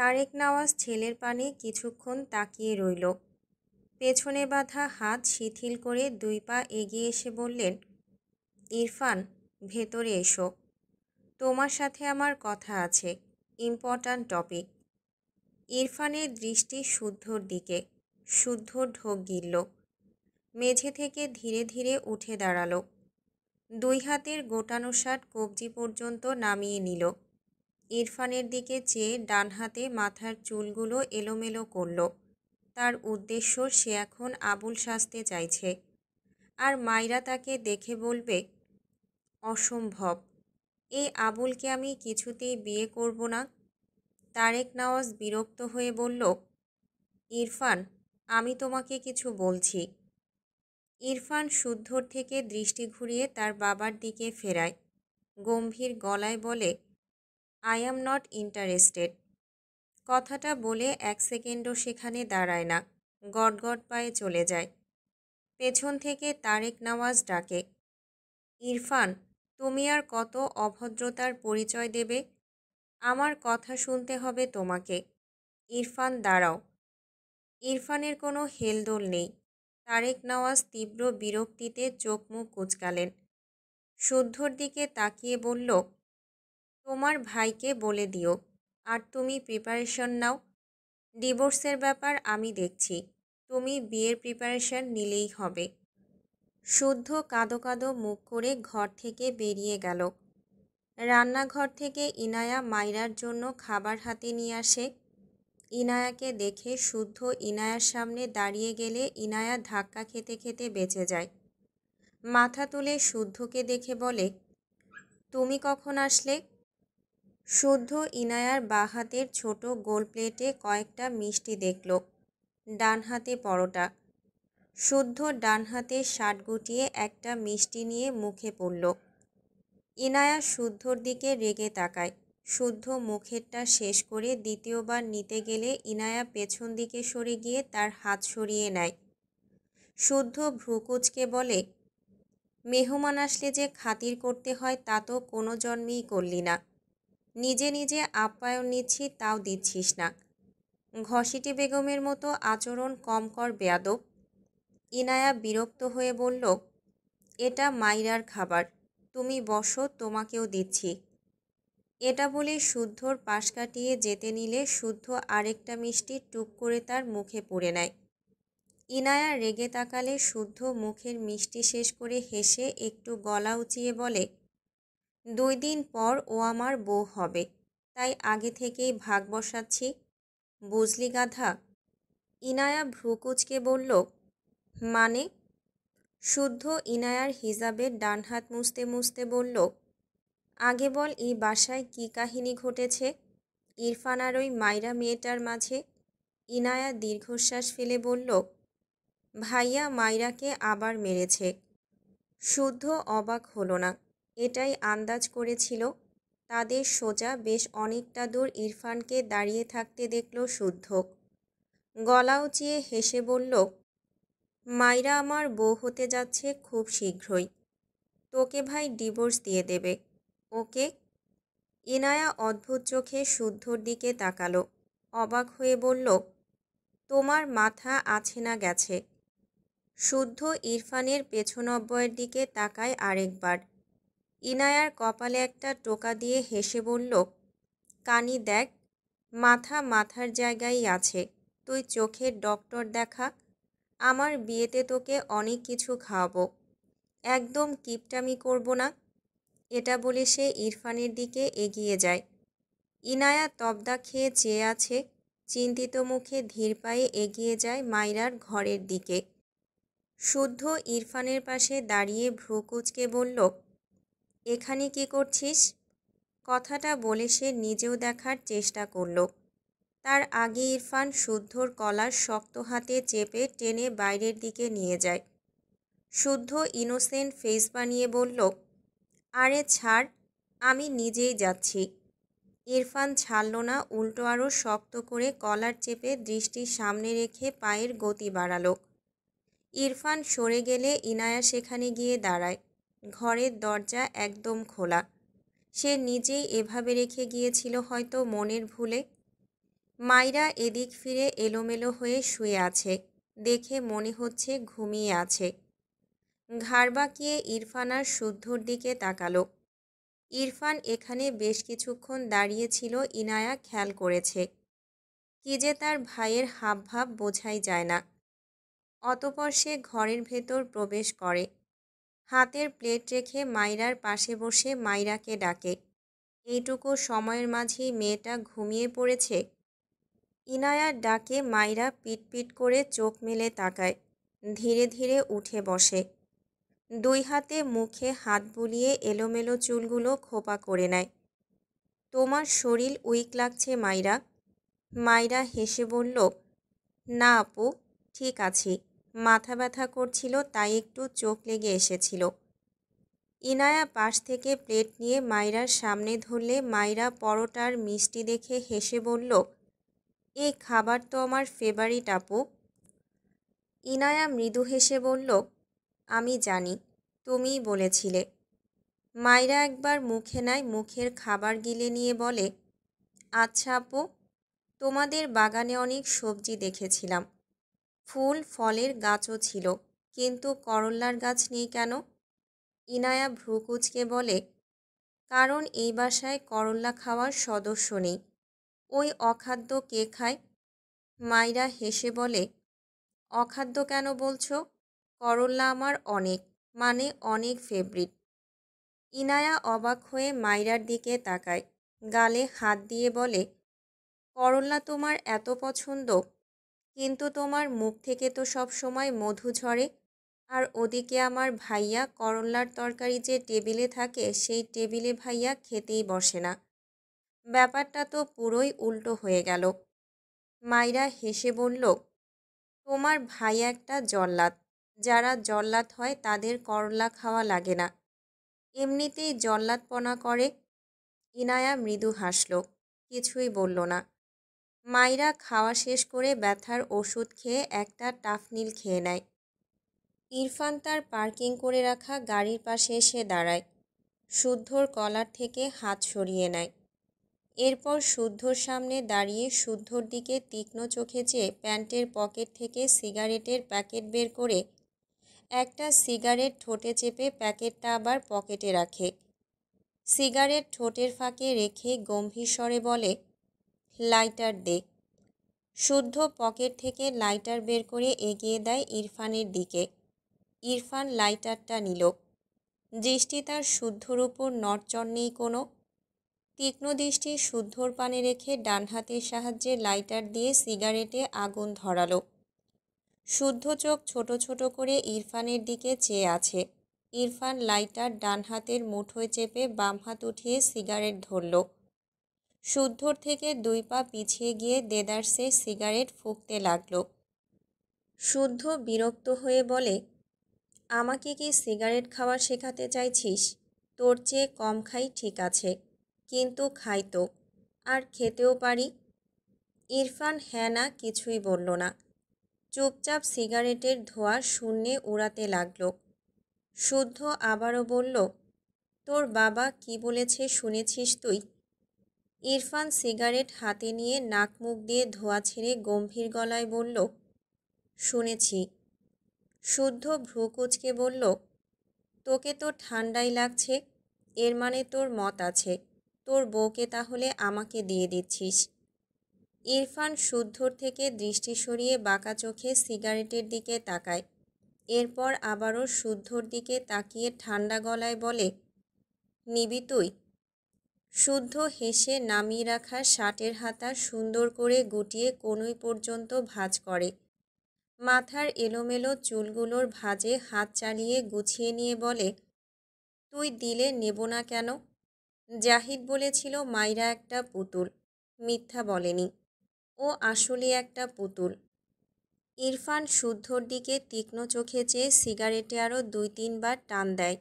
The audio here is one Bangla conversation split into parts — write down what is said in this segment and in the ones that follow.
তারেক নওয়াজ ছেলের পানে কিছুক্ষণ তাকিয়ে রইল। পেছনে বাঁধা হাত শিথিল করে 2 পা এগিয়ে এসে বললেন, ইরফান, ভেতরে এসো। তোমার সাথে আমার কথা আছে, ইম্পর্ট্যান্ট টপিক। ইরফানের দৃষ্টি শুদ্ধর দিকে। শুদ্ধ ঢোক গিলল। মেঝে থেকে ধীরে ধীরে উঠে দাঁড়ালো। 2 হাতের গোটানো শার্ট কবজি পর্যন্ত নামিয়ে নিল। ইরফানের দিকে চেয়ে ডান হাতে মাথার চুলগুলো এলোমেলো করল। তার উদ্দেশ্য, সে এখন আবুল সাজতে চাইছে। আর মাইরা তাকে দেখে বলবে, অসম্ভব, এই আবুলকে আমি কিছুতেই বিয়ে করব না। তারেক নওয়াজ বিরক্ত হয়ে বলল, ইরফান, আমি তোমাকে কিছু বলছি। ইরফান শুদ্ধর থেকে দৃষ্টি ঘুরিয়ে তার বাবার দিকে ফেরায়। গম্ভীর গলায় বলে, আই অ্যাম নট ইন্টারেস্টেড। কথাটা বলে 1 সেকেন্ডও সেখানে দাঁড়ায় না, গটগট পায়ে চলে যায়। পেছন থেকে তারেক নওয়াজ ডাকে, ইরফান, তুমি আর কত অভদ্রতার পরিচয় দেবে? আমার কথা শুনতে হবে তোমাকে। ইরফান, দাঁড়াও। ইরফানের কোনো হেলদোল নেই। তারেক নওয়াজ তীব্র বিরক্তিতে চোখ মুখ কুঁচকালেন। শুদ্ধর দিকে তাকিয়ে বলল, তোমার ভাইকে বলে দিও, আর তুমি প্রিপারেশন নাও। ডিভোর্সের ব্যাপার আমি দেখছি, তুমি বিয়ের প্রিপারেশন নিলেই হবে। শুদ্ধ কাঁদো কাঁদো মুখ করে ঘর থেকে বেরিয়ে গেল। রান্নাঘর থেকে ইনায়া মাইরার জন্য খাবার হাতে নিয়ে আসে। ইনায়াকে দেখে শুদ্ধ ইনায়ার সামনে দাঁড়িয়ে গেলে ইনায়া ধাক্কা খেতে খেতে বেঁচে যায়। মাথা তুলে শুদ্ধকে দেখে বলে, তুমি কখন আসলে? শুদ্ধ ইনায়ার বাঁ হাতের ছোট গোল প্লেটে কয়েকটা মিষ্টি দেখল। ডান হাতে পরোটা। শুদ্ধ ডান হাতে শার্ট গুটিয়ে একটা মিষ্টি নিয়ে মুখে পড়ল। ইনায়া শুদ্ধর দিকে রেগে তাকায়। শুদ্ধ মুখেরটা শেষ করে দ্বিতীয়বার নিতে গেলে ইনায়া পেছন দিকে সরে গিয়ে তার হাত সরিয়ে নেয়। শুদ্ধ ভ্রুকুচকে বলে, মেহমান আসলে যে খাতির করতে হয় তা তো কোনো জন্মেই করলি না। নিজে নিজে আপ্যায়ন নিচ্ছি, তাও দিচ্ছিস না। ঘসিটি বেগমের মতো আচরণ কম কর বেয়াদব। ইনায়া বিরক্ত হয়ে বলল, এটা মাইরার খাবার, তুমি বসো, তোমাকেও দিচ্ছি। এটা বলে শুদ্ধর পাশ কাটিয়ে যেতে নিলে শুদ্ধ আরেকটা মিষ্টি টুক করে তার মুখে পুরে নেয়। ইনায়া রেগে তাকালে শুদ্ধ মুখের মিষ্টি শেষ করে হেসে একটু গলা উঁচিয়ে বলে, 2 দিন পর ও আমার বউ হবে, তাই আগে থেকেই ভাগ বসাচ্ছি, বুঝলি গাধা? ইনায়া ভ্রুকুচকে বলল, মানে? শুদ্ধ ইনায়ার হিজাবের ডান হাত মুছতে মুছতে বলল, আগে বল, এই বাসায় কি কাহিনী ঘটেছে ইরফান আর ওই মাইরা মেয়েটার মাঝে? ইনায়া দীর্ঘশ্বাস ফেলে বলল, ভাইয়া মাইরাকে আবার মেরেছে। শুদ্ধ অবাক হলো না, এটাই আন্দাজ করেছিল। তাদের সোজা বেশ অনেকটা দূর ইরফানকে দাঁড়িয়ে থাকতে দেখল শুদ্ধ। গলা উঁচিয়ে হেসে বলল, মাইরা আমার বউ হতে যাচ্ছে খুব শীঘ্রই। তোকে ভাই ডিভোর্স দিয়ে দেবে, ওকে? ইনায়া অদ্ভুত চোখে শুদ্ধর দিকে তাকালো। অবাক হয়ে বলল, তোমার মাথা আছে না গেছে? শুদ্ধ ইরফানের পেছন অব্বয়ের দিকে তাকায় আরেকবার। ইনায়ার কপালে একটা টোকা দিয়ে হেসে বলল, কানি দেখ, মাথা মাথার জায়গায় আছে, তুই চোখের ডক্টর দেখা। আমার বিয়েতে তোকে অনেক কিছু খাওয়াবো, একদম কিপটামি করব না। এটা বলে সে ইরফানের দিকে এগিয়ে যায়। ইনায়া তবদা খেয়ে চেয়ে আছে, চিন্তিত মুখে ধীর পায়ে এগিয়ে যায় মাইরার ঘরের দিকে। শুদ্ধ ইরফানের পাশে দাঁড়িয়ে ভ্রু কুঁচকে বলল, এখানে কি করছিস? কথাটা বলে সে নিজেও দেখার চেষ্টা করল। তার আগে ইরফান শুদ্ধর কলার শক্ত হাতে চেপে টেনে বাইরের দিকে নিয়ে যায়। শুদ্ধ ইনোসেন্ট ফেস বানিয়ে বলল, আরে ছাড়, আমি নিজেই যাচ্ছি। ইরফান ছাড়ল না, উল্টো আরও শক্ত করে কলার চেপে দৃষ্টি সামনে রেখে পায়ের গতি বাড়ালো। ইরফান সরে গেলে ইনায়া সেখানে গিয়ে দাঁড়ায়। ঘরের দরজা একদম খোলা। সে নিজেই এভাবে রেখে গিয়েছিল হয়তো মনের ভুলে। মাইরা এদিক ফিরে এলোমেলো হয়ে শুয়ে আছে, দেখে মনে হচ্ছে ঘুমিয়ে আছে। ঘাড় বাঁকিয়ে ইরফান আর শুদ্ধর দিকে তাকালো। ইরফান এখানে বেশ কিছুক্ষণ দাঁড়িয়েছিল, ইনায়া খেয়াল করেছে। কি যে তার ভাইয়ের হাবভাব বোঝাই যায় না। অতঃপর সে ঘরের ভেতর প্রবেশ করে। হাতের প্লেট রেখে মাইরার পাশে বসে মাইরাকে ডাকে। এইটুকু সময়ের মাঝেই মেয়েটা ঘুমিয়ে পড়েছে। ইনায়ার ডাকে মাইরা পিটপিট করে চোখ মেলে তাকায়, ধীরে ধীরে উঠে বসে। দুই হাতে মুখে হাত বুলিয়ে এলোমেলো চুলগুলো খোপা করে নেয়। তোমার শরীর উইক লাগছে মাইরা। মাইরা হেসে বলল, না আপু, ঠিক আছি, মাথা ব্যথা করছিল তাই একটু চোখ লেগে এসেছিল। ইনায়া পাশ থেকে প্লেট নিয়ে মাইরার সামনে ধরলে মাইরা পরোটার মিষ্টি দেখে হেসে বলল, এই খাবার তো আমার ফেভারিট আপু। ইনায়া মৃদু হেসে বলল, আমি জানি, তুমিই বলেছিলে। মাইরা একবার মুখে নেয়, মুখের খাবার গিলে নিয়ে বলে, আচ্ছা আপু, তোমাদের বাগানে অনেক সবজি দেখেছিলাম, ফুল ফলের গাছও ছিল, কিন্তু করল্লার গাছ নেই কেন? ইনায়া ভ্রু কুঁচকে বলে, কারণ এই বাসায় করল্লা খাওয়ার সদস্য নেই। ওই অখাদ্য কে খায়? মাইরা হেসে বলে, অখাদ্য কেন বলছো? করল্লা আমার অনেক, মানে অনেক ফেভারিট। ইনায়া অবাক হয়ে মাইরার দিকে তাকায়, গালে হাত দিয়ে বলে, করল্লা তোমার এত পছন্দ, কিন্তু তোমার মুখ থেকে তো সব সময় মধু ঝরে। আর ওদিকে আমার ভাইয়া করল্লার তরকারি যে টেবিলে থাকে সেই টেবিলে ভাইয়া খেতেই বসে না। ব্যাপারটা তো পুরোই উল্টো হয়ে গেল। মাইরা হেসে বলল, তোমার ভাই একটা জল্লাদ। যারা জল্লাদ হয় তাদের করল্লা খাওয়া লাগে না, এমনিতেই জল্লাদপনা করে। ইনায়া মৃদু হাসল, কিছুই বলল না। মাইরা খাওয়া শেষ করে ব্যথার ওষুধ খেয়ে একটা টাফনিল খেয়ে নেয়। ইরফান তার পার্কিং করে রাখা গাড়ির পাশে এসে দাঁড়ায়, শুদ্ধর কলার থেকে হাত সরিয়ে নেয়। এরপর শুদ্ধর সামনে দাঁড়িয়ে শুদ্ধর দিকে তীক্ষ্ণ চোখে চেয়ে প্যান্টের পকেট থেকে সিগারেটের প্যাকেট বের করে একটা সিগারেট ঠোঁটে চেপে প্যাকেটটা আবার পকেটে রাখে। সিগারেট ঠোঁটের ফাঁকে রেখে গম্ভীর স্বরে বলে, লাইটার দে। শুদ্ধ পকেট থেকে লাইটার বের করে এগিয়ে দেয় ইরফানের দিকে। ইরফান লাইটারটা নিল। দৃষ্টি তার শুদ্ধর উপর নড়চড় নেই কোনো। তীক্ষ্ণ দৃষ্টি শুদ্ধর পানে রেখে ডান হাতের সাহায্যে লাইটার দিয়ে সিগারেটে আগুন ধরালো। শুদ্ধ চোখ ছোট ছোট করে ইরফানের দিকে চেয়ে আছে। ইরফান লাইটার ডান হাতের মুঠোয় চেপে বাম হাত উঠিয়ে সিগারেট ধরল। শুদ্ধর থেকে 2 পা পিছিয়ে গিয়ে দেদারসে সিগারেট ফুঁকতে লাগল। শুদ্ধ বিরক্ত হয়ে বলে, আমাকে কি সিগারেট খাওয়া শেখাতে চাইছিস? তোর চেয়ে কম খাই ঠিক আছে, কিন্তু খাই তো, আর খেতেও পারি। ইরফান হ্যাঁ না কিছুই বলল না, চুপচাপ সিগারেটের ধোঁয়া শূন্যে উড়াতে লাগল। শুদ্ধ আবারও বলল, তোর বাবা কি বলেছে শুনেছিস তুই? ইরফান সিগারেট হাতে নিয়ে নাক মুখ দিয়ে ধোঁয়া ছেড়ে গম্ভীর গলায় বলল, শুনেছি। শুদ্ধ ভ্রু কুঁচকে বলল, তোকে তো ঠান্ডাই লাগছে, এর মানে তোর মত আছে, তোর বউকে তাহলে আমাকে দিয়ে দিচ্ছিস। ইরফান শুদ্ধর থেকে দৃষ্টি সরিয়ে বাঁকা চোখে সিগারেটের দিকে তাকায়। এরপর আবারও শুদ্ধর দিকে তাকিয়ে ঠান্ডা গলায় বলে, নিবি তুই? শুদ্ধ হেসে নামিয়ে রাখা শার্টের হাতা সুন্দর করে গুটিয়ে কনুই পর্যন্ত ভাঁজ করে। মাথার এলোমেলো চুলগুলোর ভাঁজে হাত চালিয়ে গুছিয়ে নিয়ে বলে, তুই দিলে নেব না কেন? জাহিদ বলেছিল মাইরা একটা পুতুল, মিথ্যা বলেনি, ও আসলে একটা পুতুল। ইরফান শুদ্ধর দিকে তীক্ষ্ণ চোখে চেয়ে সিগারেটে আরও 2-3 বার টান দেয়।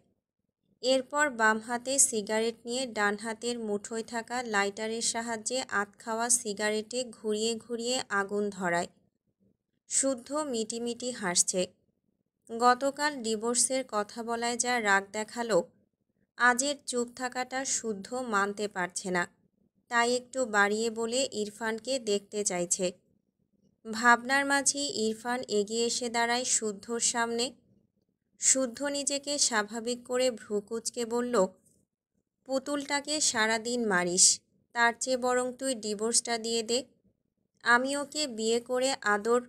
এরপর বাম হাতে সিগারেট নিয়ে ডান হাতের মুঠোয় থাকা লাইটারের সাহায্যে আধ খাওয়া সিগারেটে ঘুরিয়ে ঘুরিয়ে আগুন ধরায়। শুদ্ধ মিটিমিটি হাসছে। গতকাল ডিভোর্সের কথা বলায় যা রাগ দেখালো, আজের চুপ থাকাটা শুদ্ধ মানতে পারছে না। তাই একটু বাড়িয়ে বলে ইরফানকে দেখতে চাইছে। ভাবনার মাঝেই ইরফান এগিয়ে এসে দাঁড়ায় শুদ্ধর সামনে। শুদ্ধ নিজেকে স্বাভাবিক করে ভ্রু কুঁচকে বলল, পুতুলটাকে সারাদিন মারিস, তার চেয়ে বরং তুই ডিভোর্সটা দিয়ে দে, আমি ওকে বিয়ে করে আদর।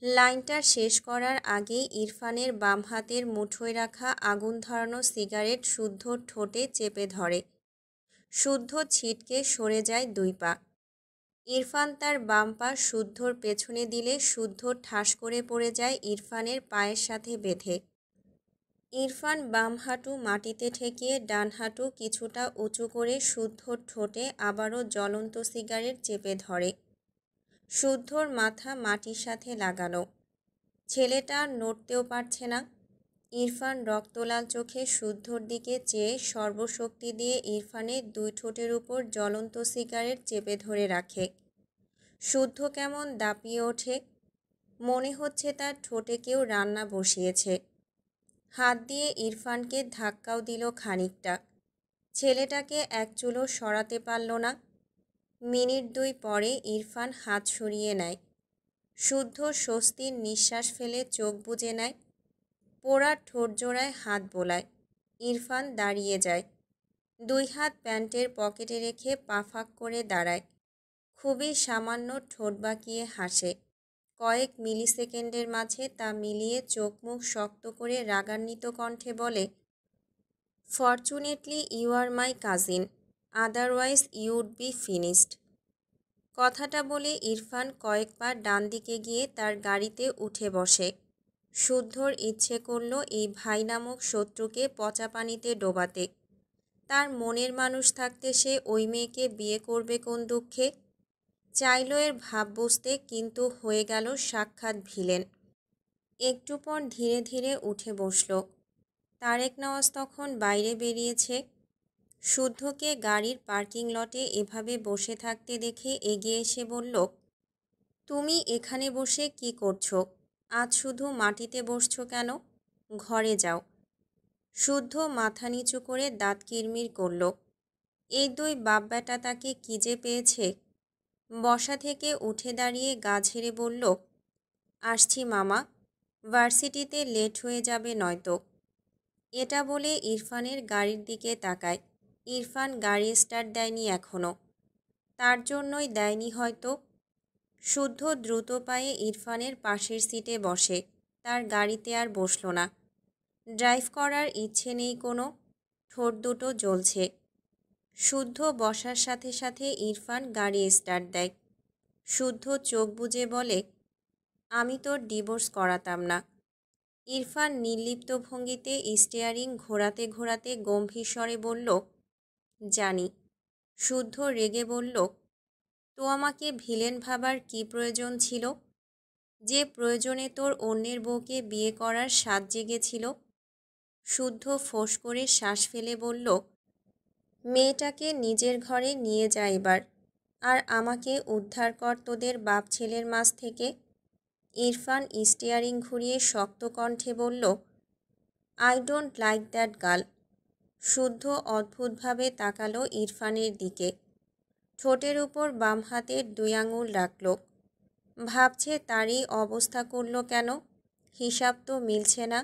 লাইনটা শেষ করার আগেই ইরফানের বাম হাতের মুঠোয় রাখা আগুন ধরানো সিগারেট শুদ্ধর ঠোঁটে চেপে ধরে। শুদ্ধ ছিটকে সরে যায় 2 পা। ইরফান তার বাম পা শুদ্ধর পেছনে দিলে শুদ্ধ ঠাস করে পড়ে যায় ইরফানের পায়ের সাথে বেঁধে। ইরফান বাম হাঁটু মাটিতে ঠেকিয়ে ডান হাঁটু কিছুটা উঁচু করে শুদ্ধর ঠোঁটে আবারও জ্বলন্ত সিগারেট চেপে ধরে। শুদ্ধর মাথা মাটির সাথে লাগানো। ছেলেটা নড়তেও পারছে না। ইরফান রক্তলাল চোখে শুদ্ধর দিকে চেয়ে সর্বশক্তি দিয়ে ইরফানের 2 ঠোঁটের উপর জ্বলন্ত সিগারেট চেপে ধরে রাখে। শুদ্ধ কেমন দাপিয়ে ওঠে, মনে হচ্ছে তার ঠোঁটে কেউ রান্না বসিয়েছে। হাত দিয়ে ইরফানকে ধাক্কাও দিল খানিকটা। ছেলেটাকে এক চুলও সরাতে পারল না। মিনিট 2 পরে ইরফান হাত সরিয়ে নেয়। শুদ্ধ স্বস্তির নিঃশ্বাস ফেলে চোখ বুজে নেয়। পোড়া ঠোঁট জোড়ায় হাত বোলায়। ইরফান দাঁড়িয়ে যায়। 2 হাত প্যান্টের পকেটে রেখে পা ফাঁক করে দাঁড়ায়। খুবই সামান্য ঠোঁট বাঁকিয়ে হাসে। কয়েক মিলিসেকেন্ডের মাঝে তা মিলিয়ে চোখ মুখ শক্ত করে রাগান্বিত কণ্ঠে বলে, fortunately you are my cousin, otherwise you would be finished. কথাটা বলে ইরফান কয়েক পা ডান দিকে গিয়ে তার গাড়িতে উঠে বসে। শুদ্ধর ইচ্ছে করল এই ভাই নামক শত্রুকে পচা পানিতে ডোবাতে। তার মনের মানুষ থাকতে সে ওই মেয়েকে বিয়ে করবে কোন দুঃখে। চাইল এর ভাব বুঝতে, কিন্তু হয়ে গেল সাক্ষাৎ ভিলেন। একটু পর ধীরে ধীরে উঠে বসল। তারেক নওয়াজ তখন বাইরে বেরিয়েছে। শুদ্ধকে গাড়ির পার্কিং লটে এভাবে বসে থাকতে দেখে এগিয়ে এসে বলল, তুমি এখানে বসে কি করছো? আজ শুধু মাটিতে বসছো কেন? ঘরে যাও। শুদ্ধ মাথা নিচু করে দাঁত কিরমির করল। এই 2 বাপ বেটা তাকে কি যে পেয়েছে। বসা থেকে উঠে দাঁড়িয়ে গা ঝেড়ে বলল, আসছি মামা, ভার্সিটিতে লেট হয়ে যাবে নয়তো। এটা বলে ইরফানের গাড়ির দিকে তাকায়। ইরফান গাড়ি স্টার্ট দেয়নি এখনও। তার জন্যই দেয়নি হয়তো। শুদ্ধ দ্রুত পায়ে ইরফানের পাশের সিটে বসে। তার গাড়িতে আর বসল না। ড্রাইভ করার ইচ্ছে নেই কোনো। ঠোঁট দুটো জ্বলছে। শুদ্ধ বসার সাথে সাথে ইরফান গাড়ি স্টার্ট দেয়। শুদ্ধ চোখ বুজে বলে, আমি তোর ডিভোর্স করাতাম না। ইরফান নির্লিপ্ত ভঙ্গিতে স্টিয়ারিং ঘোরাতে ঘোরাতে গম্ভীর স্বরে বলল, জানি। শুদ্ধ রেগে বলল, তো আমাকে ভিলেন ভাবার কি প্রয়োজন ছিল? যে প্রয়োজনে তোর অন্যের বউকে বিয়ে করার স্বাদ জেগেছিল। শুদ্ধ ফোঁস করে শ্বাস ফেলে বলল, মেয়েটাকে নিজের ঘরে নিয়ে যা এবার, আর আমাকে উদ্ধার কর তোদের বাপ ছেলের মাঝ থেকে। ইরফান স্টিয়ারিং ঘুরিয়ে শক্ত কণ্ঠে বলল, I don't like that girl. শুদ্ধ অদ্ভুতভাবে তাকালো ইরফানের দিকে। ঠোঁটের উপর বাম হাতের 2 আঙুল রাখল। ভাবছে তারই অবস্থা করল কেন, হিসাব তো মিলছে না।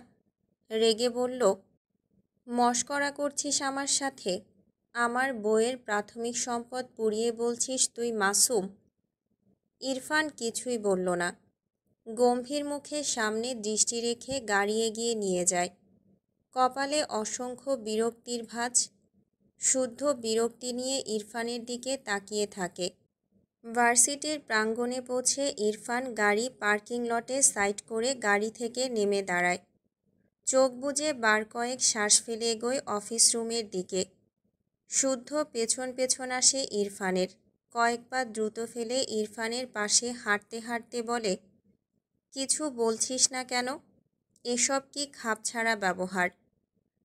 রেগে বলল, মশকরা করছিস আমার সাথে? আমার বউয়ের প্রাথমিক সম্পদ পুড়িয়ে বলছিস তুই মাসুম? ইরফান কিছুই বলল না। গম্ভীর মুখে সামনে দৃষ্টি রেখে গাড়ি এগিয়ে নিয়ে যায়। কপালে অসংখ্য বিরক্তির ভাঁজ। শুদ্ধ বিরক্তি নিয়ে ইরফানের দিকে তাকিয়ে থাকে। ভার্সিটির প্রাঙ্গণে পৌঁছে ইরফান গাড়ি পার্কিং লটে সাইড করে গাড়ি থেকে নেমে দাঁড়ায়। চোখ বুজে বার কয়েক শ্বাস ফেলে এগোয় অফিস রুমের দিকে। শুদ্ধ পেছন পেছন আসে ইরফানের। কয়েক পা দ্রুত ফেলে ইরফানের পাশে হাঁটতে হাঁটতে বলে, কিছু বলছিস না কেন? এসব কি খাপছাড়া ব্যবহার?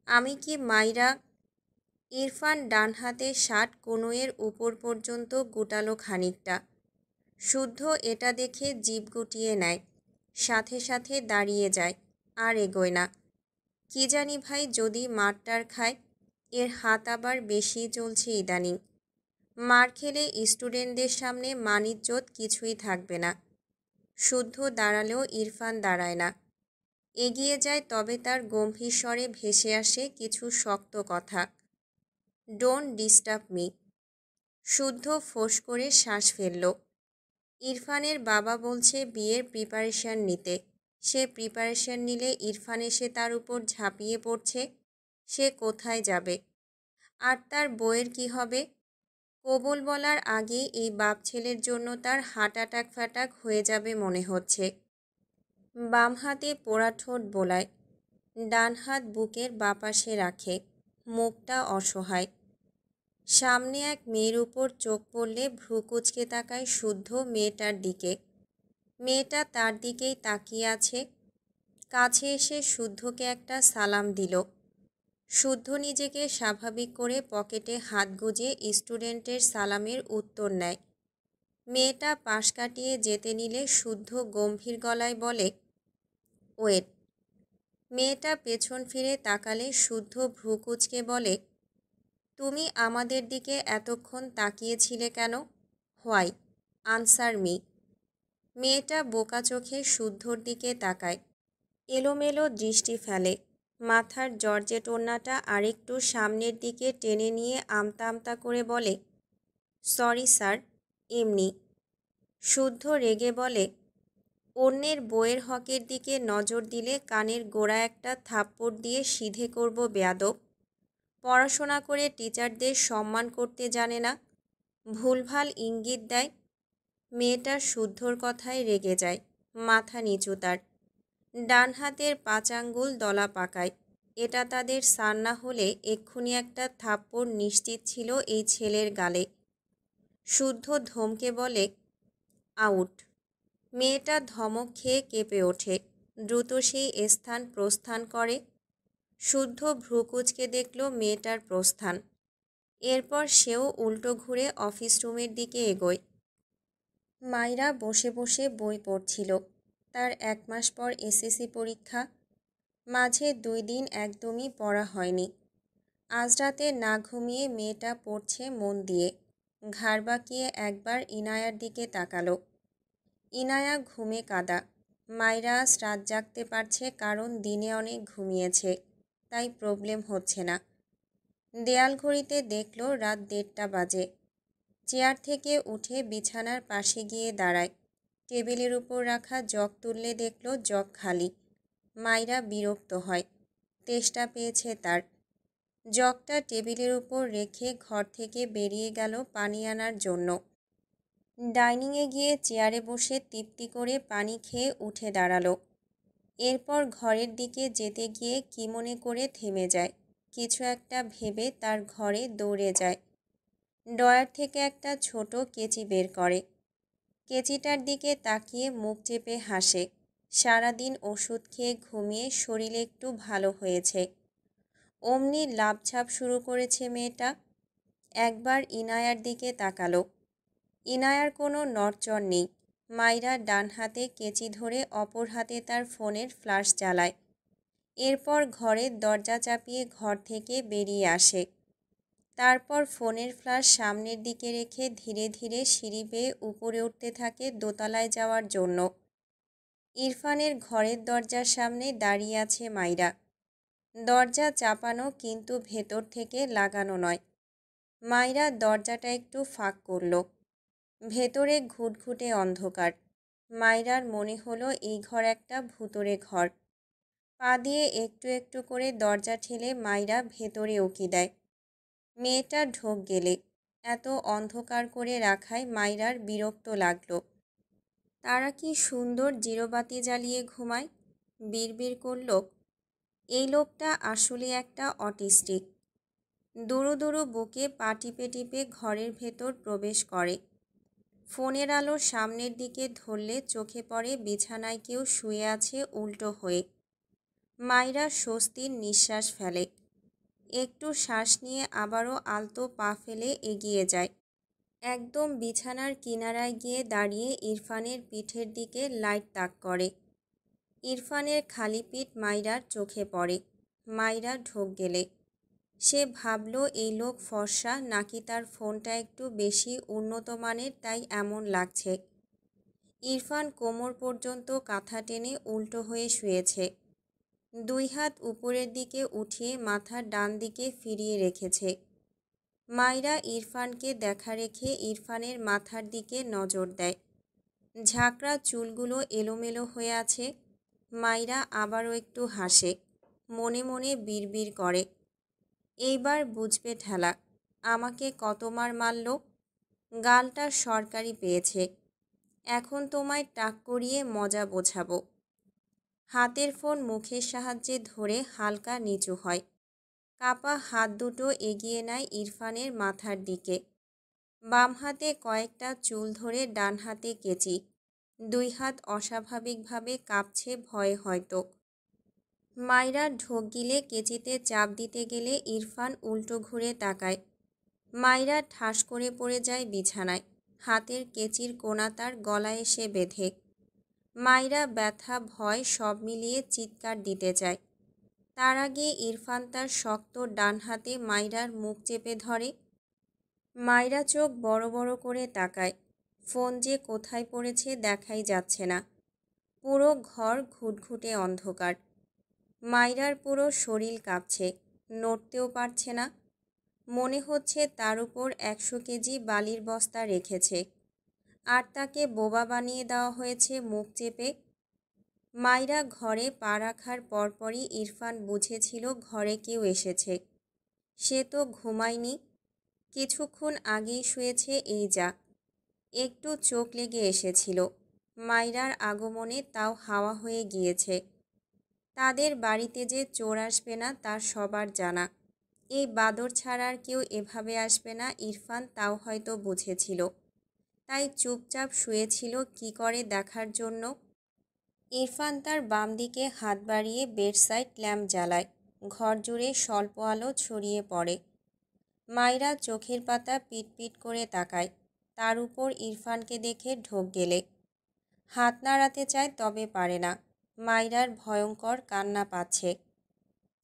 আমি কি মাইরা? ইরফান ডান হাতে শার্ট কনুইয়ের উপর পর্যন্ত গুটালো খানিকটা। শুদ্ধ এটা দেখে জিভ গুটিয়ে নেয়। সাথে সাথে দাঁড়িয়ে যায়, আর এগোয় না। কি জানি ভাই যদি মারটার খায়। এর হাত আবার বেশি চলছে ইদানিং। মার খেলে স্টুডেন্টদের সামনে মান-ইজ্জত কিছুই থাকবে না। শুদ্ধ দাঁড়ালেও ইরফান দাঁড়ায় না, এগিয়ে যায়, তবে তার গম্ভীর স্বরে ভেসে আসে কিছু শক্ত কথা। Don't disturb me. শুদ্ধ ফোঁস করে শ্বাস ফেলল। ইরফানের বাবা বলছে বিয়ের প্রিপারেশন নিতে। সে প্রিপারেশন নিলে ইরফান এসে তার উপর ঝাঁপিয়ে পড়ছে। সে কোথায় যাবে? আর তার বউয়ের কি হবে? কবুল বলার আগে এই বাপ ছেলের জন্য তার হার্ট অ্যাটাক হয়ে যাবে মনে হচ্ছে। বাম হাতে পোড়া ঠোঁট বোলায়, ডান হাত বুকের বাপাশে রাখে, মুখটা অসহায়। সামনে এক মেয়ের উপর চোখ পড়লে ভ্রু কুঁচকে তাকায় শুদ্ধ মেয়েটার দিকে। মেয়েটা তার দিকেই তাকিয়ে আছে। কাছে এসে শুদ্ধকে একটা সালাম দিল। শুদ্ধ নিজেকে স্বাভাবিক করে পকেটে হাত গুজে স্টুডেন্টের সালামের উত্তর নেয়। মেয়েটা পাশ কাটিয়ে যেতে নিলে শুদ্ধ গম্ভীর গলায় বলে, ওয়েট। মেয়েটা পেছন ফিরে তাকালে শুদ্ধ ভ্রু কুঁচকে বলে, তুমি আমাদের দিকে এতক্ষণ তাকিয়েছিলে কেন? হোয়াই? Answer me. মেয়েটা বোকা চোখে শুদ্ধর দিকে তাকায়, এলোমেলো দৃষ্টি ফেলে। মাথার জর্জেট ওড়নাটা আরেকটু সামনের দিকে টেনে নিয়ে আমতা আমতা করে বলে, সরি স্যার, এমনি। শুদ্ধ রেগে বলে, অন্যের বইয়ের হকের দিকে নজর দিলে কানের গোড়া একটা থাপ্পড় দিয়ে সিধে করব বেয়াদব। পড়াশোনা করে টিচারদের সম্মান করতে জানে না, ভুলভাল ইঙ্গিত দেয়। মেয়েটা শুদ্ধর কথায় রেগে যায়, মাথা নিচু তার। ডান হাতের 5 আঙ্গুল দলা পাকায়। এটা তাদের সার না হলে এক্ষুনি একটা থাপ্পড় নিশ্চিত ছিল এই ছেলের গালে। শুদ্ধ ধমকে বলে, আউট। মেয়েটা ধমক খেয়ে কেঁপে ওঠে, দ্রুত সেই স্থান প্রস্থান করে। শুদ্ধ ভ্রু কুঁচকে দেখল মেয়েটার প্রস্থান। এরপর সেও উল্টো ঘুরে অফিস রুমের দিকে এগোয়। মাইরা বসে বসে বই পড়ছিল। তার 1 মাস পর এসএসসি পরীক্ষা। মাঝে 2 দিন একদমই পড়া হয়নি। আজ রাতে না ঘুমিয়ে মেয়েটা পড়ছে মন দিয়ে। ঘাড় বাঁকিয়ে একবার ইনায়ার দিকে তাকালো। ইনায়া ঘুমে কাদা। মাইরা আজ রাত জাগতে পারছে কারণ দিনে অনেক ঘুমিয়েছে, তাই প্রবলেম হচ্ছে না। দেয়াল ঘড়িতে দেখল রাত 1:30 বাজে। চেয়ার থেকে উঠে বিছানার পাশে গিয়ে দাঁড়ায়। টেবিলের উপর রাখা জগ তুললে দেখল জগ খালি। মাইরা বিরক্ত হয়, তেষ্টা পেয়েছে তার। জগটা টেবিলের উপর রেখে ঘর থেকে বেরিয়ে গেল পানি আনার জন্য। ডাইনিংয়ে গিয়ে চেয়ারে বসে তৃপ্তি করে পানি খেয়ে উঠে দাঁড়ালো। এরপর ঘরের দিকে যেতে গিয়ে কি মনে করে থেমে যায়। কিছু একটা ভেবে তার ঘরে দৌড়ে যায়। ড্রয়ার থেকে একটা ছোট কেচি বের করে। কেচিটার দিকে তাকিয়ে মুখ চেপে হাসে। সারাদিন ওষুধ খেয়ে ঘুমিয়ে শরীর একটু ভালো হয়েছে। অমনি লাফঝাপ শুরু করেছে মেয়েটা। একবার ইনায়ার দিকে তাকালো। ইনায়ার কোনো নড়চড় নেই। মাইরা ডান হাতে কেচি ধরে অপর হাতে তার ফোনের ফ্ল্যাশ জ্বালায়। এরপর ঘরের দরজা চাপিয়ে ঘর থেকে বেরিয়ে আসে। তারপর ফোনের ফ্ল্যাশ সামনের দিকে রেখে ধীরে ধীরে সিঁড়ি বেয়ে উপরে উঠতে থাকে দোতলায় যাওয়ার জন্য। ইরফানের ঘরের দরজার সামনে দাঁড়িয়ে আছে মাইরা। দরজা চাপানো, কিন্তু ভেতর থেকে লাগানো নয়। মাইরা দরজাটা একটু ফাঁক করল। ভেতরে ঘুটঘুটে অন্ধকার। মাইরার মনে হলো এই ঘর একটা ভুতুড়ে ঘর। পা দিয়ে একটু একটু করে দরজা ঠেলে মাইরা ভেতরে উকি দেয়। মেয়েটা ঢোক গেলে এত অন্ধকার করে রাখায় মাইরার বিরক্ত লাগলো। তারা কি সুন্দর জিরোবাতি জ্বালিয়ে ঘুমায়। বিড়বিড় করল, এই লোকটা আসলে একটা অটিস্টিক। দুরু দুরু বুকে পা টিপে টিপে ঘরের ভেতর প্রবেশ করে। ফোনের আলো সামনের দিকে ধরলে চোখে পড়ে বিছানায় কেউ শুয়ে আছে উল্টো হয়ে। মাইরা স্বস্তির নিঃশ্বাস ফেলে। একটু শ্বাস নিয়ে আবারও আলতো পা ফেলে এগিয়ে যায়। একদম বিছানার কিনারায় গিয়ে দাঁড়িয়ে ইরফানের পিঠের দিকে লাইট তাক করে। ইরফানের খালি পিঠ মাইরার চোখে পড়ে। মাইরা ঢোক গেলে সে ভাবল এই লোক ফর্সা নাকি তার ফোনটা একটু বেশি উন্নত মানের তাই এমন লাগছে। ইরফান কোমর পর্যন্ত কাঁথা টেনে উল্টো হয়ে শুয়েছে। দুই হাত উপরের দিকে উঠিয়ে মাথার ডান দিকে ফিরিয়ে রেখেছে। মাইরা ইরফানকে দেখা রেখে ইরফানের মাথার দিকে নজর দেয়। ঝাঁকড়া চুলগুলো এলোমেলো হয়ে আছে। মাইরা আবারও একটু হাসে, মনে মনে বিড়বিড় করে, এইবার বুঝবে ঠেলা, আমাকে কত মার মারল। গালটা সরকারি পেয়েছে, এখন তোমায় টাক করিয়ে মজা বোঝাবো। হাতের ফোন মুখের সাহায্যে ধরে হালকা নিচু হয়। কাপা হাত দুটো এগিয়ে নেয় ইরফানের মাথার দিকে। বাম হাতে কয়েকটা চুল ধরে ডান হাতে কেচি। দুই হাত অস্বাভাবিকভাবে কাঁপছে ভয়ে হয়তো। মাইরা ঢোক গিলে কেচিতে চাপ দিতে গেলে ইরফান উল্টো ঘুরে তাকায়। মাইরা ঠাস করে পড়ে যায় বিছানায়। হাতের কেচির কোনা তার গলায় এসে বেঁধে। মাইরা ব্যথা ভয় সব মিলিয়ে চিৎকার দিতে চায়। তার আগে ইরফান তার শক্ত ডান হাতে মাইরার মুখ চেপে ধরে। মাইরা চোখ বড় বড় করে তাকায়। ফোন যে কোথায় পড়েছে দেখাই যাচ্ছে না। পুরো ঘর ঘুটঘুটে অন্ধকার। মাইরার পুরো শরীর কাঁপছে, নড়তেও পারছে না। মনে হচ্ছে তার উপর 100 কেজি বালির বস্তা রেখেছে, আর তাকে বোবা বানিয়ে দেওয়া হয়েছে মুখ চেপে। মাইরা ঘরে পা রাখার পরপরই ইরফান বুঝেছিল ঘরে কেউ এসেছে। সে তো ঘুমায়নি, কিছুক্ষণ আগেই শুয়েছে এই যা। একটু চোখ লেগে এসেছিল, মাইরার আগমনে তাও হাওয়া হয়ে গিয়েছে। তাদের বাড়িতে যে চোর আসবে না তার সবার জানা। এই বাদর ছাড়া আর কেউ এভাবে আসবে না ইরফান তাও হয়তো বুঝেছিল, তাই চুপচাপ শুয়েছিল কি করে দেখার জন্য। ইরফান তার বাম দিকে হাত বাড়িয়ে বেডসাইড ল্যাম্প জ্বালায়। ঘর জুড়ে স্বল্প আলো ছড়িয়ে পড়ে। মাইরা চোখের পাতা পিটপিট করে তাকায়। তার উপর ইরফানকে দেখে ঢোক গেলে হাত নাড়াতে চায় তবে পারে না। মাইরার ভয়ঙ্কর কান্না পাচ্ছে।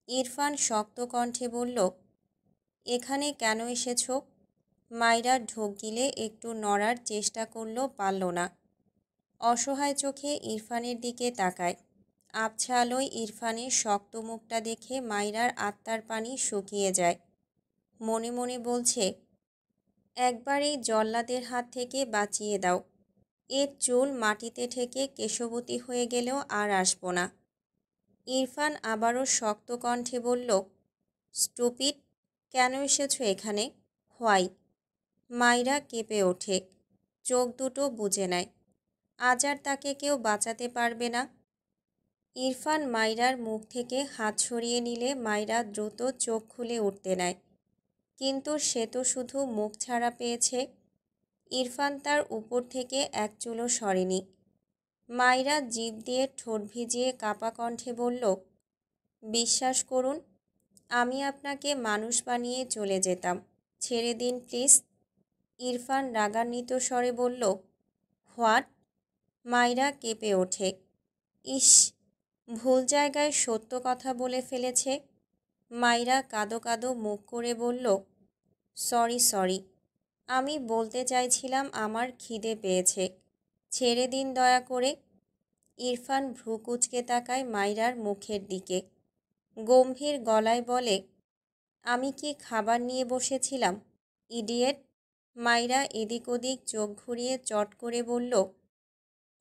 ইরফান শক্ত কণ্ঠে বলল, এখানে কেন এসেছ? মাইরা ঢোক গিলে একটু নড়ার চেষ্টা করল, পারল না। অসহায় চোখে ইরফানের দিকে তাকায়। আবছা আলোয় ইরফানের শক্ত মুখটা দেখে মাইরার আত্মার পানি শুকিয়ে যায়। মনে মনে বলছে, একবার এই জল্লাদের হাত থেকে বাঁচিয়ে দাও। এর চুল মাটিতে ঠেকে কেশবতী হয়ে গেলেও আর আসব না। ইরফান আবারও শক্ত কণ্ঠে বলল, স্টুপিড, কেন এসেছো এখানে? হোয়াই? মাইরা কেঁপে ওঠে, চোখ দুটো বুজে নেয়। আজ আর তাকে কেউ বাঁচাতে পারবে না। ইরফান মাইরার মুখ থেকে হাত সরিয়ে নিলে মাইরা দ্রুত চোখ খুলে উঠতে নেয়, কিন্তু সে তো শুধু মুখ ছাড়া পেয়েছে। ইরফান তার উপর থেকে এক চুলও সরেনি। মাইরা জিভ দিয়ে ঠোঁট ভিজিয়ে কাপা কণ্ঠে বলল, বিশ্বাস করুন, আমি আপনাকে মানুষ বানিয়ে চলে যেতাম, ছেড়ে দিন প্লিজ। ইরফান রাগান্বিত স্বরে বলল, হোয়াট? মাইরা কেঁপে ওঠে, ইস, ভুল জায়গায় সত্য কথা বলে ফেলেছে। মাইরা কাঁদো কাঁদো মুখ করে বলল, সরি, আমি বলতে চাইছিলাম আমার খিদে পেয়েছে, ছেড়ে দিন দয়া করে। ইরফান ভ্রু কুঁচকে তাকায় মাইরার মুখের দিকে, গম্ভীর গলায় বলে, আমি কি খাবার নিয়ে বসেছিলাম, ইডিয়েট? মাইরা এদিক ওদিক চোখ ঘুরিয়ে চট করে বলল,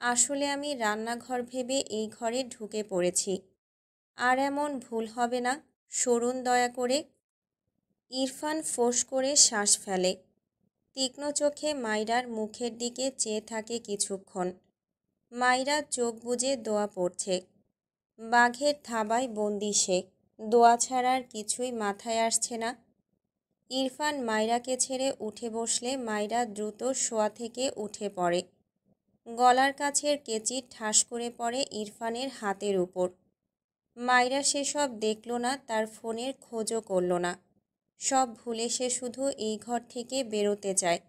আসলে আমি রান্নাঘর ভেবে এই ঘরে ঢুকে পড়েছি। আর এমন ভুল হবে না, সরুন দয়া করে। ইরফান ফোঁস করে শ্বাস ফেলে। তীক্ষ্ণ চোখে মাইরার মুখের দিকে চেয়ে থাকে কিছুক্ষণ। মাইরা চোখ বুজে দোয়া পড়ছে। বাঘের থাবায় বন্দি সে, দোয়া ছাড়া আর কিছুই মাথায় আসছে না। ইরফান মাইরাকে ছেড়ে উঠে বসলে মাইরা দ্রুত শোয়া থেকে উঠে পড়ে। গলার কাছের কেচি ঠাস করে পড়ে ইরফানের হাতের উপর। মাইরা সেসব দেখল না, তার ফোনের খোঁজও করল না। সব ভুলে সে শুধু এই ঘর থেকে বেরোতে চায়।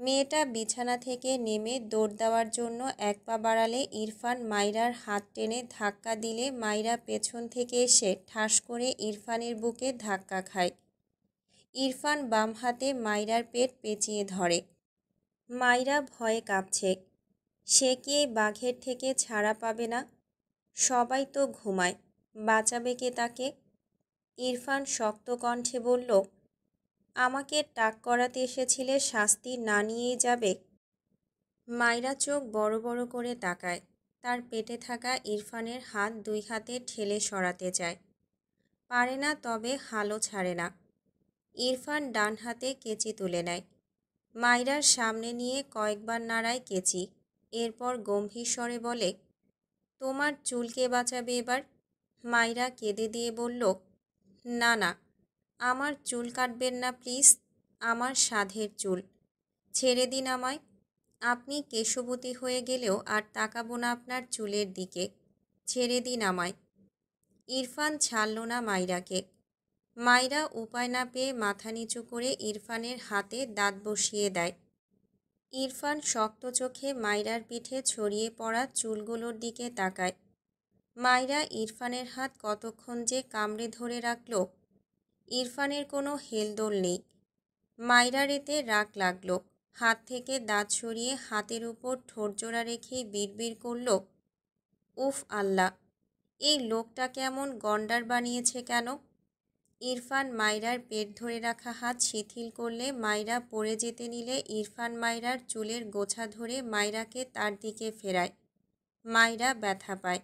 মেয়েটা বিছানা থেকে নেমে দৌড় দেওয়ার জন্য এক পা বাড়ালে ইরফান মাইরার হাত টেনে ধাক্কা দিলে মাইরা পেছন থেকে এসে ঠাস করে ইরফানের বুকে ধাক্কা খায়। ইরফান বাম হাতে মাইরার পেট পেঁচিয়ে ধরে। মাইরা ভয়ে কাঁপছে। সে কি এই বাঘের থেকে ছাড়া পাবে না? সবাই তো ঘুমায়, বাঁচাবে কে তাকে? ইরফান শক্ত কণ্ঠে বলল, আমাকে টাক করাতে এসেছিলে, শাস্তি না নিয়েই যাবে? মাইরা চোখ বড় বড় করে তাকায়। তার পেটে থাকা ইরফানের হাত দুই হাতে ঠেলে সরাতে চায়, পারে না, তবে হালও ছাড়ে না। ইরফান ডান হাতে কেচি তুলে নেয়, মাইরার সামনে নিয়ে কয়েকবার নাড়ায় কেচি। এরপর গম্ভীর স্বরে বলে, তোমার চুল কে বাঁচাবে এবার? মাইরা কেঁদে দিয়ে বলল, না না, আমার চুল কাটবেন না প্লিজ, আমার সাধের চুল, ছেড়ে দিন আমায়। আপনি কেশবতী হয়ে গেলেও আর তাকাবো না আপনার চুলের দিকে, ছেড়ে দিন আমায়। ইরফান ছাড়ল না মাইরাকে। মাইরা উপায় না পেয়ে মাথা নিচু করে ইরফানের হাতে দাঁত বসিয়ে দেয়। ইরফান শক্ত চোখে মাইরার পিঠে ছড়িয়ে পড়া চুলগুলোর দিকে তাকায়। মাইরা ইরফানের হাত কতক্ষণ যে কামড়ে ধরে রাখল। ইরফানের কোনো হেলদোল নেই। মাইরার এতে রাগ লাগলো। হাত থেকে দাঁত সরিয়ে হাতের উপর ঠোঁটজোড়া রেখেই বিড়বিড় করল, উফ আল্লাহ, এই লোকটা কেমন গন্ডার বানিয়েছে কেন? ইরফান মাইরার পেট ধরে রাখা হাত শিথিল করলে মাইরা পড়ে যেতে নিলে ইরফান মাইরার চুলের গোছা ধরে মাইরাকে তার দিকে ফেরায়। মাইরা ব্যথা পায়,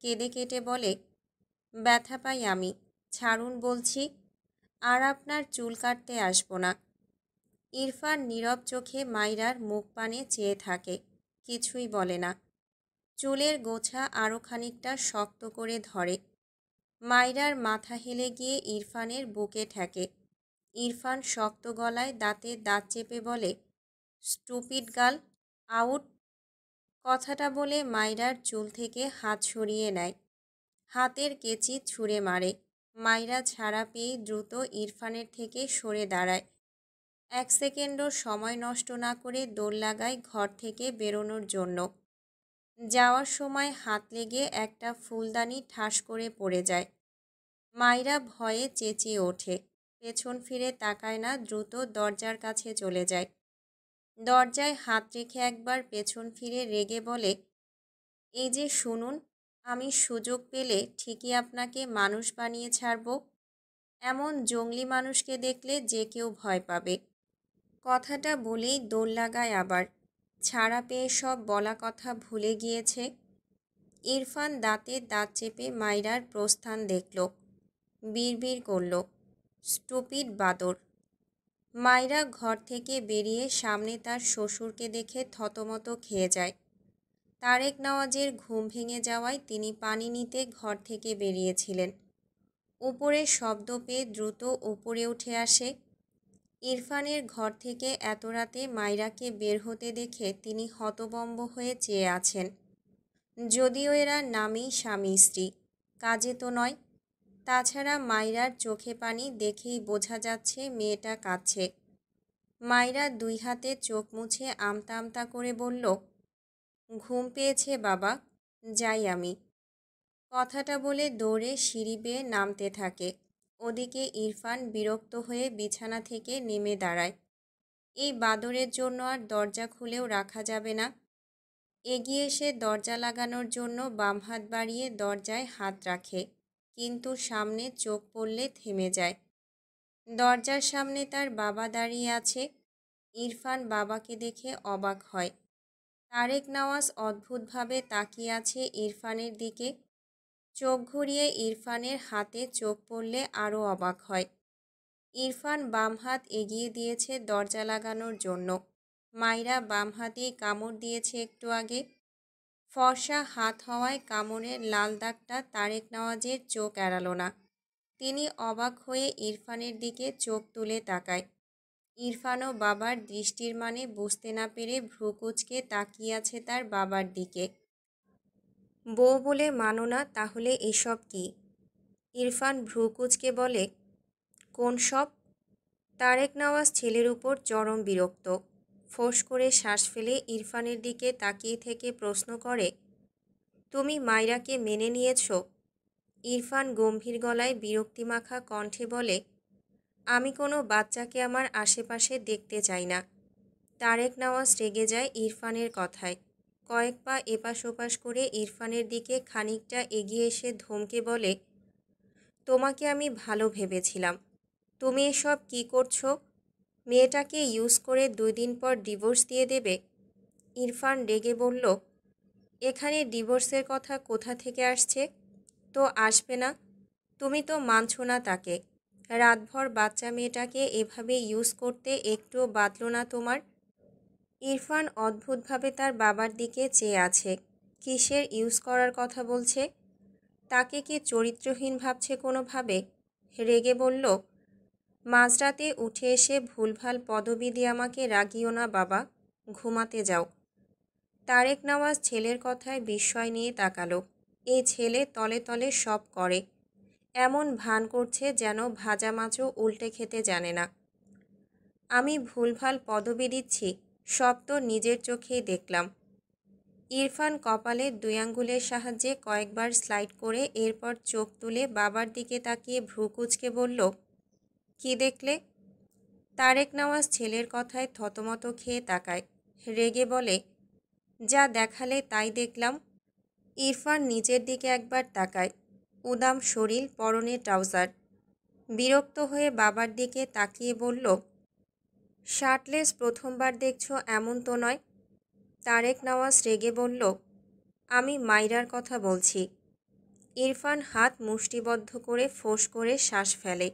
কেঁদে কেটে বলে, ব্যথা পাই আমি, ছাড়ুন বলছি, আর আপনার চুল কাটতে আসবো না। ইরফান নীরব চোখে মাইরার মুখ পানে চেয়ে থাকে, কিছুই বলে না। চুলের গোছা আরও খানিকটা শক্ত করে ধরে। মাইরার মাথা হেলে গিয়ে ইরফানের বুকে ঠেকে। ইরফান শক্ত গলায় দাঁতে দাঁত চেপে বলে, স্টুপিড গার্ল, আউট। কথাটা বলে মাইরার চুল থেকে হাত সরিয়ে নেয়, হাতের কেচি ছুঁড়ে মারে। মাইরা ছাড়া পেয়ে দ্রুত ইরফানের থেকে সরে দাঁড়ায়। এক সেকেন্ডও সময় নষ্ট না করে দৌড় লাগায় ঘর থেকে বেরোনোর জন্য। যাওয়ার সময় হাত লেগে একটা ফুলদানি ঠাস করে পড়ে যায়। মাইরা ভয়ে চেঁচিয়ে ওঠে, পেছন ফিরে তাকায় না, দ্রুত দরজার কাছে চলে যায়। দরজায় হাত রেখে একবার পেছন ফিরে রেগে বলে, এই যে শুনুন, আমি সুযোগ পেলে ঠিকই আপনাকে মানুষ বানিয়ে ছাড়ব। এমন জঙ্গলি মানুষকে দেখলে যে কেউ ভয় পাবে। কথাটা বলেই দৌড় লাগায় আবার। ছাড়া পেয়ে সব বলা কথা ভুলে গিয়েছে। ইরফান দাঁতে দাঁত চেপে মাইরার প্রস্থান দেখল, বিড়বিড় করল, স্টুপিড বাদর। মাইরা ঘর থেকে বেরিয়ে সামনে তার শ্বশুরকে দেখে থতমত খেয়ে যায়। তারেক নওয়াজের ঘুম ভেঙে যাওয়ায় তিনি পানি নিতে ঘর থেকে বেরিয়েছিলেন। উপরে শব্দ পেয়ে দ্রুত উপরে উঠে আসে। ইরফানের ঘর থেকে এত রাতে মাইরাকে বের হতে দেখে তিনি হতভম্ব হয়ে চেয়ে আছেন। যদিও এরা নামেই স্বামী স্ত্রী, কাজে তো নয়। তাছাড়া মাইরার চোখে পানি দেখেই বোঝা যাচ্ছে মেয়েটা কাঁদছে। মাইরা দুই হাতে চোখ মুছে আমতা আমতা করে বলল, ঘুম পেয়েছে বাবা, যাই আমি। কথাটা বলে দৌড়ে সিঁড়ি বেয়ে নামতে থাকে। ওদিকে ইরফান বিরক্ত হয়ে বিছানা থেকে নেমে দাঁড়ায়। এই বাদরের জন্য আর দরজা খুলেও রাখা যাবে না। এগিয়ে এসে দরজা লাগানোর জন্য বাম হাত বাড়িয়ে দরজায় হাত রাখে, কিন্তু সামনে চোখ পড়লে থেমে যায়। দরজার সামনে তার বাবা দাঁড়িয়ে আছে। ইরফান বাবাকে দেখে অবাক হয়। তারেক নওয়াজ অদ্ভুতভাবে তাকিয়ে আছে ইরফানের দিকে। চোখ ঘুরিয়ে ইরফানের হাতে চোখ পড়লে আরও অবাক হয়। ইরফান বাম হাত এগিয়ে দিয়েছে দরজা লাগানোর জন্য। মাইরা বাম হাতেই কামড় দিয়েছে একটু আগে। ফর্সা হাত হওয়ায় কামড়ের লাল দাগটা তারেক নওয়াজের চোখ এড়াল না। তিনি অবাক হয়ে ইরফানের দিকে চোখ তুলে তাকায়। ইরফানও বাবার দৃষ্টির মানে বুঝতে না পেরে ভ্রুকুচকে তাকিয়ে আছে তার বাবার দিকে। বউ বলে মানো না, তাহলে এসব কি? ইরফান ভ্রুকুচকে বলে, কোন সব? তারেক নওয়াজ ছেলের উপর চরম বিরক্ত। ফোঁস করে শ্বাস ফেলে ইরফানের দিকে তাকিয়ে থেকে প্রশ্ন করে, তুমি মাইরাকে মেনে নিয়েছ? ইরফান গম্ভীর গলায় বিরক্তিমাখা কণ্ঠে বলে, আমি কোনো বাচ্চাকে আমার আশেপাশে দেখতে চাই না। তারেক নওয়াজ রেগে যায় ইরফানের কথায়। কয়েক পা এপাশ ওপাশ করে ইরফানের দিকে খানিকটা এগিয়ে এসে ধমকে বলে, তোমাকে আমি ভালো ভেবেছিলাম। তুমি এসব কি করছো? মেয়েটাকে ইউজ করে 2 দিন পর ডিভোর্স দিয়ে দেবে? ইরফান রেগে বলল, এখানে ডিভোর্সের কথা কোথা থেকে আসছে? তো আসবে না। তুমি তো মানছো না তাকে। রাতভর বাচ্চা মেয়েটাকে এভাবে ইউজ করতে একটুও বাধল না তোমার? ইরফান অদ্ভুতভাবে তার বাবার দিকে চেয়ে আছে। কিসের ইউজ করার কথা বলছে? তাকে কি চরিত্রহীন ভাবছে কোনোভাবে? রেগে বলল, মাঝরাতে উঠে এসে ভুলভাল পদবি দিয়ে আমাকে রাগিও না বাবা, ঘুমাতে যাও। তারেক নওয়াজ ছেলের কথায় বিস্ময় নিয়ে তাকালো। এই ছেলে তলে তলে সব করে, এমন ভান করছে যেন ভাজা মাছও উল্টে খেতে জানে না। আমি ভুলভাল পদবি দিচ্ছি, সব তো নিজের চোখেই দেখলাম। ইরফান কপালে 2 আঙ্গুলের সাহায্যে কয়েকবার স্লাইড করে এরপর চোখ তুলে বাবার দিকে তাকিয়ে ভ্রু কুঁচকে বলল, কি দেখলে? তারেক নওয়াজ ছেলের কথায় থতমত খেয়ে তাকায়। রেগে বলে, যা দেখালে তাই দেখলাম। ইরফান নিচের দিকে একবার তাকায়। উদাম শরীর, পরনে ট্রাউজার। বিরক্ত হয়ে বাবার দিকে তাকিয়ে বলল, শার্টলেস প্রথমবার দেখছো এমন তো নয়? তারেক নওয়াজ রেগে বলল, আমি মাইরার কথা বলছি। ইরফান হাত মুষ্টিবদ্ধ করে ফোঁস করে শ্বাস ফেলে।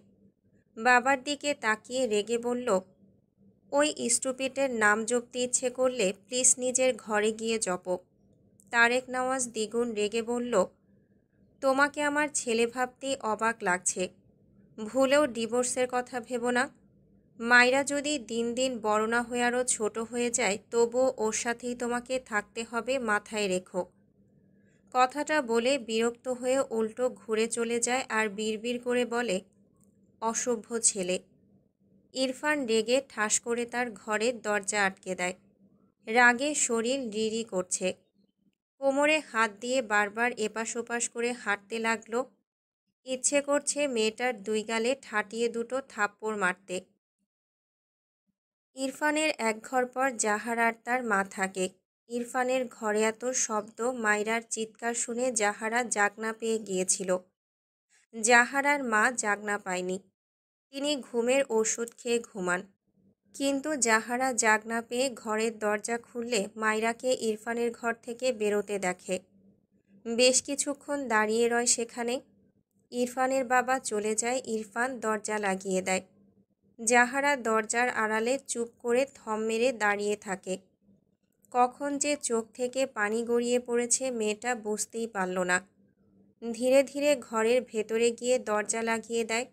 বাবার দিকে তাকিয়ে রেগে বলল, ওই স্টুপিটের নাম জপতে ইচ্ছে করলে প্লিজ নিজের ঘরে গিয়ে জপো। তারেক নওয়াজ দ্বিগুণ রেগে বলল, তোমাকে আমার ছেলে ভাবতেই অবাক লাগছে। ভুলেও ডিভোর্সের কথা ভেবো না। মাইরা যদি দিন দিন বড় না হয়ে আরও ছোট হয়ে যায় তবুও ওর সাথেই তোমাকে থাকতে হবে, মাথায় রেখো। কথাটা বলে বিরক্ত হয়ে উল্টো ঘুরে চলে যায় আর বিড়বিড় করে বলে, অসভ্য ছেলে। ইরফান রেগে ঠাস করে তার ঘরের দরজা আটকে দেয়। রাগে শরীর রিরি করছে। কোমরে হাত দিয়ে বারবার এপাশ ওপাশ করে হাঁটতে লাগলো। ইচ্ছে করছে মেয়েটার 2 গালে ঠাটিয়ে দুটো থাপ্পড় মারতে। ইরফানের এক ঘর পর জাহার আর তার মা থাকে। ইরফানের ঘরে এত শব্দ, মাইরার চিৎকার শুনে জাহারা জাগনা পেয়ে গিয়েছিল। জাহারার মা জাগনা পায়নি। তিনি ঘুমের ওষুধ খেয়ে ঘুমান। কিন্তু জাহারা জাগনা পেয়ে ঘরের দরজা খুললে মাইরাকে ইরফানের ঘর থেকে বেরোতে দেখে। বেশ কিছুক্ষণ দাঁড়িয়ে রয় সেখানে। ইরফানের বাবা চলে যায়, ইরফান দরজা লাগিয়ে দেয়। জাহারা দরজার আড়ালে চুপ করে থম মেরে দাঁড়িয়ে থাকে। কখন যে চোখ থেকে পানি গড়িয়ে পড়েছে মেয়েটা বুঝতেই পারল না। ধীরে ধীরে ঘরের ভেতরে গিয়ে দরজা লাগিয়ে দেয়।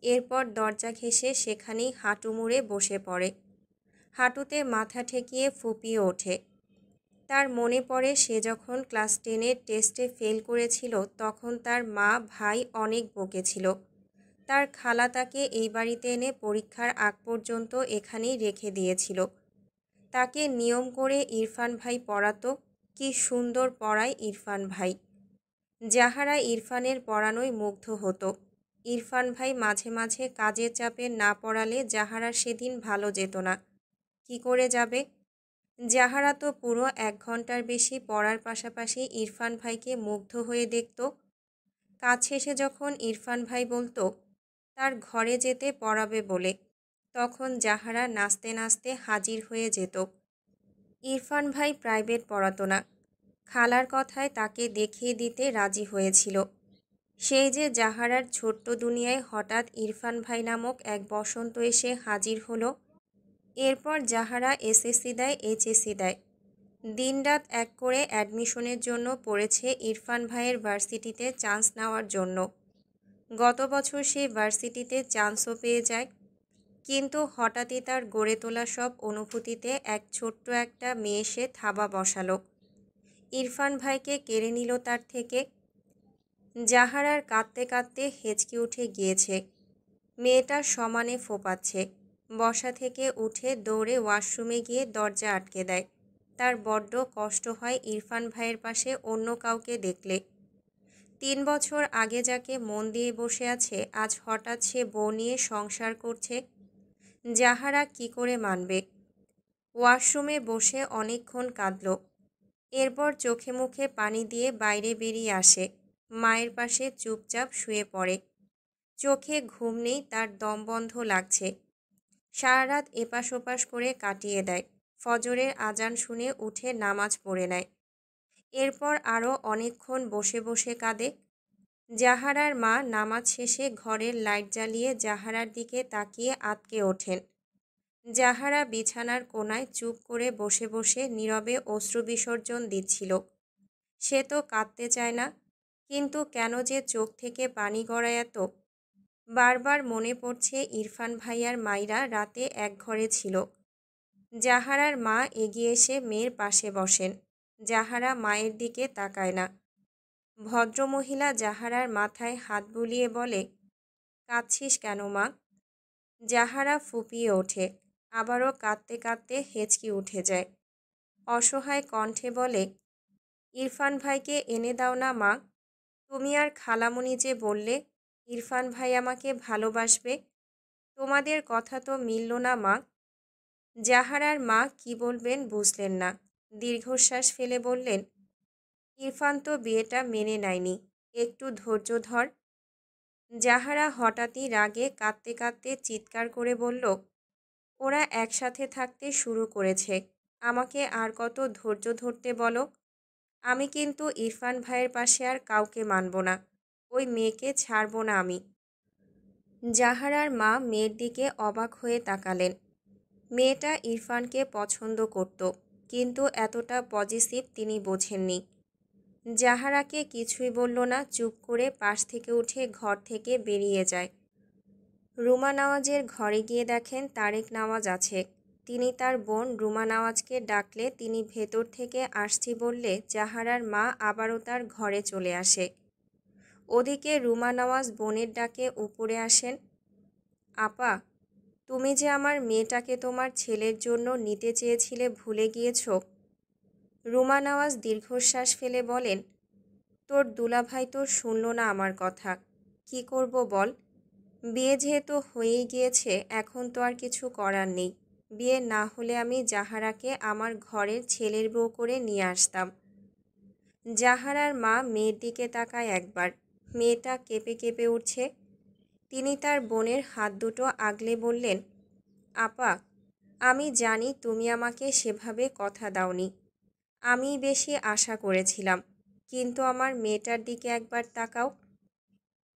এরপর দরজা ঘেঁষে সেখানেই হাঁটু মুড়ে বসে পড়ে। হাঁটুতে মাথা ঠেকিয়ে ফুঁপিয়ে ওঠে। তার মনে পড়ে সে যখন ক্লাস 10-এর টেস্টে ফেল করেছিল তখন তার মা ভাই অনেক বকেছিল। তার খালা তাকে এই বাড়িতে এনে পরীক্ষার আগ পর্যন্ত এখানেই রেখে দিয়েছিল। তাকে নিয়ম করে ইরফান ভাই পড়াতো। কি সুন্দর পড়ায় ইরফান ভাই। জাহারা ইরফানের পড়ানোয় মুগ্ধ হতো। ইরফান ভাই মাঝে মাঝে কাজের চাপে না পড়ালে জাহারা সেদিন ভালো যেত না। কি করে যাবে? জাহারা তো পুরো 1 ঘন্টার বেশি পড়ার পাশাপাশি ইরফান ভাইকে মুগ্ধ হয়ে দেখত। কাজ শেষে যখন ইরফান ভাই বলতো তার ঘরে যেতে পড়াবে বলে, তখন জাহারা নাচতে নাচতে হাজির হয়ে যেত। ইরফান ভাই প্রাইভেট পড়াতো না, খালার কথায় তাকে দেখিয়ে দিতে রাজি হয়েছিল। সেই যে জাহারার ছোট্ট দুনিয়ায় হঠাৎ ইরফান ভাই নামক এক বসন্ত এসে হাজির হলো। এরপর জাহারা এসএসসি দেয়, এইচএসসি দেয়। দিনরাত এক করে অ্যাডমিশনের জন্য পড়েছে ইরফান ভাইয়ের ভার্সিটিতে চান্স নেওয়ার জন্য। গত বছর সে ভার্সিটিতে চান্সও পেয়ে যায়। কিন্তু হঠাৎই তার গড়ে তোলা সব অনুভূতিতে এক ছোট্ট একটা মেয়ে এসে থাবা বসালো। ইরফান ভাইকে কেড়ে নিল তার থেকে। জাহারার কাঁদতে কাঁদতে হেঁচকি উঠে গিয়েছে। মেয়েটা সমানে ফোঁপাচ্ছে। বসা থেকে উঠে দৌড়ে ওয়াশরুমে গিয়ে দরজা আটকে দেয়। তার বড্ড কষ্ট হয় ইরফান ভাইয়ের পাশে অন্য কাউকে দেখলে। 3 বছর আগে যাকে মন দিয়ে বসে আছে, আজ হঠাৎ সে বউ নিয়ে সংসার করছে। জাহারা কি করে মানবে? ওয়াশরুমে বসে অনেকক্ষণ কাঁদল। এরপর চোখে মুখে পানি দিয়ে বাইরে বেরিয়ে আসে। মায়ের পাশে চুপচাপ শুয়ে পড়ে। চোখে ঘুম নেই, তার দম বন্ধ লাগছে। সারা রাত এপাশ ওপাশ করে কাটিয়ে দেয়। ফজরের আজান শুনে উঠে নামাজ পড়ে নেয়। এরপর আরও অনেকক্ষণ বসে বসে কাঁদে। জাহারার মা নামাজ শেষে ঘরের লাইট জ্বালিয়ে জাহারার দিকে তাকিয়ে আঁতকে ওঠেন। জাহারা বিছানার কোণায় চুপ করে বসে বসে নীরবে অশ্রু বিসর্জন দিচ্ছিল। সে তো কাঁদতে চায় না, কিন্তু কেন যে চোখ থেকে পানি গড়ায় এত? বারবার মনে পড়ছে ইরফান ভাইয়ার মাইরা রাতে এক ঘরে ছিল। জাহারার মা এগিয়ে এসে মেয়ের পাশে বসেন। জাহারা মায়ের দিকে তাকায় না। ভদ্রমহিলা জাহারার মাথায় হাত বুলিয়ে বলে, কাঁদছিস কেন মা? জাহারা ফুপিয়ে ওঠে, আবারও কাঁদতে কাঁদতে হেঁচকি উঠে যায়। অসহায় কণ্ঠে বলে, ইরফান ভাইকে এনে দাও না মা। তুমি আর খালামণি যে বললে ইরফান ভাই আমাকে ভালোবাসবে, তোমাদের কথা তো মিলল না মা। জাহারার মা কি বলবেন বুঝলেন না। দীর্ঘশ্বাস ফেলে বললেন, ইরফান তো বিয়েটা মেনে নেয়নি, একটু ধৈর্য ধর। জাহারা হঠাৎই রাগে কাঁদতে কাঁদতে চিৎকার করে বলল, ওরা একসাথে থাকতে শুরু করেছে, আমাকে আর কত ধৈর্য ধরতে বলো? আমি কিন্তু ইরফান ভাইয়ের পাশে আর কাউকে মানব না। ওই মেয়েকে ছাড়ব না আমি। জাহারার মা মেয়ের দিকে অবাক হয়ে তাকালেন। মেয়েটা ইরফানকে পছন্দ করত, কিন্তু এতটা পজিটিভ তিনি বোঝেননি। জাহারাকে কিছুই বলল না, চুপ করে পাশ থেকে উঠে ঘর থেকে বেরিয়ে যায়। রুমা নওয়াজের ঘরে গিয়ে দেখেন তারেক নওয়াজ আছে। তিনি তার বোন রুমা নওয়াজকে ডাকলে তিনি ভেতর থেকে আসছি বললে জাহারার মা আবারও তার ঘরে চলে আসে। ওদিকে রুমা নওয়াজ বোনের ডাকে উপরে আসেন। আপা, তুমি যে আমার মেয়েটাকে তোমার ছেলের জন্য নিতে চেয়েছিলে ভুলে গিয়েছ? রুমা নওয়াজ দীর্ঘশ্বাস ফেলে বলেন, তোর দুলাভাই তো শুনল না আমার কথা, কি করব বল? বিয়ে যেহেতু হয়েই গিয়েছে, এখন তো আর কিছু করার নেই। বিয়ে না হলে আমি জাহারাকে আমার ঘরের ছেলের বউ করে নিয়ে আসতাম। জাহারার মা মেয়ের দিকে তাকায় একবার। মেয়েটা কেঁপে কেঁপে উঠছে। তিনি তার বোনের হাত দুটো আগলে বললেন, আপা, আমি জানি তুমি আমাকে সেভাবে কথা দাওনি, আমি বেশি আশা করেছিলাম, কিন্তু আমার মেয়েটার দিকে একবার তাকাও।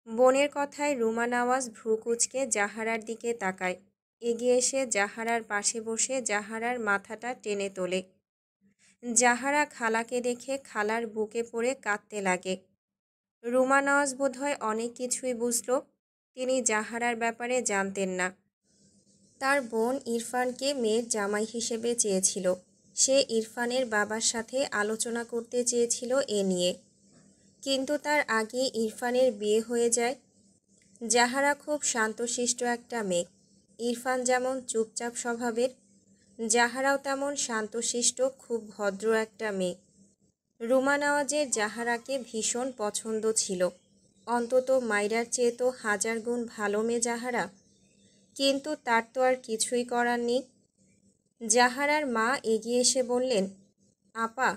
বোনের কথায় রুমা নওয়াজ ভ্রু কুঁচকে জাহারার দিকে তাকায়। এগিয়ে এসে জাহারার পাশে বসে জাহারার মাথাটা টেনে তোলে। জাহারা খালাকে দেখে খালার বুকে পড়ে কাঁদতে লাগে। রুমা নওয়াজ বোধহয় অনেক কিছুই বুঝল। তিনি জাহারার ব্যাপারে জানতেন না। তার বোন ইরফানকে মেয়ের জামাই হিসেবে চেয়েছিল। সে ইরফানের বাবার সাথে আলোচনা করতে চেয়েছিল এ নিয়ে, কিন্তু তার আগে ইরফানের বিয়ে হয়ে যায়। জাহারা খুব শান্তশিষ্ট একটা মেয়ে। ইরফান যেমন চুপচাপ স্বভাবের, জাহারাও তেমন শান্তশিষ্ট, খুব ভদ্র একটা মেয়ে। রুমা নওয়াজের জাহারাকে ভীষণ পছন্দ ছিল, অন্তত মাইরার চেয়ে তো 1000 গুণ ভালো মেয়ে জাহারা। কিন্তু তার তো আর কিছুই করার নেই। জাহারার মা এগিয়ে এসে বললেন, আপা,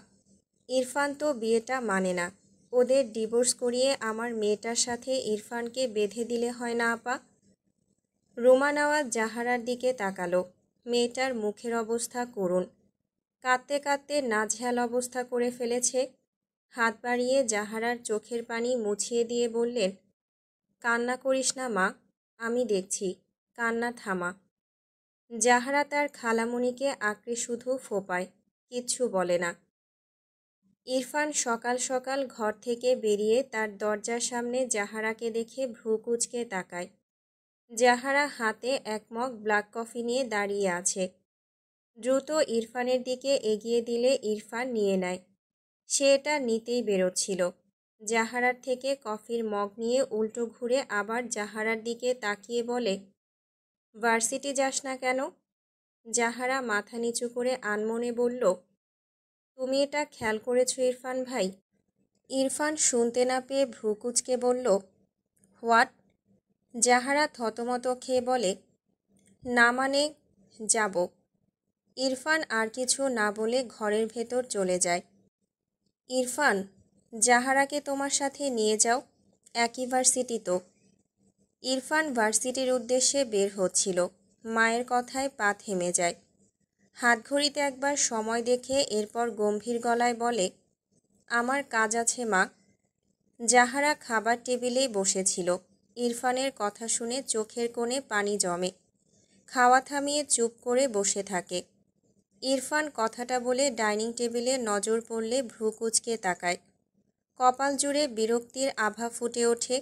ইরফান তো বিয়েটা মানে না। ওদের ডিভোর্স করিয়ে আমার মেয়েটার সাথে ইরফানকে বেঁধে দিলে হয় না আপা? রুমা নওয়াজ জাহারার দিকে তাকালো। মেয়েটার মুখের অবস্থা করুণ, কাঁদতে কাঁদতে নাজেহাল অবস্থা করে ফেলেছে। হাত বাড়িয়ে জাহারার চোখের পানি মুছিয়ে দিয়ে বললেন, কান্না করিস না মা, আমি দেখছি, কান্না থামা। জাহারা তার খালামণিকে আঁকড়ে শুধু ফোঁপায়, কিচ্ছু বলে না। ইরফান সকাল সকাল ঘর থেকে বেরিয়ে তার দরজার সামনে জাহারাকে দেখে ভ্রু কুঁচকে তাকায়। জাহারা হাতে এক মগ ব্ল্যাক কফি নিয়ে দাঁড়িয়ে আছে। দ্রুত ইরফানের দিকে এগিয়ে দিলে ইরফান নিয়ে নেয়। সে এটা নিতেই বেরোচ্ছিল। জাহারার থেকে কফির মগ নিয়ে উল্টো ঘুরে আবার জাহারার দিকে তাকিয়ে বলে, ভার্সিটি যাস না কেন? জাহারা মাথা নিচু করে আনমনে বলল, তুমি এটা খেয়াল করেছো ইরফান ভাই? ইরফান শুনতে না পেয়ে ভ্রু কুঁচকে বলল, হোয়াট? জাহারা থতমত খেয়ে বলে, না মানে যাব। ইরফান আর কিছু না বলে ঘরের ভেতর চলে যায়। ইরফান, জাহারাকে তোমার সাথে নিয়ে যাও, একই ভার্সিটি তো। ইরফান ভার্সিটির উদ্দেশ্যে বের হচ্ছিল, মায়ের কথায় পা থেমে যায়। হাতঘড়িতে একবার সময় দেখে এরপর গম্ভীর গলায় বলে, আমার কাজ আছে মা। জাহারা খাবার টেবিলেই বসেছিল। ইরফানের কথা শুনে চোখের কোণে পানি জমে। খাওয়া থামিয়ে চুপ করে বসে থাকে। ইরফান কথাটা বলে ডাইনিং টেবিলে নজর পড়লে ভ্রু কুঁচকে তাকায়। কপাল জুড়ে বিরক্তির আভা ফুটে ওঠে।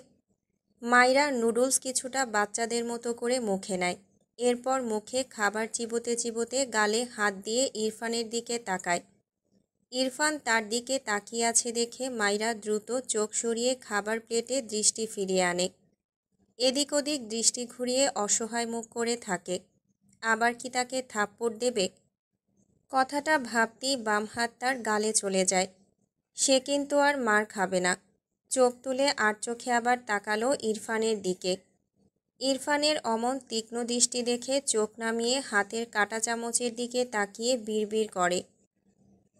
মাইরা নুডলস কিছুটা বাচ্চাদের মতো করে মুখে নেয়। এরপর মুখে খাবার চিবোতে চিবোতে গালে হাত দিয়ে ইরফানের দিকে তাকায়। ইরফান তার দিকে তাকিয়ে আছে দেখে মাইরা দ্রুত চোখ সরিয়ে খাবার প্লেটে দৃষ্টি ফিরিয়ে আনে। এদিক ওদিক দৃষ্টি ঘুরিয়ে অসহায় মুখ করে থাকে। আবার কি তাকে থাপ্পড় দেবে? কথাটা ভাবতেই বাম হাত তার গালে চলে যায়। সে কিন্তু আর মার খাবে না। চোখ তুলে আর চোখে আবার তাকালো ইরফানের দিকে। ইরফানের অমন তীক্ষ্ণ দৃষ্টি দেখে চোখ নামিয়ে হাতের কাঁটা চামচের দিকে তাকিয়ে বিড়বিড় করে,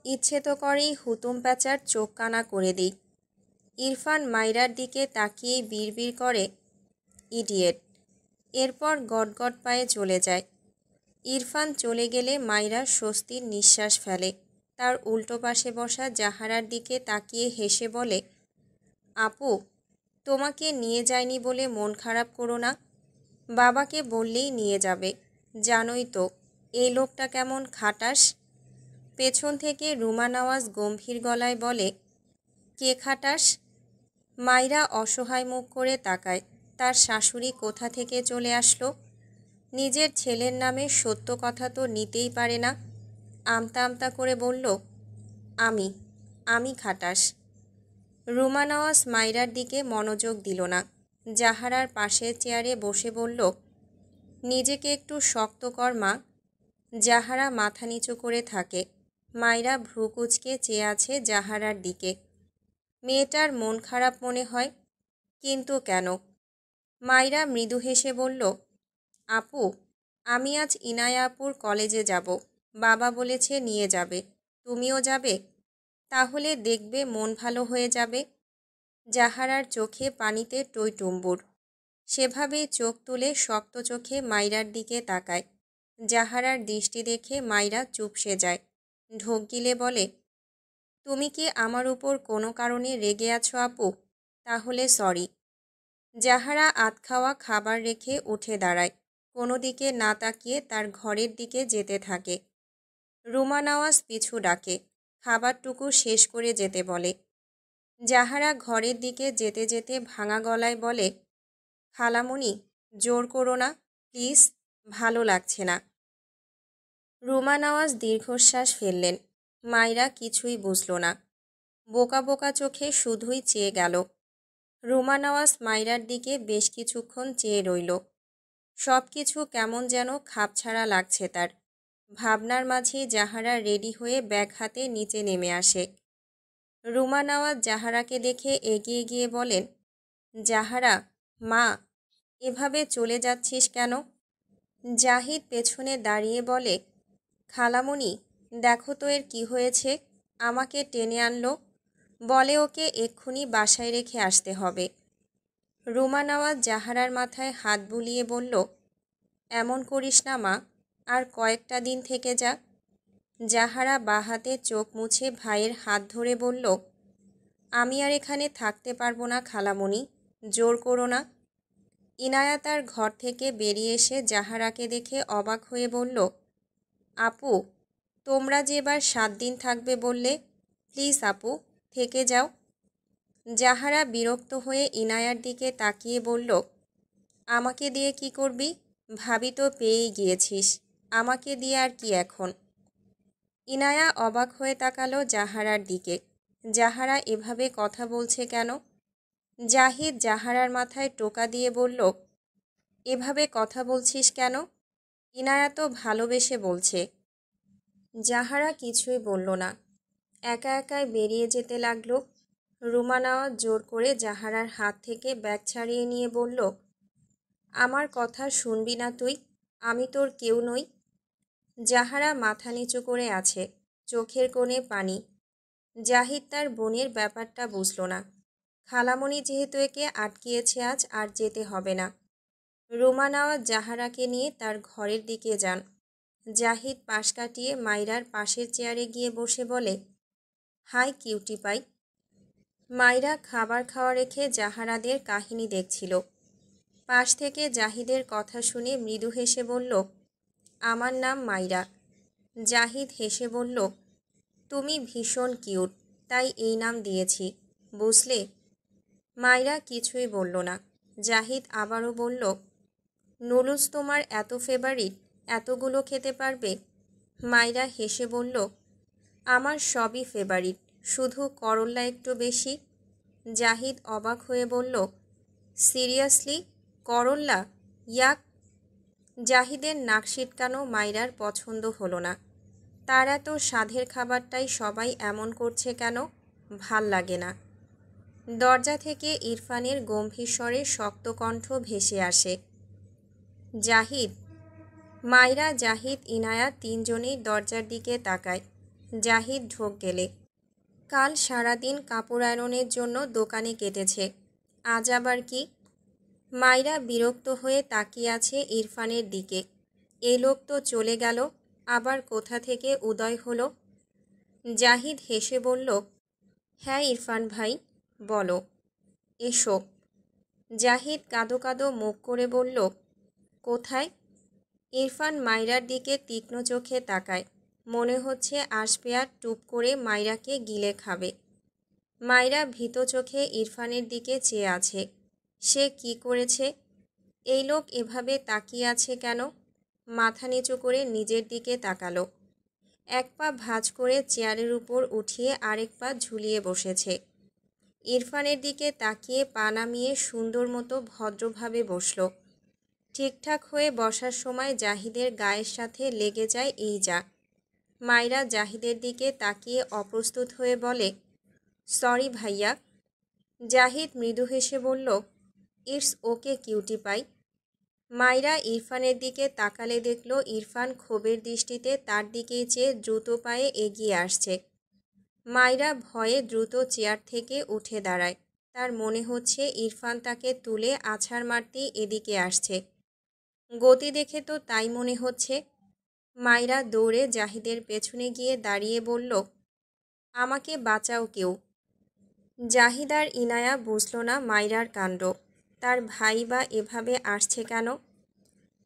ইচ্ছে তো করেই হুতুম প্যাঁচার চোখ কানা করে দিই। ইরফান মাইরার দিকে তাকিয়েই বিড়বিড় করে, ইডিয়েট। এরপর গটগট পায়ে চলে যায়। ইরফান চলে গেলে মাইরা স্বস্তির নিঃশ্বাস ফেলে। তার উল্টো পাশে বসা জাহারার দিকে তাকিয়ে হেসে বলে, আপু, তোমাকে নিয়ে যায়নি বলে মন খারাপ করো না। বাবাকে বললেই নিয়ে যাবে। জানোই তো এই লোকটা কেমন খাটাস। পেছন থেকে রুমা নওয়াজ গম্ভীর গলায় বলে, কে খাটাস? মাইরা অসহায় মুখ করে তাকায়। তার শাশুড়ি কোথা থেকে চলে আসলো? নিজের ছেলের নামে সত্য কথা তো নিতেই পারে না। আমতা আমতা করে বলল, আমি আমি খাটাস। রুমা নওয়াজ মাইরার দিকে মনোযোগ দিল না। জাহারার পাশের চেয়ারে বসে বলল, নিজেকে একটু শক্ত কর মা। জাহারা মাথা নিচু করে থাকে। মাইরা ভ্রু কুঁচকে চেয়ে আছে জাহারার দিকে। মেয়েটার মন খারাপ মনে হয়, কিন্তু কেন? মাইরা মৃদু হেসে বলল, আপু, আমি আজ ইনায়া আপুর কলেজে যাব। বাবা বলেছে নিয়ে যাবে। তুমিও যাবে? তাহলে দেখবে মন ভালো হয়ে যাবে। জাহারার চোখে পানিতে টইটুম্বুর। সেভাবেই চোখ তুলে শক্ত চোখে মাইরার দিকে তাকায়। জাহারার দৃষ্টি দেখে মাইরা চুপসে যায়। ঢোক গিলে বলে, তুমি কি আমার উপর কোনো কারণে রেগে আছো আপু? তাহলে সরি। জাহারা আধখাওয়া খাবার রেখে উঠে দাঁড়ায়। কোনো দিকে না তাকিয়ে তার ঘরের দিকে যেতে থাকে। রুমা নওয়াজ পিছু ডাকে, খাবারটুকু শেষ করে যেতে বলে। জাহারা ঘরের দিকে যেতে যেতে ভাঙা গলায় বলে, খালামণি, জোর করো না প্লিজ, ভালো লাগছে না। রুমা নওয়াজ দীর্ঘশ্বাস ফেললেন। মাইরা কিছুই বুঝল না। বোকা বোকা চোখে শুধুই চেয়ে গেল। রুমা নওয়াজ মাইরার দিকে বেশ কিছুক্ষণ চেয়ে রইল। সব কিছু কেমন যেন খাপছাড়া লাগছে তার। ভাবনার মাঝে জাহারা রেডি হয়ে ব্যাগ হাতে নিচে নেমে আসে। রুমা নওয়াজ জাহারাকে দেখে এগিয়ে গিয়ে বলেন, জাহারা, মা, এভাবে চলে যাচ্ছিস কেন? জাহিদ পেছনে দাঁড়িয়ে বলে, খালামণি, দেখো তো এর কি হয়েছে। আমাকে টেনে আনলো, বলে ওকে এক্ষুনি বাসায় রেখে আসতে হবে। রুমা নওয়াজ জাহারার মাথায় হাত বুলিয়ে বলল, এমন করিস না মা, আর কয়েকটা দিন থেকে যা। জাহারা বাহাতে চোখ মুছে ভাইয়ের হাত ধরে বলল, আমি আর এখানে থাকতে পারবো না খালামণি, জোর করো না। ইনায়া তার ঘর থেকে বেরিয়ে এসে জাহারাকে দেখে অবাক হয়ে বলল, আপু, তোমরা যে এবার 7 দিন থাকবে বললে, প্লিজ আপু, থেকে যাও। জাহারা বিরক্ত হয়ে ইনায়ার দিকে তাকিয়ে বলল, আমাকে দিয়ে কি করবি? ভাবি তো পেয়েই গিয়েছিস, আমাকে দিয়ে আর কি এখন? ইনায়া অবাক হয়ে তাকালো জাহারার দিকে। জাহারা এভাবে কথা বলছে কেন? জাহিদ জাহারার মাথায় টোকা দিয়ে বলল, এভাবে কথা বলছিস কেন? ইনায়া তো ভালোবেসে বলছে। জাহারা কিছুই বলল না, একা একাই বেরিয়ে যেতে লাগলো। রুমানাওয়াজ জোর করে জাহারার হাত থেকে ব্যাগ ছাড়িয়ে নিয়ে বলল, আমার কথা শুনবি না তুই? আমি তোর কেউ নই। জাহারা মাথা নিচু করে আছে, চোখের কোণে পানি। জাহিদ তার বোনের ব্যাপারটা বুঝল না। খালামণি যেহেতু একে আটকিয়েছে, আজ আর যেতে হবে না। রুমানাওয়াজ জাহারাকে নিয়ে তার ঘরের দিকে যান। জাহিদ পাশ কাটিয়ে মাইরার পাশের চেয়ারে গিয়ে বসে বলে, হাই কিউটি পাই। মাইরা খাবার খাওয়া রেখে জাহারাদের কাহিনী দেখছিল। পাশ থেকে জাহিদের কথা শুনে মৃদু হেসে বলল, আমার নাম মাইরা। জাহিদ হেসে বলল, তুমি ভীষণ কিউট, তাই এই নাম দিয়েছি, বুঝলে? মাইরা কিছুই বলল না। জাহিদ আবারও বলল, নুডলস তোমার এত ফেভারিট, এতগুলো খেতে পারবে? মাইরা হেসে বলল, আমার সবই ফেভারিট, শুধু করল্লা একটু বেশি। জাহিদ অবাক হয়ে বলল, সিরিয়াসলি? করল্লা? ইয়াক! জাহিদের নাক সিটকানো মাইরার পছন্দ হলো না। তার এত স্বাদের খাবারটাই সবাই এমন করছে কেন? ভাল লাগে না। দরজা থেকে ইরফানের গম্ভীর স্বরে শক্ত কণ্ঠ ভেসে আসে, জাহিদ। মাইরা, জাহিদ, ইনায়া তিনজনেই দরজার দিকে তাকায়। জাহিদ ঢোক গেলে, কাল সারাদিন কাপড় আয়রনের জন্য দোকানে কেটেছে, আজ আবার কি? মাইরা বিরক্ত হয়ে তাকিয়ে আছে ইরফানের দিকে। এ লোক তো চলে গেল, আবার কোথা থেকে উদয় হলো? জাহিদ হেসে বলল, হ্যাঁ ইরফান ভাই, বলো। এসো। জাহিদ কাঁদো কাঁদো মুখ করে বলল, কোথায়? ইরফান মাইরার দিকে তীক্ষ্ণ চোখে তাকায়। মনে হচ্ছে আসবে আর টুপ করে মাইরাকে গিলে খাবে। মাইরা ভীত চোখে ইরফানের দিকে চেয়ে আছে। সে কি করেছে? এই লোক এভাবে তাকিয়ে আছে কেন? মাথা নিচু করে নিজের দিকে তাকালো। এক পা ভাঁজ করে চেয়ারের উপর উঠিয়ে আরেক পা ঝুলিয়ে বসেছে। ইরফানের দিকে তাকিয়ে পা নামিয়ে সুন্দর মতো ভদ্রভাবে বসল। ঠিকঠাক হয়ে বসার সময় জাহিদের গায়ের সাথে লেগে যায় এই যা। মাইরা জাহিদের দিকে তাকিয়ে অপ্রস্তুত হয়ে বলে, সরি ভাইয়া। জাহিদ মৃদু হেসে বলল, ইটস ওকে কিউটি পাই। মাইরা ইরফানের দিকে তাকালে দেখল ইরফান ক্ষোভের দৃষ্টিতে তার দিকেই চেয়ে দ্রুত পায়ে এগিয়ে আসছে। মাইরা ভয়ে দ্রুত চেয়ার থেকে উঠে দাঁড়ায়। তার মনে হচ্ছে ইরফান তাকে তুলে আছাড় মারতেই এদিকে আসছে। গতি দেখে তো তাই মনে হচ্ছে। মাইরা দৌড়ে জাহিদের পেছনে গিয়ে দাঁড়িয়ে বলল, আমাকে বাঁচাও কেউ। জাহিদ আর ইনায়া বুঝল না মাইরার কাণ্ড। তার ভাই বা এভাবে আসছে কেন?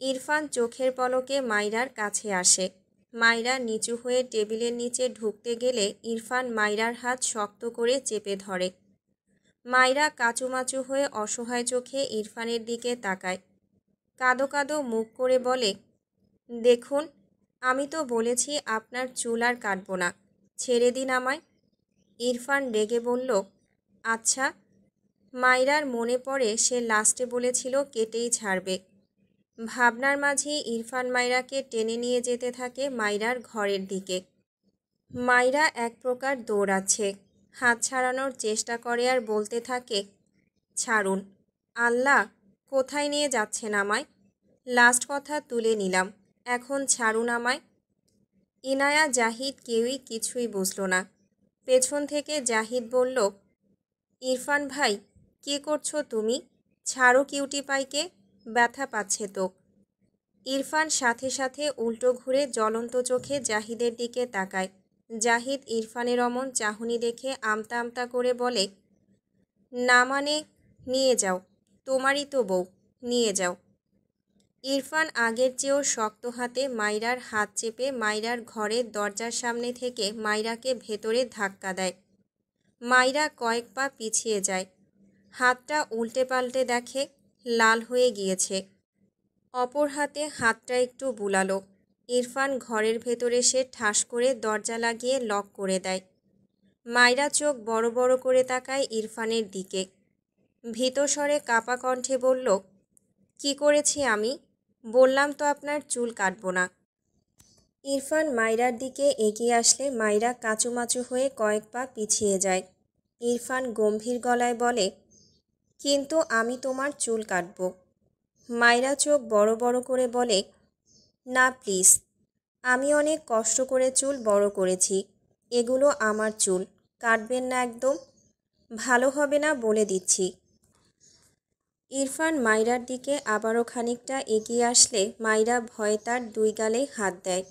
ইরফান চোখের পলকে মাইরার কাছে আসে। মাইরা নিচু হয়ে টেবিলের নিচে ঢুকতে গেলে ইরফান মাইরার হাত শক্ত করে চেপে ধরে। মাইরা কাঁচুমাচু হয়ে অসহায় চোখে ইরফানের দিকে তাকায়। কাঁদো কাঁদো মুখ করে বলে, দেখুন, আমি তো বলেছি আপনার চুল আর কাটব না, ছেড়ে দিন আমায়। ইরফান রেগে বলল, আচ্ছা। মাইরার মনে পড়ে সে লাস্টে বলেছিল কেটেই ছাড়বে। ভাবনার মাঝে ইরফান মাইরাকে টেনে নিয়ে যেতে থাকে মাইরার ঘরের দিকে। মাইরা এক প্রকার দৌড়াচ্ছে, হাত ছাড়ানোর চেষ্টা করে আর বলতে থাকে, ছাড়ুন আল্লাহ, কোথায় নিয়ে যাচ্ছেন আমায়? লাস্ট কথা তুলে নিলাম, এখন ছাড়ুন আমায়। ইনায়া, জাহিদ কেউই কিছুই বুঝল না। পেছন থেকে জাহিদ বলল, ইরফান ভাই, কী করছো তুমি? ছাড়ো কিউটি পাইকে, ব্যথা পাচ্ছে তো। ইরফান সাথে সাথে উল্টো ঘুরে জ্বলন্ত চোখে জাহিদের দিকে তাকায়। জাহিদ ইরফানের অমন চাহনি দেখে আমতা আমতা করে বলে, না মানে? নিয়ে যাও, তোমারই তো বউ, নিয়ে যাও। ইরফান আগের চেয়েও শক্ত হাতে মাইরার হাত চেপে মাইরার ঘরের দরজার সামনে থেকে মাইরাকে ভেতরে ধাক্কা দেয়। মাইরা কয়েক পা পিছিয়ে যায়। হাতটা উল্টে পাল্টে দেখে লাল হয়ে গিয়েছে। অপর হাতে হাতটা একটু বুলালো। ইরফান ঘরের ভেতরে সে ঠাস করে দরজা লাগিয়ে লক করে দেয়। মাইরা চোখ বড় বড় করে তাকায় ইরফানের দিকে। ভীত স্বরে কাপা কণ্ঠে বলল, কি করেছি আমি? বললাম তো আপনার চুল কাটবো না। ইরফান মাইরার দিকে এগিয়ে আসলে মাইরা কাঁচুমাচু হয়ে কয়েক পা পিছিয়ে যায়। ইরফান গম্ভীর গলায় বলে, কিন্তু আমি তোমার চুল কাটবো। মাইরা চোখ বড় বড় করে বলে, না প্লিজ, আমি অনেক কষ্ট করে চুল বড় করেছি। এগুলো আমার চুল, কাটবেন না একদম। ভালো হবে না বলে দিচ্ছি। ইরফান মাইরার দিকে আবারও খানিকটা এগিয়ে আসলে মাইরা ভয়ে তার দুই গালে হাত দেয়।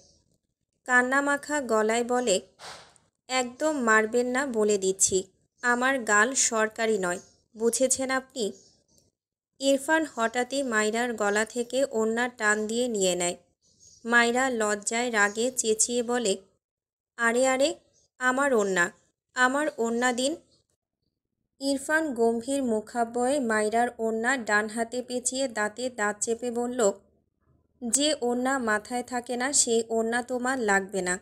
কান্নামাখা গলায় বলে, একদম মারবেন না বলে দিচ্ছি। আমার গাল সরকারি নয়, বুঝেছেন আপনি? ইরফান হঠাৎই মাইরার গলা থেকে ওড়না টান দিয়ে নিয়ে নেয়। মাইরা লজ্জায় রাগে চেঁচিয়ে বলে, আরে আরে, আমার ওড়না, আমার ওড়না দিন। ইরফান গম্ভীর মুখাব্বয়ে মাইরার ওড়না ডান হাতে পেঁচিয়ে দাঁতে দাঁত চেপে বলল, যে ওড়না মাথায় থাকে না সেই ওড়না তোমার লাগবে না,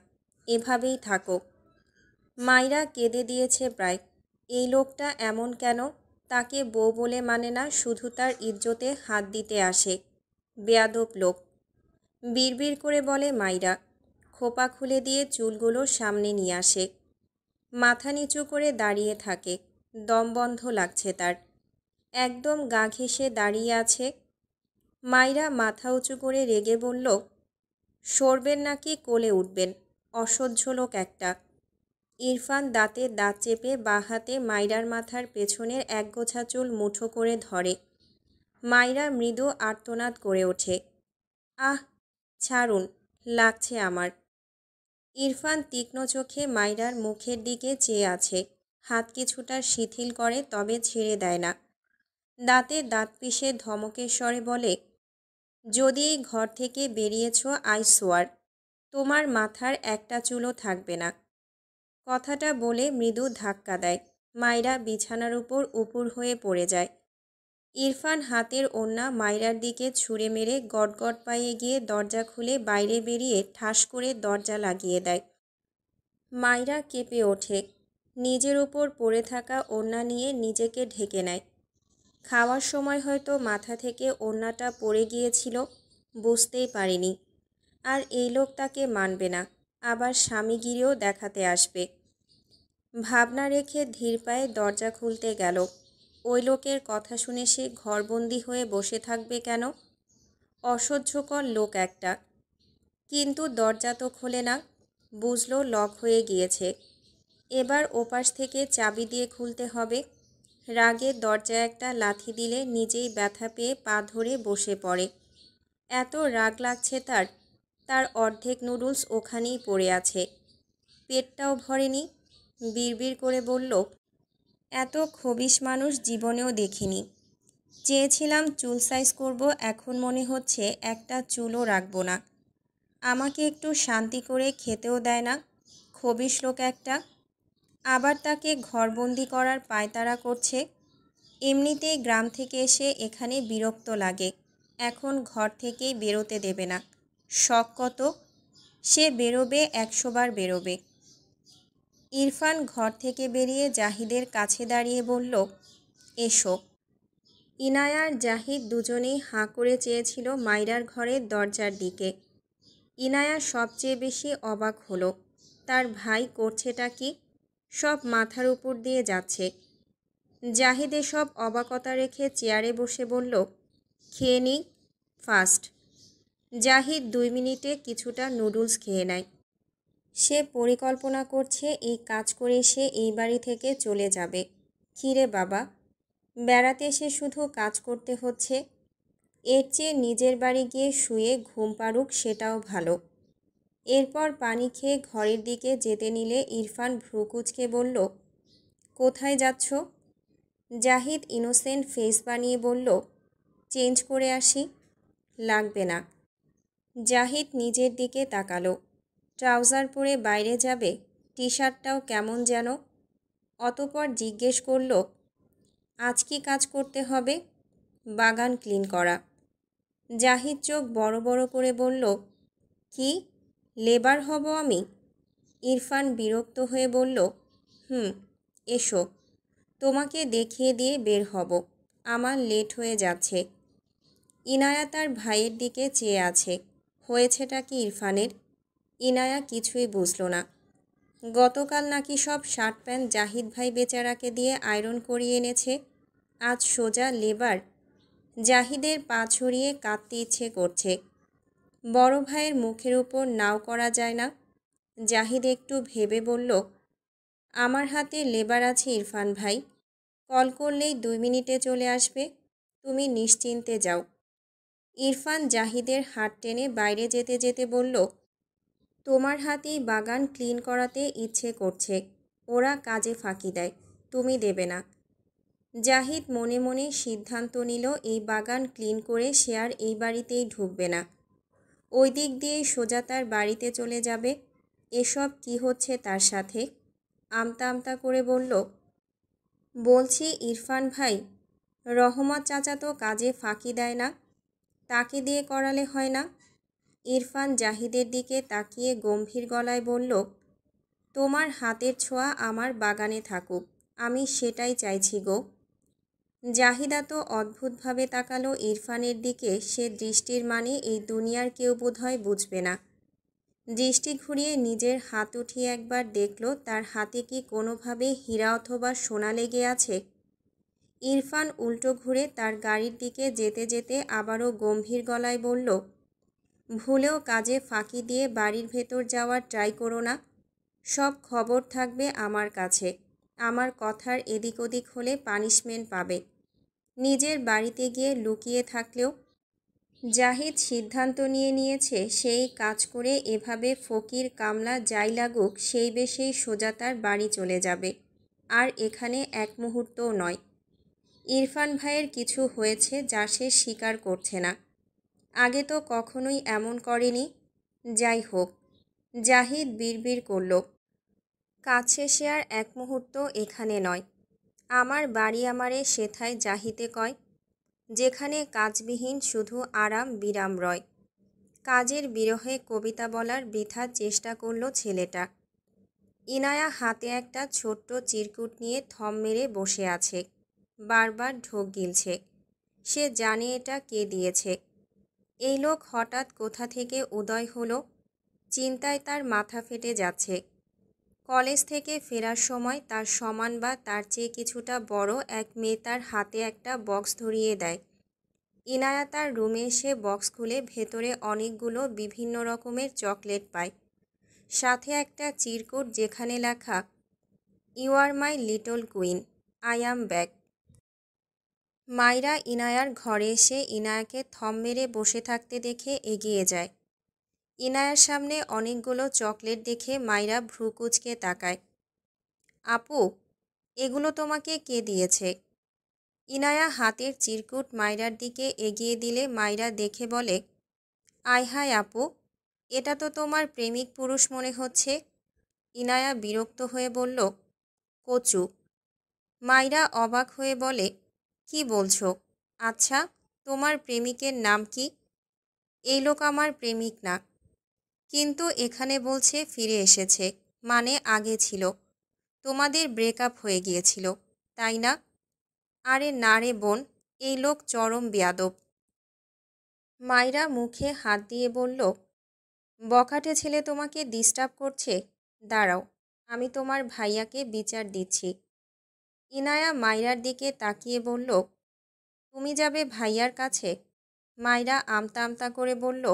এভাবেই থাকো। মাইরা কেঁদে দিয়েছে প্রায়। এই লোকটা এমন কেন? তাকে বউ বলে মানে না, শুধু তার ইজ্জতে হাত দিতে আসে। বেয়াদব লোক, বিড়বিড় করে বলে মাইরা। খোপা খুলে দিয়ে চুলগুলো সামনে নিয়ে আসে। মাথা নিচু করে দাঁড়িয়ে থাকে। দম বন্ধ লাগছে তার। একদম গা ঘেঁষে দাঁড়িয়ে আছে। মাইরা মাথা উঁচু করে রেগে বলল, সরবেন নাকি কোলে উঠবেন? অসহ্য লোক একটা। ইরফান দাঁতে দাঁত চেপে বাঁ হাতে মাইরার মাথার পেছনের একগোছা চুল মুঠো করে ধরে। মাইরা মৃদু আর্তনাদ করে ওঠে, আহ, ছাড়ুন, লাগছে আমার। ইরফান তীক্ষ্ণ চোখে মাইরার মুখের দিকে চেয়ে আছে। হাত কিছুটা শিথিল করে, তবে ছেড়ে দেয় না। দাঁতে দাঁত পিষে ধমকের স্বরে বলে, যদি এই ঘর থেকে বেরিয়েছ, আই সোয়ার, তোমার মাথার একটা চুলও থাকবে না। কথাটা বলে মৃদু ধাক্কা দেয়। মাইরা বিছানার উপর উপুর হয়ে পড়ে যায়। ইরফান হাতের ওড়না মাইরার দিকে ছুঁড়ে মেরে গটগট পায়ে গিয়ে দরজা খুলে বাইরে বেরিয়ে ঠাস করে দরজা লাগিয়ে দেয়। মাইরা কেঁপে ওঠে। নিজের উপর পড়ে থাকা ওড়না নিয়ে নিজেকে ঢেকে নেয়। খাওয়ার সময় হয়তো মাথা থেকে ওড়নাটা পড়ে গিয়েছিল, বুঝতেই পারেনি। আর এই লোক তাকে মানবে না, আবার স্বামীগিরিও দেখাতে আসবে। ভাবনা রেখে ধীর পায়ে দরজা খুলতে গেল। ওই লোকের কথা শুনে সে ঘরবন্দি হয়ে বসে থাকবে কেন? অসহ্যকর লোক একটা। কিন্তু দরজা তো খোলে না। বুঝলো লক হয়ে গিয়েছে। এবার ওপাশ থেকে চাবি দিয়ে খুলতে হবে। রাগে দরজায় একটা লাথি দিলে নিজেই ব্যথা পেয়ে পা ধরে বসে পড়ে। এত রাগ লাগছে তার। তার অর্ধেক নুডলস ওখানেই পড়ে আছে। পেটটাও ভরেনি। বিড়বিড় করে বলল, এত খবিশ মানুষ জীবনেও দেখিনি। চেয়েছিলাম চুল সাইজ করব, এখন মনে হচ্ছে একটা চুলও রাখবো না। আমাকে একটু শান্তি করে খেতেও দেয় না, খবিশ লোক একটা। আবার তাকে ঘরবন্দি করার পায়তারা করছে। এমনিতেই গ্রাম থেকে এসে এখানে বিরক্ত লাগে। এখন ঘর থেকেই বেরোতে দেবে না। শখ কত! সে বেরোবে, 100 বার বেরোবে। ইরফান ঘর থেকে বেরিয়ে জাহিদের কাছে দাঁড়িয়ে বলল, এসো। ইনায়া আর জাহিদ দুজনেই হাঁ করে চেয়েছিল মাইরার ঘরের দরজার দিকে। ইনায়া সবচেয়ে বেশি অবাক হলো। তার ভাই করছেটা কি? সব মাথার উপর দিয়ে যাচ্ছে। জাহিদ এসব অবাকতা রেখে চেয়ারে বসে বলল, খেয়ে নিই ফাস্ট। জাহিদ 2 মিনিটে কিছুটা নুডলস খেয়ে নেয়। সে পরিকল্পনা করছে এই কাজ করে সে এই বাড়ি থেকে চলে যাবে। কিরে বাবা, বেড়াতে এসে শুধু কাজ করতে হচ্ছে। এর চেয়ে নিজের বাড়ি গিয়ে শুয়ে ঘুম পাড়ুক, সেটাও ভালো। এরপর পানি খেয়ে ঘরের দিকে যেতে নিলে ইরফান ভ্রুকুচকে বলল, কোথায় যাচ্ছ? জাহিদ ইনোসেন্ট ফেস বানিয়ে বলল, চেঞ্জ করে আসি। লাগবে না। জাহিদ নিজের দিকে তাকালো। ট্রাউজার পরে বাইরে যাবে? টি শার্টটাও কেমন যেন। অতঃপর জিজ্ঞেস করল, আজ কি কাজ করতে হবে? বাগান ক্লিন করা। জাহিদ চোখ বড় বড় করে বলল, কি, লেবার হব আমি? ইরফান বিরক্ত হয়ে বলল, এসো, তোমাকে দেখিয়ে দিয়ে বের হব, আমার লেট হয়ে যাচ্ছে। ইনায়া তার ভাইয়ের দিকে চেয়ে আছে। হয়েছেটা কি ইরফানের? ইনায়া কিছুই বুঝল না। গতকাল নাকি সব শার্ট প্যান্ট জাহিদ ভাই বেচারাকে দিয়ে আয়রন করিয়ে এনেছে। আজ সোজা লেবার। জাহিদের পা ছড়িয়ে কাঁদতে ইচ্ছে করছে। বড় ভাইয়ের মুখের উপর নাও করা যায় না। জাহিদ একটু ভেবে বলল, আমার হাতে লেবার আছে ইরফান ভাই, কল করলেই 2 মিনিটে চলে আসবে, তুমি নিশ্চিন্তে যাও। ইরফান জাহিদের হাত টেনে বাইরে যেতে যেতে বলল, তোমার হাতেই বাগান ক্লিন করাতে ইচ্ছে করছে। ওরা কাজে ফাঁকি দেয়, তুমি দেবে না। জাহিদ মনে মনে সিদ্ধান্ত নিল এই বাগান ক্লিন করে সে আর এই বাড়িতেই ঢুকবে না। ওই দিক দিয়েই সোজা তার বাড়িতে চলে যাবে। এসব কি হচ্ছে তার সাথে? আমতা আমতা করে বলল, বলছি ইরফান ভাই, রহমত চাচা তো কাজে ফাঁকি দেয় না, তাকে দিয়ে করালে হয় না? ইরফান জাহিদের দিকে তাকিয়ে গম্ভীর গলায় বলল, তোমার হাতের ছোঁয়া আমার বাগানে থাকুক, আমি সেটাই চাইছি গো। জাহিদা তো অদ্ভুতভাবে তাকালো ইরফানের দিকে। সে দৃষ্টির মানে এই দুনিয়ার কেউ বোধহয় বুঝবে না। দৃষ্টি ঘুরিয়ে নিজের হাত উঠিয়ে একবার দেখল তার হাতে কি কোনোভাবে হীরা অথবা সোনা লেগে আছে। ইরফান উল্টো ঘুরে তার গাড়ির দিকে যেতে যেতে আবারও গম্ভীর গলায় বলল, ভুলেও কাজে ফাঁকি দিয়ে বাড়ির ভেতর যাওয়ার ট্রাই করো না। সব খবর থাকবে আমার কাছে। আমার কথার এদিক ওদিক হলে পানিশমেন্ট পাবে। নিজের বাড়িতে গিয়ে লুকিয়ে থাকলেও। জাহিদ সিদ্ধান্ত নিয়েছে সেই কাজ করে এভাবে ফকির কামলা যাই লাগুক সেই বেশেই সোজা তার বাড়ি চলে যাবে। আর এখানে এক মুহূর্তও নয়। ইরফান ভাইয়ের কিছু হয়েছে যা সে স্বীকার করছে না। আগে তো কখনোই এমন করেনি। যাই হোক, জাহিদ বিড়বিড় করল, কাজ শেষে আর এক মুহূর্ত এখানে নয়। আমার বাড়ি আমারে সেথায় যাহিতে কয়, যেখানে কাজবিহীন শুধু আরাম বিরাম রয়। কাজের বিরহে কবিতা বলার বৃথা চেষ্টা করল ছেলেটা। ইনায়া হাতে একটা ছোট্ট চিরকুট নিয়ে থম মেরে বসে আছে। বারবার ঢোক গিলছে। সে জানে এটা কে দিয়েছে। এই লোক হঠাৎ কোথা থেকে উদয় হলো। চিন্তায় তার মাথা ফেটে যাচ্ছে। কলেজ থেকে ফেরার সময় তার সমান বা তার চেয়ে কিছুটা বড় এক মেয়ে তার হাতে একটা বক্স ধরিয়ে দেয়। ইনায়া তার রুমে এসে বক্স খুলে ভেতরে অনেকগুলো বিভিন্ন রকমের চকলেট পায়, সাথে একটা চিরকুট যেখানে লেখা, you are my little queen, I am back. Maira ইনায়ার ঘরে এসে ইনায়াকে থম মেরে বসে থাকতে দেখে এগিয়ে যায়। ইনায়ার সামনে অনেকগুলো চকলেট দেখে মাইরা ভ্রু কুঁচকে তাকায়। আপু, এগুলো তোমাকে কে দিয়েছে? ইনায়া হাতের চিরকুট মাইরার দিকে এগিয়ে দিলে মাইরা দেখে বলে, আয় হায় আপু, এটা তো তোমার প্রেমিক পুরুষ মনে হচ্ছে। ইনায়া বিরক্ত হয়ে বলল, কচু। মাইরা অবাক হয়ে বলে, কি বলছো? আচ্ছা, তোমার প্রেমিকের নাম কি? এই লোক আমার প্রেমিক না। কিন্তু এখানে বলছে ফিরে এসেছে, মানে আগে ছিল। তোমাদের ব্রেকআপ হয়ে গিয়েছিল, তাই না? আরে না রে বোন, এই লোক চরম বেয়াদব। মাইরা মুখে হাত দিয়ে বলল, বখাটে ছেলে তোমাকে ডিস্টার্ব করছে? দাঁড়াও, আমি তোমার ভাইয়াকে বিচার দিচ্ছি। ইনায়া মাইরার দিকে তাকিয়ে বলল, তুমি যাবে ভাইয়ার কাছে? মাইরা আমতা আমতা করে বলল,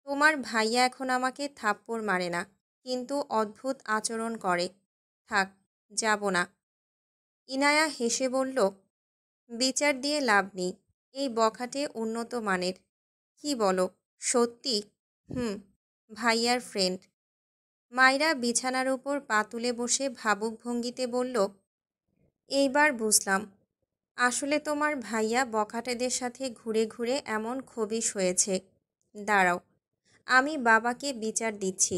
তোমার ভাইয়া এখন আমাকে থাপ্পড় মারে না, কিন্তু অদ্ভুত আচরণ করে। থাক, যাব না। ইনায়া হেসে বলল, বিচার দিয়ে লাভ নেই, এই বখাটে উন্নত মানের। কি বলো, সত্যি? ভাইয়ার ফ্রেন্ড। মাইরা বিছানার উপর পা তুলে বসে ভাবুক ভঙ্গিতে বলল, এইবার বুঝলাম, আসলে তোমার ভাইয়া বখাটেদের সাথে ঘুরে ঘুরে এমন খবিশ হয়েছে। দাঁড়াও, আমি বাবাকে বিচার দিচ্ছি।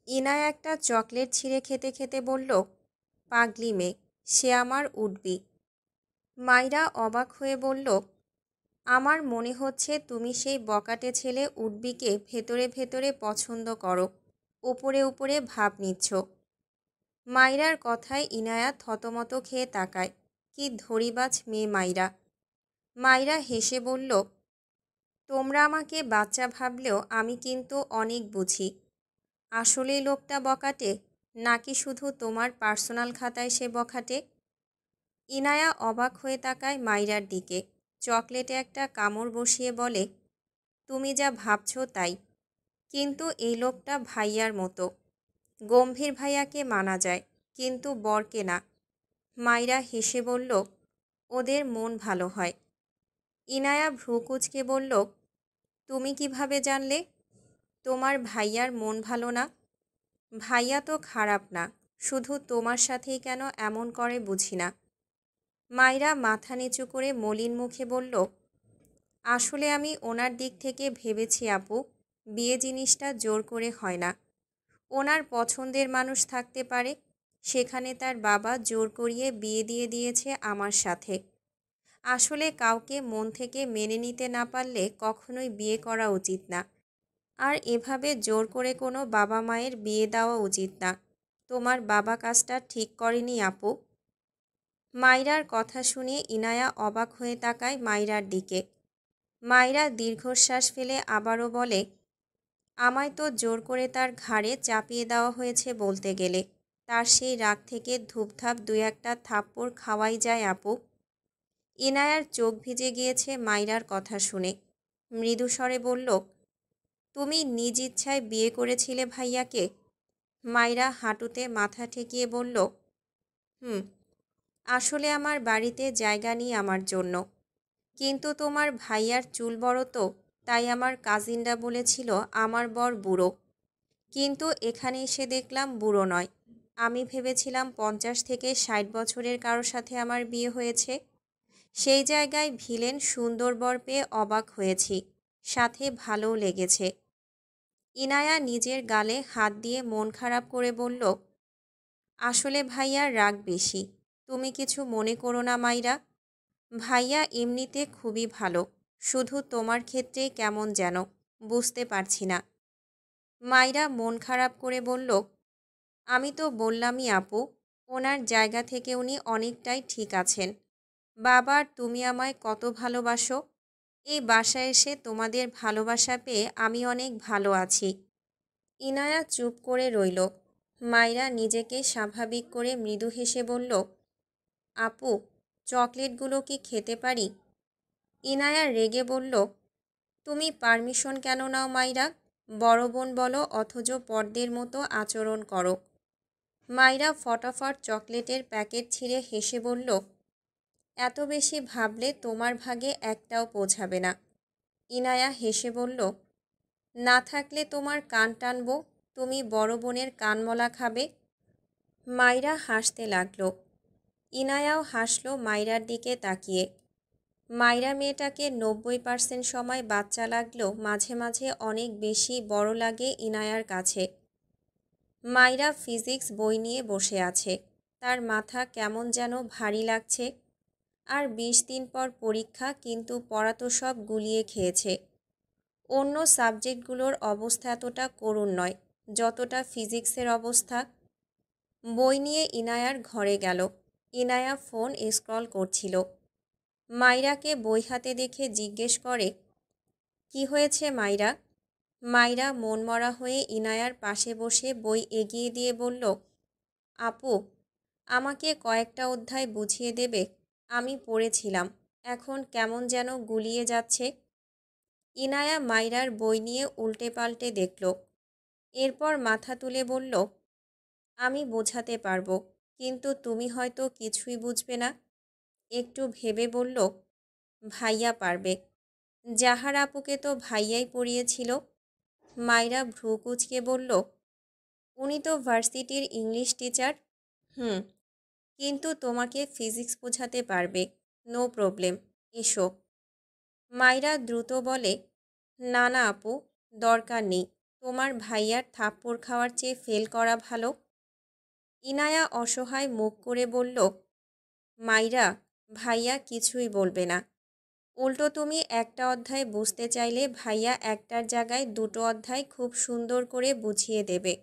ইনায়া একটা চকলেট ছিঁড়ে খেতে খেতে বলল, পাগলি মেয়ে, সে আমার উঠবি। মাইরা অবাক হয়ে বলল, আমার মনে হচ্ছে তুমি সেই বকাটে ছেলে উঠবিকে ভেতরে ভেতরে পছন্দ করো, উপরে উপরে ভাব নিচ্ছ। মাইরার কথায় ইনায়া থতমত খেয়ে তাকায়। কি ধরিবাজ মেয়ে মাইরা। মাইরা হেসে বলল, তোমরা আমাকে বাচ্চা ভাবলেও আমি কিন্তু অনেক বুঝি। আসলেই লোকটা বখাটে, নাকি শুধু তোমার পার্সোনাল খাতায় সে বখাটে? ইনায়া অবাক হয়ে তাকায় মাইরার দিকে। চকলেটে একটা কামড় বসিয়ে বলে, তুমি যা ভাবছো তাই, কিন্তু এই লোকটা ভাইয়ার মতো। গম্ভীর ভাইয়াকে মানা যায়, কিন্তু বরকে না। মাইরা হেসে বলল, ওদের মন ভালো হয়। ইনায়া ভ্রু কুঁচকে বলল, তুমি কিভাবে জানলে তোমার ভাইয়ার মন ভালো না? ভাইয়া তো খারাপ না, শুধু তোমার সাথেই কেন এমন করে বুঝি না। মাইরা মাথা নিচু করে মলিন মুখে বলল, আসলে আমি ওনার দিক থেকে ভেবেছি আপু, বিয়ে জিনিসটা জোর করে হয় না। ওনার পছন্দের মানুষ থাকতে পারে, সেখানে তার বাবা জোর করিয়ে বিয়ে দিয়ে দিয়েছে আমার সাথে। আসলে কাউকে মন থেকে মেনে নিতে না পারলে কখনোই বিয়ে করা উচিত না। আর এভাবে জোর করে কোনো বাবা মায়ের বিয়ে দেওয়া উচিত না। তোমার বাবা কাজটা ঠিক করেনি আপু। মাইরার কথা শুনে ইনায়া অবাক হয়ে তাকায় মাইরার দিকে। মাইরা দীর্ঘশ্বাস ফেলে আবারও বলে, আমায় তো জোর করে তার ঘাড়ে চাপিয়ে দেওয়া হয়েছে বলতে গেলে। তার সেই রাগ থেকে ধূপধাপ দুই একটা থাপ্পড় খাওয়াই যায় আপু। ইনায়ার চোখ ভিজে গিয়েছে মাইরার কথা শুনে। মৃদুস্বরে বলল, তুমি নিজ ইচ্ছায় বিয়ে করেছিলে ভাইয়াকে? মাইরা হাঁটুতে মাথা ঠেকিয়ে বলল, হুম, আসলে আমার বাড়িতে জায়গা নেই আমার জন্য। কিন্তু তোমার ভাইয়ার চুল বড় তো, তাই আমার কাজিনরা বলেছিল আমার বর বুড়ো। কিন্তু এখানে এসে দেখলাম বুড়ো নয়। আমি ভেবেছিলাম 50 থেকে 60 বছরের কারো সাথে আমার বিয়ে হয়েছে। সেই জায়গায় ভিলেন সুন্দর বর পেয়ে অবাক হয়েছি, সাথে ভালোও লেগেছে। ইনায়া নিজের গালে হাত দিয়ে মন খারাপ করে বলল, আসলে ভাইয়ার রাগ বেশি। তুমি কিছু মনে করো না মাইরা। ভাইয়া এমনিতে খুবই ভালো, শুধু তোমার ক্ষেত্রে কেমন যেন বুঝতে পারছি না। মাইরা মন খারাপ করে বলল, আমি তো বললামই আপু, ওনার জায়গা থেকে উনি অনেকটাই ঠিক আছেন। বাবা আর তুমি আমায় কত ভালোবাসো। এই বাসায় এসে তোমাদের ভালোবাসা পেয়ে আমি অনেক ভালো আছি। ইনায়া চুপ করে রইল। মাইরা নিজেকে স্বাভাবিক করে মৃদু হেসে বলল, আপু, চকলেটগুলো কি খেতে পারি? ইনায়া রেগে বলল, তুমি পারমিশন কেন নাও মাইরা? বড় বোন বলো অথচ পর্দের মতো আচরণ করো। মাইরা ফটাফট চকলেটের প্যাকেট ছিঁড়ে হেসে বলল, এত বেশি ভাবলে তোমার ভাগে একটাও পৌঁছাবে না। ইনায়া হেসে বলল, না থাকলে তোমার কান টানবো, তুমি বড় বোনের কানমলা খাবে। মাইরা হাসতে লাগলো। ইনায়াও হাসলো মাইরার দিকে তাকিয়ে। মাইরা মেয়েটাকে 90% সময় বাচ্চা লাগলেও মাঝে মাঝে অনেক বেশি বড় লাগে ইনায়ার কাছে। মাইরা ফিজিক্স বই নিয়ে বসে আছে। তার মাথা কেমন যেন ভারী লাগছে। আর 20 দিন পর পরীক্ষা, কিন্তু পড়া তো সব গুলিয়ে খেয়েছে। অন্য সাবজেক্টগুলোর অবস্থা এতটা করুণ নয় যতটা ফিজিক্সের অবস্থা। বই নিয়ে ইনায়ার ঘরে গেল। ইনায়া ফোন স্ক্রল করছিল। মাইরাকে বই হাতে দেখে জিজ্ঞেস করে, কি হয়েছে মাইরা? মাইরা মনমরা হয়ে ইনায়ার পাশে বসে বই এগিয়ে দিয়ে বলল, আপু, আমাকে কয়েকটা অধ্যায় বুঝিয়ে দেবে? আমি পড়েছিলাম, এখন কেমন যেন গুলিয়ে যাচ্ছে। ইনায়া মাইরার বই নিয়ে উল্টে পাল্টে দেখল। এরপর মাথা তুলে বলল, আমি বোঝাতে পারবো, কিন্তু তুমি হয়তো কিছুই বুঝবে না। একটু ভেবে বলল, ভাইয়া পারবে। জাহার আপুকে তো ভাইয়াই পড়িয়েছিল। মাইরা ভ্রু কুঁচকে বলল, উনি তো ভার্সিটির ইংলিশ টিচার। হুম, কিন্তু তোমাকে ফিজিক্স বোঝাতে পারবে। নো প্রবলেম, এসো। মাইরা দ্রুত বলে, না না আপু, দরকার নেই। তোমার ভাইয়ার থাপ্পড় খাওয়ার চেয়ে ফেল করা ভালো। ইনায়া অসহায় মুখ করে বলল, মাইরা, ভাইয়া কিছুই বলবে না। উল্টো তুমি একটা অধ্যায় বুঝতে চাইলে ভাইয়া একটার জায়গায় দুটো অধ্যায় খুব সুন্দর করে বুঝিয়ে দেবে।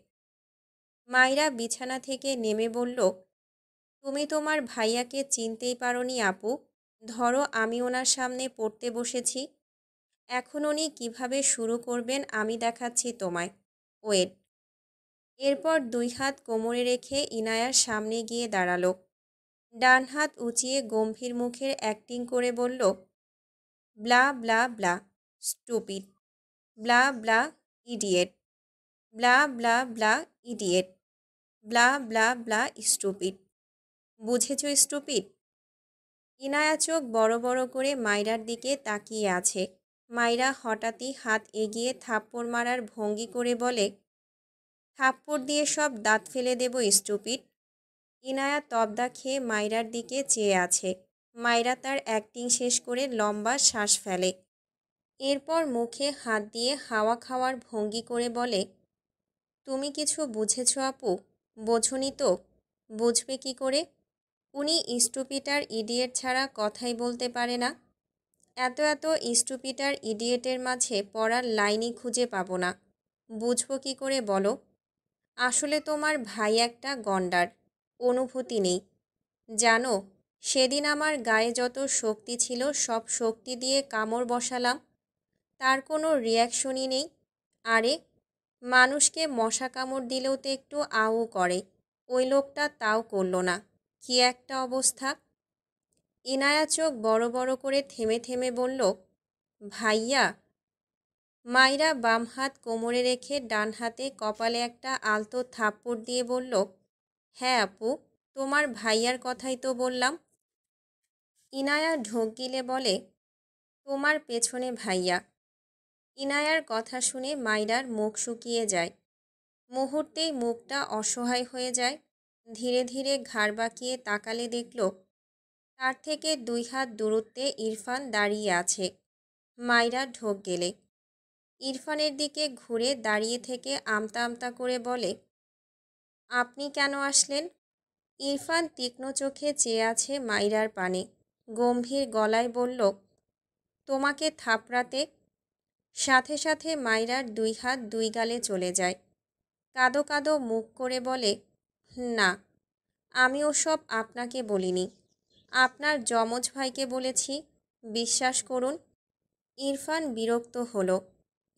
মাইরা বিছানা থেকে নেমে বলল, তুমি তোমার ভাইয়াকে চিনতেই পারোনি আপু। ধরো আমি ওনার সামনে পড়তে বসেছি, এখন উনি কীভাবে শুরু করবেন আমি দেখাচ্ছি তোমায়। ওয়েট। এরপর দুই হাত কোমরে রেখে ইনায়ার সামনে গিয়ে দাঁড়ালো। ডান হাত উঁচিয়ে গম্ভীর মুখের অ্যাক্টিং করে বলল, ব্লা ব্লা ব্লা, স্টুপিড, ব্লা ব্লা ইডিয়েট, ব্লা ব্লা ব্লা ইডিয়েট, ব্লা ব্লা ব্লা স্টুপিড। বুঝেছ স্টুপিড? ইনায়া চোখ বড় বড় করে মাইরার দিকে তাকিয়ে আছে। মাইরা হঠাৎই হাত এগিয়ে থাপ্পড় মারার ভঙ্গি করে বলে, থাপ্পড় দিয়ে সব দাঁত ফেলে দেব স্টুপিড। ইনায়া তবদা খেয়ে মাইরার দিকে চেয়ে আছে। মাইরা তার অ্যাক্টিং শেষ করে লম্বা শ্বাস ফেলে। এরপর মুখে হাত দিয়ে হাওয়া খাওয়ার ভঙ্গি করে বলে, তুমি কিছু বুঝেছ আপু? বোঝনি তো? বুঝবে কি করে? উনি স্টুপিড আর ইডিয়েট ছাড়া কথাই বলতে পারে না। এত এত স্টুপিড আর ইডিয়েটের মাঝে পড়ার লাইনই খুঁজে পাবো না। বুঝবো কি করে বলো? আসলে তোমার ভাই একটা গন্ডার, অনুভূতি নেই। জানো, সেদিন আমার গায়ে যত শক্তি ছিল সব শক্তি দিয়ে কামড় বসালাম, তার কোনো রিয়াকশনই নেই। আরে, মানুষকে মশা কামড় দিলেও তো একটু আউ করে, ওই লোকটা তাও করল না। কি একটা অবস্থা! ইনায়া চোখ বড় বড় করে থেমে থেমে বলল, ভাইয়া। মাইরা বাম হাত কোমরে রেখে ডান হাতে কপালে একটা আলতো থাপ্পড় দিয়ে বলল, হ্যাঁ আপু, তোমার ভাইয়ার কথাই তো বললাম। ইনায়া ঢোক গিলে বলে, তোমার পেছনে ভাইয়া। ইনায়ার কথা শুনে মাইরার মুখ শুকিয়ে যায়। মুহূর্তেই মুখটা অসহায় হয়ে যায়। ধীরে ধীরে ঘাড় বাঁকিয়ে তাকালে দেখল, তার থেকে দুই হাত দূরত্বে ইরফান দাঁড়িয়ে আছে। মাইরা ঢোক গেলে ইরফানের দিকে ঘুরে দাঁড়িয়ে থেকে আমতা আমতা করে বলে, আপনি কেন আসলেন? ইরফান তীক্ষ্ণ চোখে চেয়ে আছে মাইরার পানে। গম্ভীর গলায় বলল, তোমাকে থাপড়াতে। সাথে সাথে মাইরার দুই হাত দুই গালে চলে যায়। কাঁদো কাঁদো মুখ করে বলে, না, আমি ওসব আপনাকে বলিনি, আপনার যমজ ভাইকে বলেছি, বিশ্বাস করুন। ইরফান বিরক্ত হলো।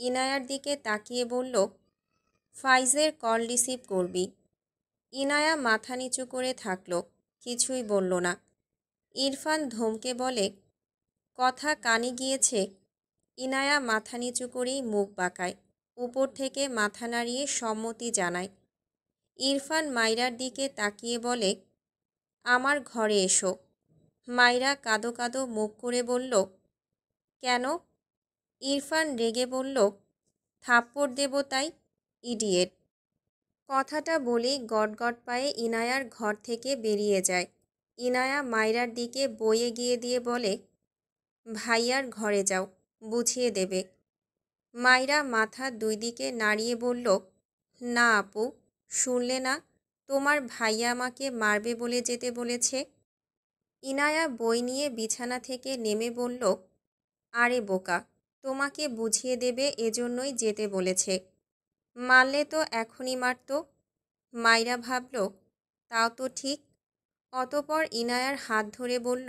ইনায়ার দিকে তাকিয়ে বলল, ফাইজের কল রিসিভ করবি। ইনায়া মাথা নিচু করে থাকলো, কিছুই বলল না। ইরফান ধমকে বলে, কথা কানে গিয়েছে? ইনায়া মাথা নিচু করেই মুখ বাঁকায়, উপর থেকে মাথা নাড়িয়ে সম্মতি জানায়। ইরফান মাইরার দিকে তাকিয়ে বলে, আমার ঘরে এসো। মাইরা কাঁদো কাঁদো মুখ করে বলল, কেন? ইরফান রেগে বলল, থাপ্পড় দেব তাই, ইডিয়েট। কথাটা বলেই গটগট পায়ে ইনায়ার ঘর থেকে বেরিয়ে যায়। ইনায়া মাইরার দিকে বই এগিয়ে দিয়ে বলে, ভাইয়ার ঘরে যাও, বুঝিয়ে দেবে। মাইরা মাথা দুই দিকে নাড়িয়ে বলল, না আপু, শুনলে না, তোমার ভাইয়া আমাকে মারবে বলে যেতে বলেছে। ইনায়া বই নিয়ে বিছানা থেকে নেমে বলল, আরে বোকা, তোমাকে বুঝিয়ে দেবে এজন্যই যেতে বলেছে। মারলে তো এখনই মারত। মাইরা ভাবল, তাও তো ঠিক। অতপর ইনায়ার হাত ধরে বলল,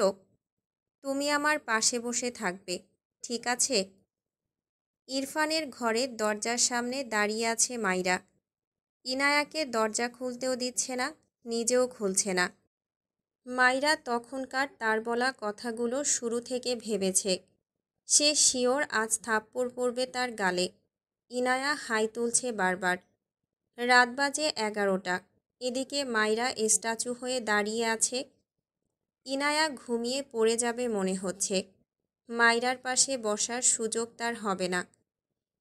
তুমি আমার পাশে বসে থাকবে, ঠিক আছে? ইরফানের ঘরের দরজার সামনে দাঁড়িয়ে আছে মাইরা। ইনায়াকে দরজা খুলতেও দিচ্ছে না, নিজেও খুলছে না। মাইরা তখনকার তার বলা কথাগুলো শুরু থেকে ভেবেছে। সে শিওর আজ থাপ্পড় পড়বে তার গালে। ইনায়া হাই তুলছে বারবার। রাত বাজে 11টা। এদিকে মাইরা স্ট্যাচু হয়ে দাঁড়িয়ে আছে। ইনায়া ঘুমিয়ে পড়ে যাবে মনে হচ্ছে। মাইরার পাশে বসার সুযোগ তার হবে না।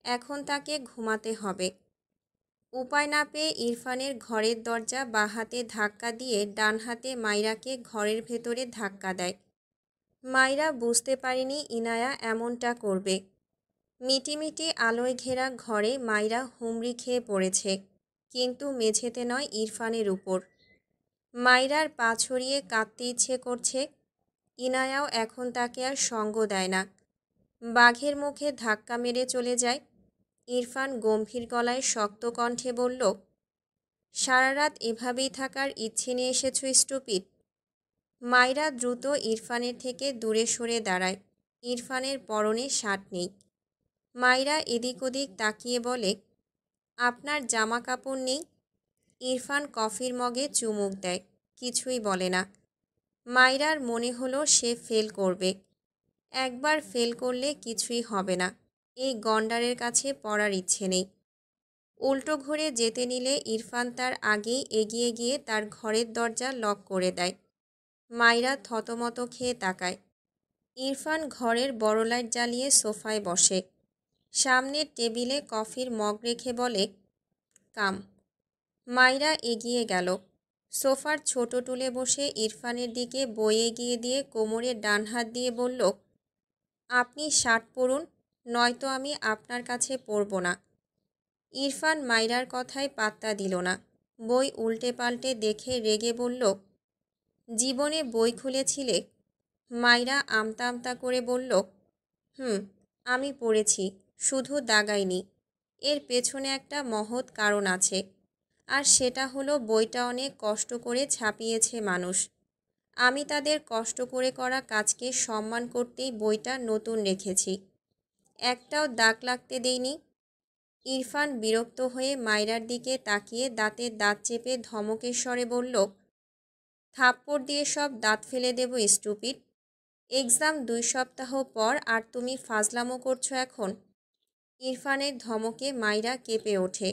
এখন তাকে ঘুমাতে হবে। উপায় না পেয়ে ইরফানের ঘরের দরজা বাঁ হাতে ধাক্কা দিয়ে ডান হাতে মাইরাকে ঘরের ভেতরে ধাক্কা দেয়। মাইরা বুঝতে পারেনি ইনায়া এমনটা করবে। মিটিমিটি আলোয় ঘেরা ঘরে মাইরা হুমড়ি খেয়ে পড়েছে, কিন্তু মেঝেতে নয়, ইরফানের উপর। মাইরার পা ছড়িয়ে কাঁদতে ইচ্ছে করছে। ইনায়াও এখন তাকে আর সঙ্গ দেয় না। বাঘের মুখে ধাক্কা মেরে চলে যায়। ইরফান গম্ভীর গলায় শক্ত কণ্ঠে বলল, সারা রাত এভাবেই থাকার ইচ্ছে নিয়ে এসেছ স্টুপিড। মাইরা দ্রুত ইরফানের থেকে দূরে সরে দাঁড়ায়। ইরফানের পরনে শার্ট নেই। মাইরা এদিক ওদিক তাকিয়ে বলে, আপনার জামা কাপড় নেই? ইরফান কফির মগে চুমুক দেয়, কিছুই বলে না। মাইরার মনে হলো সে ফেল করবে। একবার ফেল করলে কিছুই হবে না, এই গন্ডারের কাছে পড়ার ইচ্ছে নেই। উল্টো ঘুরে যেতে নিলে ইরফান তার আগেই এগিয়ে গিয়ে তার ঘরের দরজা লক করে দেয়। মাইরা থতমত খেয়ে তাকায়। ইরফান ঘরের বড় লাইট জ্বালিয়ে সোফায় বসে। সামনের টেবিলে কফির মগ রেখে বলে, কাম। মাইরা এগিয়ে গেল। সোফার ছোট টুলে বসে ইরফানের দিকে বই এগিয়ে দিয়ে কোমরে ডান হাত দিয়ে বলল, আপনি শার্ট পরুন, নয়তো আমি আপনার কাছে পরব না। ইরফান মাইরার কথায় পাত্তা দিল না। বই উল্টে পাল্টে দেখে রেগে বলল, জীবনে বই খুলেছিলে? মাইরা আমতা আমতা করে বলল, আমি পড়েছি, শুধু দাগাইনি। এর পেছনে একটা মহৎ কারণ আছে, আর সেটা হলো বইটা অনেক কষ্ট করে ছাপিয়েছে মানুষ। আমি তাদের কষ্ট করে করা কাজকে সম্মান করতেই বইটা নতুন রেখেছি, একটাও দাগ লাগতে দেইনি। ইরফান বিরক্ত হয়ে মাইরার দিকে তাকিয়ে দাঁতে দাঁত চেপে ধমকের স্বরে বলল, থাপ্পড় দিয়ে সব দাঁত ফেলে দেব স্টুপিড। এক্সাম 2 সপ্তাহ পর আর তুমি ফাজলামো করছো এখন? ইরফানের ধমকে মাইরা কেঁপে ওঠে।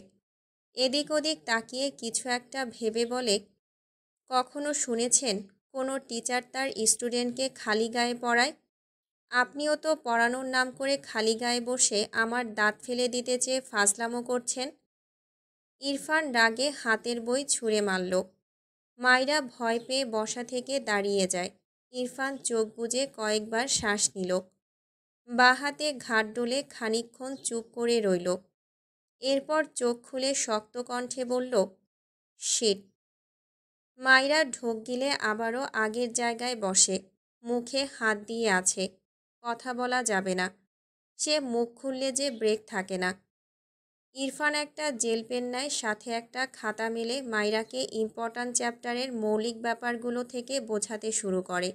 এদিক ওদিক তাকিয়ে কিছু একটা ভেবে বলে, কখনো শুনেছেন কোনো টিচার তার স্টুডেন্টকে খালি গায়ে পড়ায়? আপনিও তো পড়ানোর নাম করে খালি গায়ে বসে আমার দাঁত ফেলে দিতে চেয়ে ফাজলামো করছেন। ইরফান রাগে হাতের বই ছুঁড়ে মারল। মাইরা ভয় পেয়ে বসা থেকে দাঁড়িয়ে যায়। ইরফান চোখ বুজে কয়েকবার শ্বাস নিল। বাঁ হাতে ঘাট ডলে খানিকক্ষণ চুপ করে রইল। এরপর চোখ খুলে শক্ত কণ্ঠে বলল, শিট। মাইরা ঢোক গিলে আবারও আগের জায়গায় বসে। মুখে হাত দিয়ে আছে, কথা বলা যাবে না। সে মুখ খুললে যে ব্রেক থাকে না। ইরফান একটা জেল পেন নেয়, সাথে একটা খাতা মেলে মাইরাকে ইম্পর্ট্যান্ট চ্যাপ্টারের মৌলিক ব্যাপারগুলো থেকে বোঝাতে শুরু করে।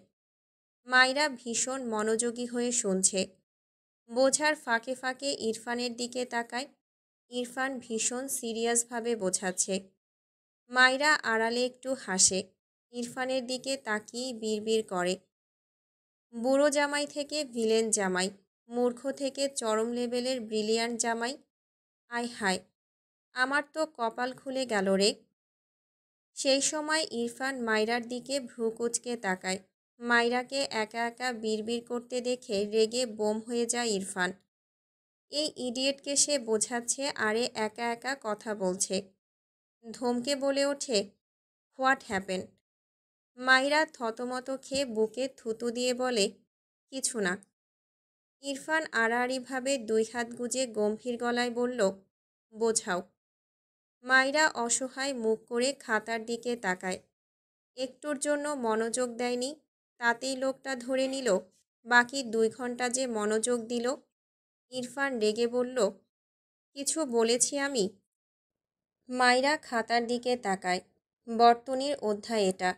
মাইরা ভীষণ মনোযোগী হয়ে শুনছে। বোঝার ফাঁকে ফাঁকে ইরফানের দিকে তাকায়। ইরফান ভীষণ সিরিয়াসভাবে বোঝাচ্ছে। মাইরা আড়ালে একটু হাসে। ইরফানের দিকে তাকিয়ে বিড়বিড় করে, বুড়ো জামাই থেকে ভিলেন জামাই, মূর্খ থেকে চরম লেভেলের ব্রিলিয়ান্ট জামাই। আয় হায়, আমার তো কপাল খুলে গেল রে। সেই সময় ইরফান মাইরার দিকে ভ্রু কুঁচকে তাকায়। মাইরাকে একা একা বিড়বিড় করতে দেখে রেগে বোম হয়ে যায় ইরফান। এই ইডিয়েটকে সে বোঝাচ্ছে আরে একা একা কথা বলছে। ধমকে বলে ওঠে, হোয়াট হ্যাপেন? মাইরা থতমত খেয়ে বুকে থুতু দিয়ে বলে, কিছু না। ইরফান আড়াআড়িভাবে 2 হাত গুজে গম্ভীর গলায় বলল, বোঝাও। মাইরা অসহায় মুখ করে খাতার দিকে তাকায়। একটুর জন্য মনোযোগ দেয়নি, তাতেই লোকটা ধরে নিল। বাকি 2 ঘন্টা যে মনোযোগ দিল। ইরফান রেগে বলল, কিছু বলেছি আমি? মাইরা খাতার দিকে তাকায়। বর্তনীর অধ্যায় এটা।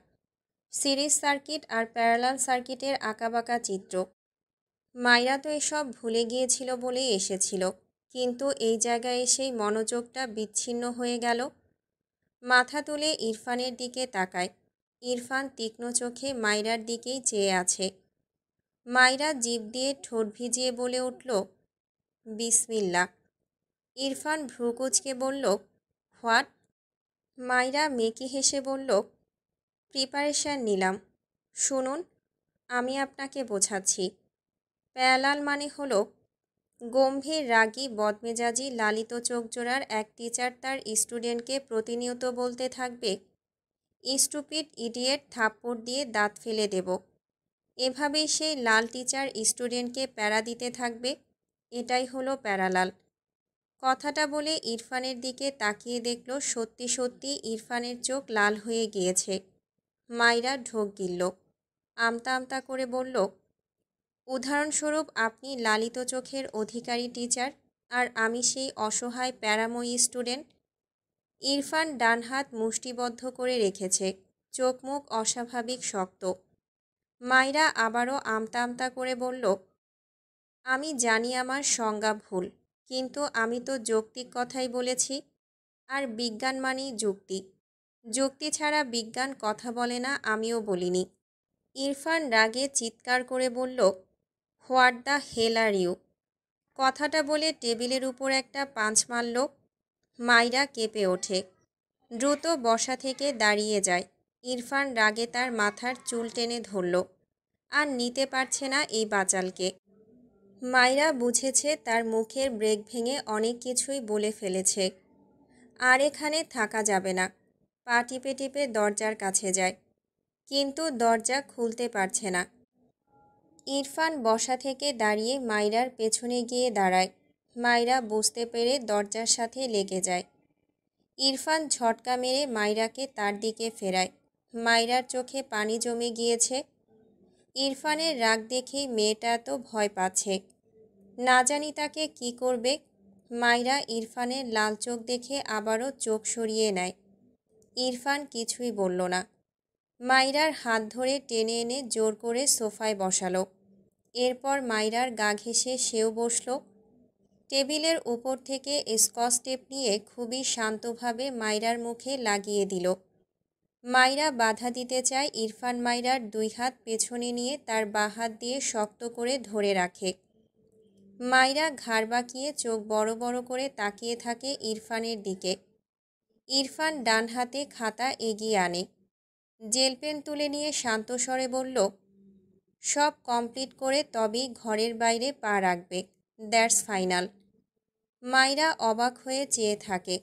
সিরিজ সার্কিট আর প্যারালাল সার্কিটের আঁকাবাঁকা চিত্র। মাইরা তো এসব ভুলে গিয়েছিল বলেই এসেছিল, কিন্তু এই জায়গায় এসেই মনোযোগটা বিচ্ছিন্ন হয়ে গেল। মাথা তুলে ইরফানের দিকে তাকায়। ইরফান তীক্ষ্ণ চোখে মাইরার দিকেই চেয়ে আছে। মাইরা জিভ দিয়ে ঠোঁট ভিজিয়ে বলে উঠল, বিসমিল্লাহ। ইরফান ভ্রু কুঁচকে বলল, হোয়াট? মাইরা মেকি হেসে বলল, প্রিপারেশান নিলাম। শুনুন, আমি আপনাকে বোঝাচ্ছি। প্যারালাল মানে হলো, গম্ভীর রাগী বদমেজাজি লালিত চোখজোড়ার এক টিচার তার স্টুডেন্টকে প্রতিনিয়ত বলতে থাকবে, স্টুপিড ইডিয়েট, থাপ্পড় দিয়ে দাঁত ফেলে দেব। এভাবেই সেই লাল টিচার স্টুডেন্টকে প্যারা দিতে থাকবে। এটাই হলো প্যারালাল। কথাটা বলে ইরফানের দিকে তাকিয়ে দেখল সত্যি সত্যি ইরফানের চোখ লাল হয়ে গিয়েছে। মাইরা ঢোক গিলল। আমতা আমতা করে বলল, উদাহরণস্বরূপ আপনি লালিত চোখের অধিকারী টিচার, আর আমি সেই অসহায় প্যারাময়ী স্টুডেন্ট। ইরফান ডান হাত মুষ্টিবদ্ধ করে রেখেছে, চোখ মুখ অস্বাভাবিক শক্ত। মাইরা আবারও আমতা আমতা করে বলল, আমি জানি আমার সংজ্ঞা ভুল, কিন্তু আমি তো যৌক্তিক কথাই বলেছি। আর বিজ্ঞান মানেই যুক্তি। যুক্তি ছাড়া বিজ্ঞান কথা বলে না, আমিও বলিনি। ইরফান রাগে চিৎকার করে বলল, what the hell are you? কথাটা বলে টেবিলের উপর একটা পাঞ্চ মারল। মাইরা কেঁপে ওঠে, দ্রুত বসা থেকে দাঁড়িয়ে যায়। ইরফান রাগে তার মাথার চুল টেনে ধরল। আর নিতে পারছে না এই বাচালকে। মাইরা বুঝেছে তার মুখের ব্রেক ভেঙে অনেক কিছুই বলে ফেলেছে। আর এখানে থাকা যাবে না। পা টিপে টিপে দরজার কাছে যায়, কিন্তু দরজা খুলতে পারছে না। ইরফান বসা থেকে দাঁড়িয়ে মাইরার পেছনে গিয়ে দাঁড়ায়। মাইরা বুঝতে পেরে দরজার সাথে লেগে যায়। ইরফান ঝটকা মেরে মাইরাকে তার দিকে ফেরায়। মাইরার চোখে পানি জমে গিয়েছে। ইরফানের রাগ দেখেই মেয়েটা এত ভয় পাচ্ছে। না জানি তাকে কি করবে। মাইরা ইরফানের লাল চোখ দেখে আবারও চোখ সরিয়ে নেয়। ইরফান কিছুই বলল না। মাইরার হাত ধরে টেনে এনে জোর করে সোফায় বসালো। এরপর মাইরার গা ঘেঁষে সেও বসল। টেবিলের উপর থেকে স্কচ টেপ নিয়ে খুবই শান্তভাবে মাইরার মুখে লাগিয়ে দিল। মাইরা বাধা দিতে চায়। ইরফান মাইরার দুই হাত পেছনে নিয়ে তার বাঁ হাত দিয়ে শক্ত করে ধরে রাখে। মাইরা ঘাড় বাঁকিয়ে চোখ বড় বড় করে তাকিয়ে থাকে ইরফানের দিকে। ইরফান ডান হাতে খাতা এগিয়ে আনে। জেল পেন তুলে নিয়ে শান্ত স্বরে বলল, সব কমপ্লিট করে তবেই ঘরের বাইরে পা রাখবে। That's final. মাইরা অবাক হয়ে চেয়ে থাকে।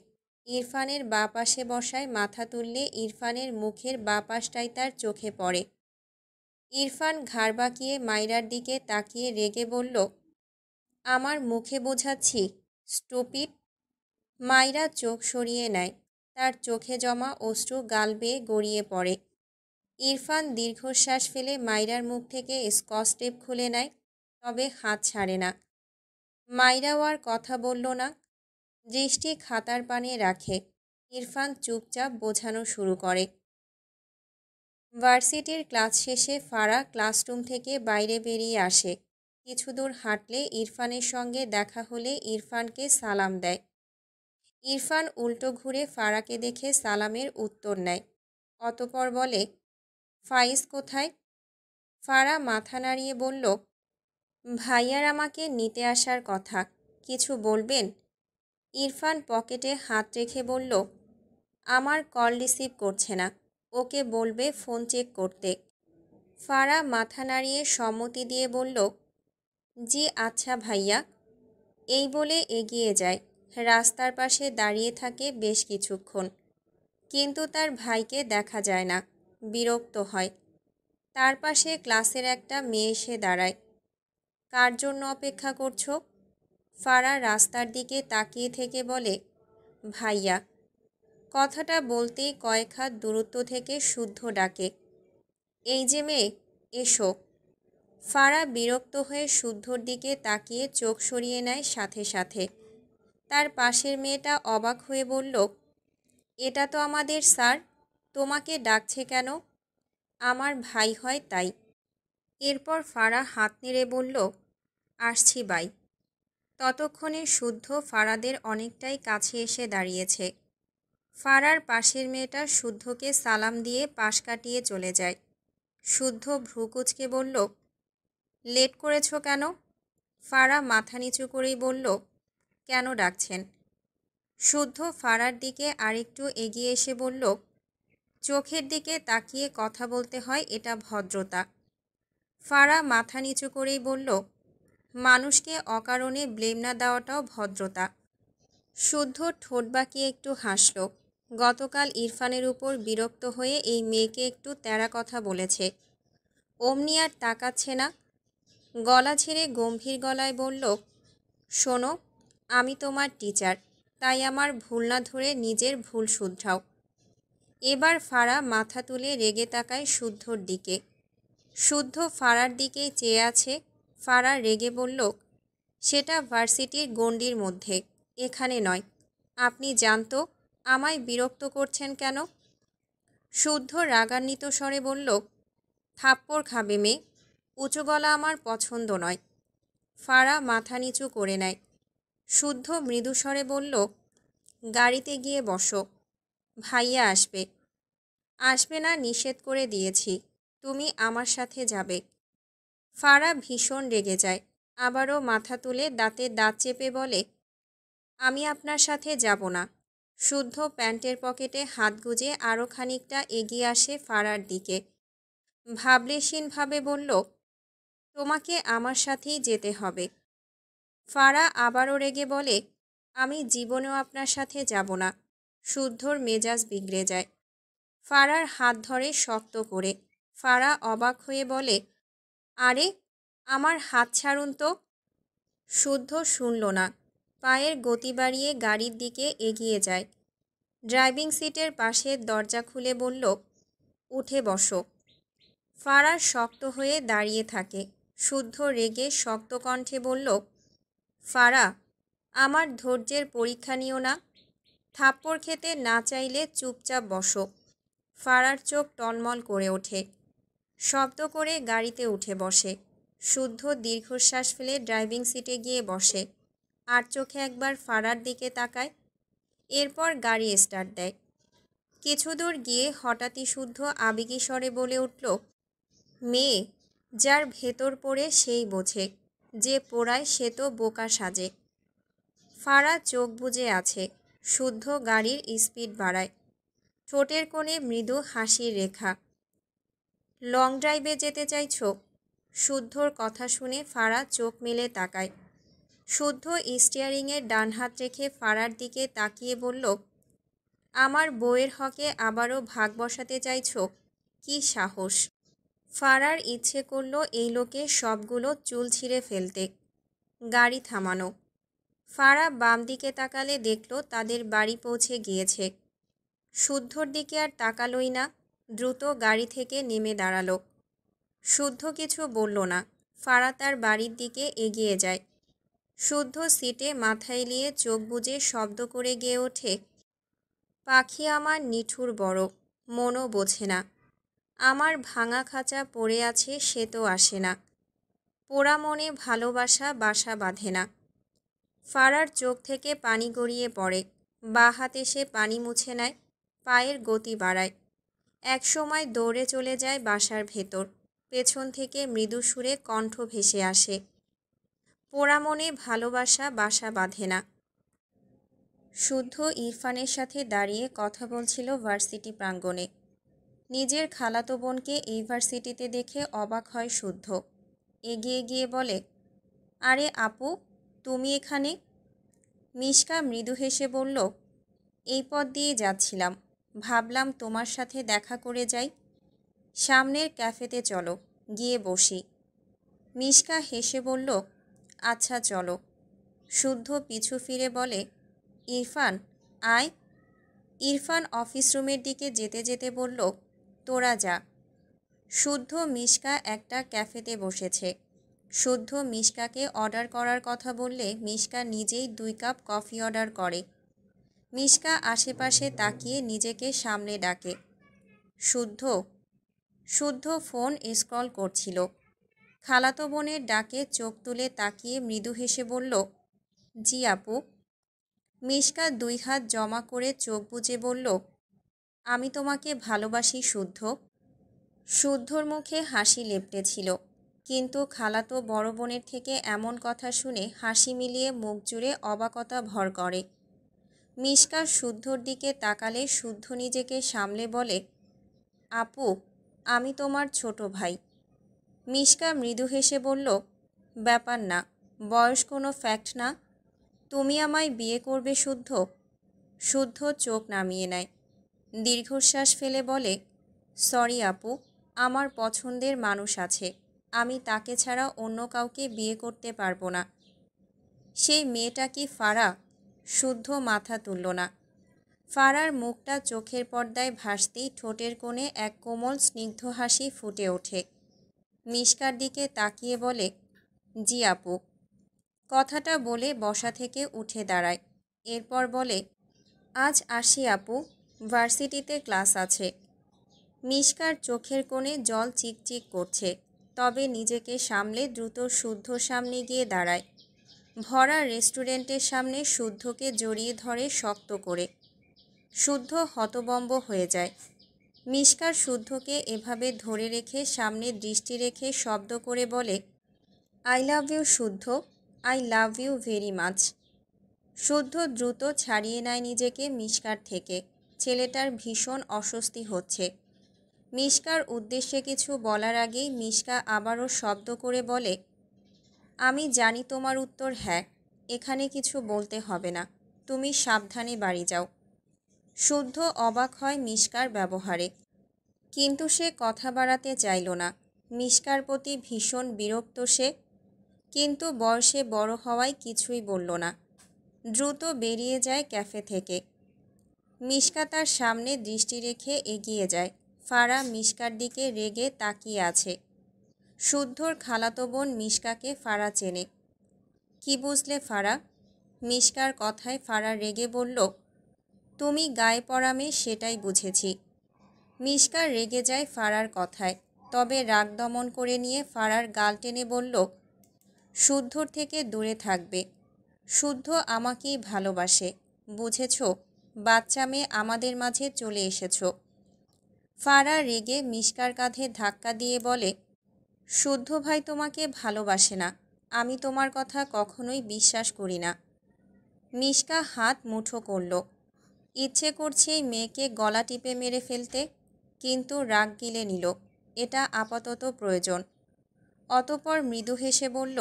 ইরফানের বাঁ পাশে বসায় মাথা তুললে ইরফানের মুখের বাঁ পাশটাই তার চোখে পড়ে। ইরফান ঘাড় বাঁকিয়ে মাইরার দিকে তাকিয়ে রেগে বলল, আমার মুখে বোঝাচ্ছি, স্টুপিড। মাইরা চোখ সরিয়ে নেয়। তার চোখে জমা অশ্রু গাল বেয়ে গড়িয়ে পড়ে। ইরফান দীর্ঘশ্বাস ফেলে মাইরার মুখ থেকে স্কচ টেপ খুলে নেয়, তবে হাত ছাড়ে না। মাইরাও আর কথা বলল না, দৃষ্টি খাতার পানে রাখে। ইরফান চুপচাপ বোঝানো শুরু করে। ভার্সিটির ক্লাস শেষে ফারা ক্লাসরুম থেকে বাইরে বেরিয়ে আসে। কিছু দূর হাঁটলে ইরফানের সঙ্গে দেখা হলে ইরফানকে সালাম দেয়। ইরফান উল্টো ঘুরে ফারাকে দেখে সালামের উত্তর নেয়। অতঃপর বলে, ফাইজ কোথায়? ফারা মাথা নাড়িয়ে বলল, ভাইয়ার আমাকে নিতে আসার কথা, কিছু বলবেন? ইরফান পকেটে হাত রেখে বলল, আমার কল রিসিভ করছে না, ওকে বলবে ফোন চেক করতে। ফারা মাথা নাড়িয়ে সম্মতি দিয়ে বলল, জি আচ্ছা ভাইয়া। এই বলে এগিয়ে যায়। রাস্তার পাশে দাঁড়িয়ে থাকে বেশ কিছুক্ষণ, কিন্তু তার ভাইকে দেখা যায় না। বিরক্ত হয়। তার পাশে ক্লাসের একটা মেয়ে এসে দাঁড়ায়। কার জন্য অপেক্ষা করছো? ফারা রাস্তার দিকে তাকিয়ে থেকে বলে, ভাইয়া। কথাটা বলতেই কয়েক হাত দূরত্ব থেকে শুদ্ধ ডাকে, এই যে মেয়ে, এসো। ফারা বিরক্ত হয়ে শুদ্ধর দিকে তাকিয়ে চোখ সরিয়ে নেয় সাথে সাথে। তার পাশের মেয়েটা অবাক হয়ে বলল, এটা তো আমাদের স্যার, তোমাকে ডাকছে কেন? আমার ভাই হয় তাই। এরপর ফারা হাত নেড়ে বলল, আসছি বাই। ততক্ষণে শুদ্ধ ফারাদের অনেকটাই কাছে এসে দাঁড়িয়েছে। ফারার পাশের মেয়েটা শুদ্ধকে সালাম দিয়ে পাশ কাটিয়ে চলে যায়। শুদ্ধ ভ্রুকুচকে বলল, লেট করেছ কেন? ফারা মাথা নিচু করেই বলল, কেন ডাকছেন? শুদ্ধ ফারার দিকে আরেকটু এগিয়ে এসে বলল, চোখের দিকে তাকিয়ে কথা বলতে হয়, এটা ভদ্রতা। ফারা মাথা নিচু করেই বলল, মানুষকে অকারণে ব্লেম না দেওয়াটাও ভদ্রতা। শুদ্ধ ঠোঁট বাঁকিয়ে একটু হাসল। গতকাল ইরফানের উপর বিরক্ত হয়ে এই মেয়েকে একটু তেড়া কথা বলেছে, অমনি আর তাকাচ্ছে না। গলা ছেড়ে গম্ভীর গলায় বলল, শোনো, আমি তোমার টিচার, তাই আমার ভুল না ধরে নিজের ভুল শুধরাও। এবার ফারা মাথা তুলে রেগে তাকায় শুদ্ধর দিকে। শুদ্ধ ফারার দিকেই চেয়ে আছে। ফারা রেগে বলল, সেটা ভার্সিটির গণ্ডির মধ্যে, এখানে নয়। আপনি জানতো আমায় বিরক্ত করছেন কেন? শুদ্ধ রাগান্বিত স্বরে বলল, থাপ্পড় খাবে মেয়ে, উঁচু গলা আমার পছন্দ নয়। ফারা মাথা নিচু করে নেয়। শুদ্ধ মৃদুস্বরে বলল, গাড়িতে গিয়ে বসো, ভাইয়া আসবে। আসবে না নিষেধ করে দিয়েছি, তুমি আমার সাথে যাবে। ফারা ভীষণ রেগে যায়, আবারও মাথা তুলে দাঁতে দাঁত চেপে বলে, আমি আপনার সাথে যাব না। শুদ্ধ প্যান্টের পকেটে হাত গুজে আরও খানিকটা এগিয়ে আসে ফারার দিকে। ভাবলেশীনভাবে বলল, তোমাকে আমার সাথেই যেতে হবে। ফারা আবারও রেগে বলে, আমি জীবনেও আপনার সাথে যাব না। শুদ্ধর মেজাজ বিগড়ে যায়। ফারার হাত ধরে শক্ত করে। ফারা অবাক হয়ে বলে, আরে আমার হাত ছাড়ুন তো। শুদ্ধ শুনল না, পায়ের গতি বাড়িয়ে গাড়ির দিকে এগিয়ে যায়। ড্রাইভিং সিটের পাশে দরজা খুলে বলল, উঠে বসো। ফারা শক্ত হয়ে দাঁড়িয়ে থাকে। শুদ্ধ রেগে শক্ত কণ্ঠে বলল, ফারা, আমার ধৈর্যের পরীক্ষা নিও না। থাপ্পড় খেতে না চাইলে চুপচাপ বসো। ফারার চোখ টলমল করে ওঠে। শব্দ করে গাড়িতে উঠে বসে। শুদ্ধ দীর্ঘশ্বাস ফেলে ড্রাইভিং সিটে গিয়ে বসে। আর চোখে একবার ফারার দিকে তাকায়। এরপর গাড়ি স্টার্ট দেয়। কিছু দূর গিয়ে হঠাৎই শুদ্ধ আবেগী স্বরে বলে উঠল, মেয়ে যার ভেতর পড়ে সেই বোঝে, যে পোড়ায় সে তো বোকা সাজে। ফারা চোখ বুজে আছে। শুদ্ধ গাড়ির স্পিড বাড়ায়। ঠোঁটের কোণে মৃদু হাসির রেখা। লং ড্রাইভে যেতে চাইছো? শুদ্ধর কথা শুনে ফারা চোখ মেলে তাকায়। শুদ্ধ স্টিয়ারিংয়ের ডান হাত রেখে ফারার দিকে তাকিয়ে বলল, আমার বউয়ের হকে আবারও ভাগ বসাতে চাইছো? কি সাহস! ফারার ইচ্ছে করল এই লোকে সবগুলো চুল ছিঁড়ে ফেলতে। গাড়ি থামানো। ফারা বাম দিকে তাকালে দেখল তাদের বাড়ি পৌঁছে গিয়েছে। শুদ্ধর দিকে আর তাকালোই না, দ্রুত গাড়ি থেকে নেমে দাঁড়ালো। শুদ্ধ কিছু বলল না। ফারা তার বাড়ির দিকে এগিয়ে যায়। শুদ্ধ সিটে মাথা এলিয়ে চোখ বুজে শব্দ করে গেয়ে ওঠে, পাখি আমার নিঠুর বড়, মনও বোঝে না। আমার ভাঙা খাঁচা পড়ে আছে সে তো আসে না। পোড়া মনে ভালোবাসা বাসা বাঁধে না। ফারার চোখ থেকে পানি গড়িয়ে পড়ে। বাঁ হাতে সে পানি মুছে নেয়, পায়ের গতি বাড়ায়। একসময় দৌড়ে চলে যায় বাসার ভেতর। পেছন থেকে মৃদু সুরে কণ্ঠ ভেসে আসে, পোড়া মনে ভালোবাসা বাসা বাঁধে না। শুদ্ধ ইরফানের সাথে দাঁড়িয়ে কথা বলছিল ভার্সিটি প্রাঙ্গণে। নিজের খালাতো বোনকে এই ভার্সিটিতে দেখে অবাক হয় শুদ্ধ। এগিয়ে গিয়ে বলে, আরে আপু, তুমি এখানে? মিশকা মৃদু হেসে বলল, এই পথ দিয়ে যাচ্ছিলাম, ভাবলাম তোমার সাথে দেখা করে যাই। সামনের ক্যাফেতে চলো, গিয়ে বসি। মিশকা হেসে বলল, আচ্ছা চলো। শুদ্ধ পিছু ফিরে বলে, ইরফান আয়। ইরফান অফিস রুমের দিকে যেতে যেতে বলল, তোরা যা। শুদ্ধ মিশকা একটা ক্যাফেতে বসেছে। শুদ্ধ মিশকাকে অর্ডার করার কথা বললে মিশকা নিজেই 2 কাপ কফি অর্ডার করে। মিশকা আশেপাশে তাকিয়ে নিজেকে সামনে ডাকে, শুদ্ধ। শুদ্ধ ফোন স্ক্রল করছিল। খালাতো বোনের ডাকে চোখ তুলে তাকিয়ে মৃদু হেসে বলল, জি আপু। মিশকা 2 হাত জমা করে চোখ বুজে বলল, আমি তোমাকে ভালোবাসি শুদ্ধ। শুদ্ধর মুখে হাসি লেপ্টেছিল, কিন্তু খালাতো বড় বোনের থেকে এমন কথা শুনে হাসি মিলিয়ে মুখ জুড়ে অবাকতা ভর করে। মিশকা শুদ্ধর দিকে তাকালে শুদ্ধ নিজেকে সামলে বলে, আপু, আমি তোমার ছোট ভাই। মিশকা মৃদু হেসে বলল, ব্যাপার না, বয়স কোনো ফ্যাক্ট না। তুমি আমায় বিয়ে করবে শুদ্ধ? শুদ্ধ চোখ নামিয়ে নেয়। দীর্ঘশ্বাস ফেলে বলে, সরি আপু, আমার পছন্দের মানুষ আছে, আমি তাকে ছাড়া অন্য কাউকে বিয়ে করতে পারবো না। সেই মেয়েটা কি ফারা? শুদ্ধ মাথা তুলল না। ফারার মুখটা চোখের পর্দায় ভাসতেই ঠোঁটের কোণে এক কোমল স্নিগ্ধ হাসি ফুটে ওঠে। মিশকার দিকে তাকিয়ে বলে, জি আপু। কথাটা বলে বসা থেকে উঠে দাঁড়ায়। এরপর বলে, আজ আসি আপু, ভার্সিটিতে ক্লাস আছে। মিশকার চোখের কোণে জল চিকচিক করছে, তবে নিজেকে সামলে দ্রুত শুদ্ধ সামনে গিয়ে দাঁড়ায়। ভরা রেস্টুরেন্টের সামনে শুদ্ধকে জড়িয়ে ধরে শক্ত করে। শুদ্ধ হতবম্ব হয়ে যায়। মিষ্কার শুদ্ধকে এভাবে ধরে রেখে সামনে দৃষ্টি রেখে শব্দ করে বলে, I love you Shuddh, I love you very much. Shuddh দ্রুত ছাড়িয়ে নেয় নিজেকে মিষ্কার থেকে। ছেলেটার ভীষণ অস্বস্তি হচ্ছে। মিষ্কার উদ্দেশ্যে কিছু বলার আগেই মিষ্কা আবারও শব্দ করে বলে, আমি জানি তোমার উত্তর হ্যাঁ, এখানে কিছু বলতে হবে না, তুমি সাবধানে বাড়ি যাও। শুদ্ধ অবাক হয় মিষ্কার ব্যবহারে, কিন্তু সে কথা বাড়াতে চাইল না। মিষ্কার প্রতি ভীষণ বিরক্ত সে, কিন্তু বয়সে বড় হওয়ায় কিছুই বলল না। দ্রুত বেরিয়ে যায় ক্যাফে থেকে। মিষ্কা তার সামনে দৃষ্টি রেখে এগিয়ে যায়। ফারা মিষ্কার দিকে রেগে তাকিয়ে আছে। শুদ্ধর খালাতো বোন মিষ্কাকে ফারা চেনে। কি বুঝলে ফারা? মিষ্কার কথায় ফারা রেগে বলল, তুমি গায়ে পড়া মেয়ে সেটাই বুঝেছি। মিষ্কা রেগে যায় ফারার কথায়, তবে রাগ দমন করে নিয়ে ফারার গাল টেনে বলল, শুদ্ধর থেকে দূরে থাকবে। শুদ্ধ আমাকেই ভালোবাসে, বুঝেছ? বাচ্চা মেয়ে আমাদের মাঝে চলে এসেছ। ফারা রেগে মিষ্কার কাঁধে ধাক্কা দিয়ে বলে, শুদ্ধ ভাই তোমাকে ভালোবাসে না, আমি তোমার কথা কখনোই বিশ্বাস করি না। মিষ্কা হাত মুঠো করল। ইচ্ছে করছে এই মেয়েকে গলা টিপে মেরে ফেলতে, কিন্তু রাগ গিলে নিল, এটা আপাতত প্রয়োজন। অতঃপর মৃদু হেসে বলল,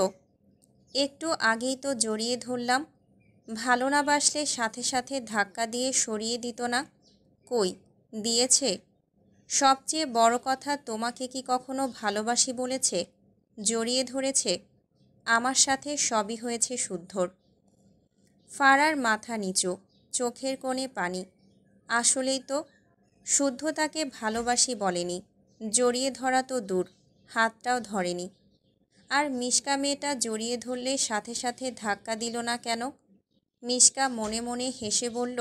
একটু আগেই তো জড়িয়ে ধরলাম, ভালো না বাসলে সাথে সাথে ধাক্কা দিয়ে সরিয়ে দিত না? কই দিয়েছে? সবচেয়ে বড় কথা, তোমাকে কি কখনো ভালোবাসি বলেছে? জড়িয়ে ধরেছে? আমার সাথে সবই হয়েছে শুদ্ধর। ফারার মাথা নিচু, চোখের কোণে পানি। আসলেই তো, শুদ্ধ তাকে ভালোবাসি বলেনি, জড়িয়ে ধরা তো দূর, হাতটাও ধরেনি। আর মিষ্কা মেয়েটা জড়িয়ে ধরলে সাথে সাথে ধাক্কা দিল না কেন? মিষ্কা মনে মনে হেসে বলল,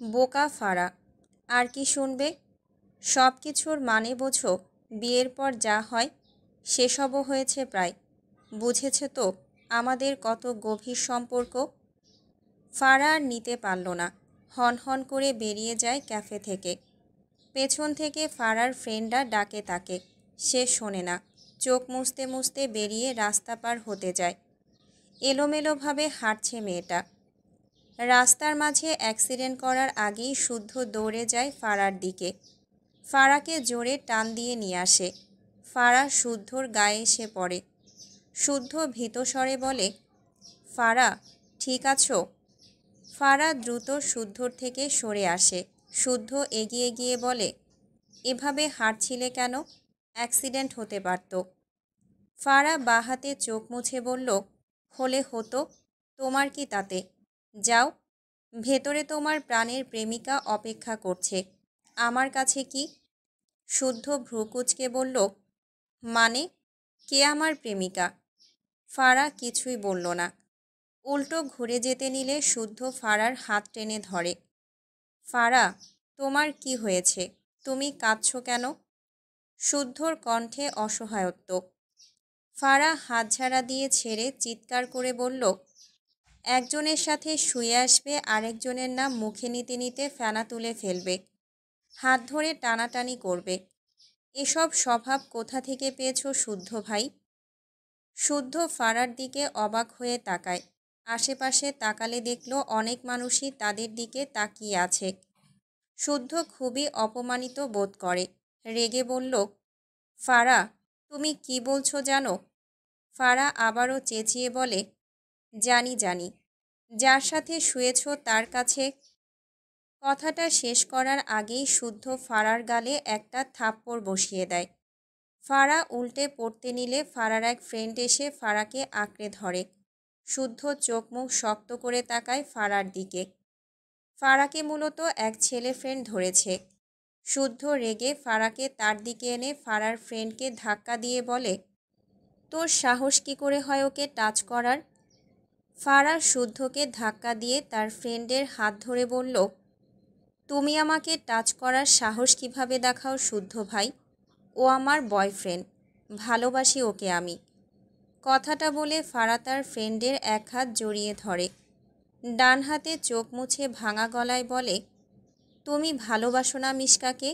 বোকা ফারা, আর কি শুনবে? সব কিছুর মানে বোঝো, বিয়ের পর যা হয় সেসবও হয়েছে প্রায়। বুঝেছে তো আমাদের কত গভীর সম্পর্ক? ফারা আর নিতে পারল না, হনহন করে বেরিয়ে যায় ক্যাফে থেকে। পেছন থেকে ফারার ফ্রেন্ডরা ডাকে তাকে, সে শোনে না। চোখ মুছতে মুছতে বেরিয়ে রাস্তা পার হতে যায়। এলোমেলোভাবে হাঁটছে মেয়েটা। রাস্তার মাঝে অ্যাক্সিডেন্ট করার আগেই শুদ্ধ দৌড়ে যায় ফারার দিকে। ফারাকে জোরে টান দিয়ে নিয়ে আসে। ফারা শুদ্ধর গায়ে এসে পড়ে। শুদ্ধ ভীতস্বরে বলে, ফারা ঠিক আছো? ফারা দ্রুত শুদ্ধর থেকে সরে আসে। শুদ্ধ এগিয়ে গিয়ে বলে, এভাবে হাঁটছিলে কেন? অ্যাক্সিডেন্ট হতে পারত। ফারা বাঁ হাতে চোখ মুছে বলল, হলে হতো, তোমার কি তাতে? যাও, ভেতরে তোমার প্রাণের প্রেমিকা অপেক্ষা করছে, আমার কাছে কি? শুদ্ধ ভ্রুকুচকে বলল, মানে কে আমার প্রেমিকা? ফারা কিছুই বলল না। উল্টো ঘুরে যেতে নিলে শুদ্ধ ফারার হাত টেনে ধরে। ফারা, তোমার কি হয়েছে? তুমি কাঁদছো কেন? শুদ্ধর কণ্ঠে অসহায়ত্ব। ফারা হাতঝাড়া দিয়ে ছেড়ে চিৎকার করে বলল, একজনের সাথে শুয়ে আসবে, আরেকজনের নাম মুখে নিতে নিতে ফেনা তুলে ফেলবে, হাত ধরে টানাটানি করবে। এসব স্বভাব কোথা থেকে পেয়েছো শুদ্ধ ভাই? শুদ্ধ ফারার দিকে অবাক হয়ে তাকায়। আশেপাশে তাকালে দেখল অনেক মানুষই তাদের দিকে তাকিয়ে আছে। শুদ্ধ খুবই অপমানিত বোধ করে। রেগে বলল, ফারা তুমি কি বলছো জানো? ফারা আবারও চেঁচিয়ে বলে, জানি জানি, যার সাথে শুয়েছ তার কাছে। কথাটা শেষ করার আগেই শুদ্ধ ফারার গালে একটা থাপ্পড় বসিয়ে দেয়। ফারা উল্টে পড়তে নিলে ফারার এক ফ্রেন্ড এসে ফারাকে আঁকড়ে ধরে। শুদ্ধ চোখ মুখ শক্ত করে তাকায় ফারার দিকে। ফারাকে মূলত এক ছেলে ফ্রেন্ড ধরেছে। শুদ্ধ রেগে ফারাকে তার দিকে এনে ফারার ফ্রেন্ডকে ধাক্কা দিয়ে বলে, তোর সাহস কী করে হয় ওকে টাচ করার? ফারা শুদ্ধকে ধাক্কা দিয়ে তার ফ্রেন্ডের হাত ধরে বলল, তুমি আমাকে টাচ করার সাহস কিভাবে দেখাও শুদ্ধ ভাই? ও আমার বয়ফ্রেন্ড, ভালোবাসি ওকে আমি। কথাটা বলে ফারা তার ফ্রেন্ডের এক হাত জড়িয়ে ধরে, ডান হাতে চোখ মুছে ভাঙা গলায় বলে, তুমি ভালোবাসো না মিশকাকে?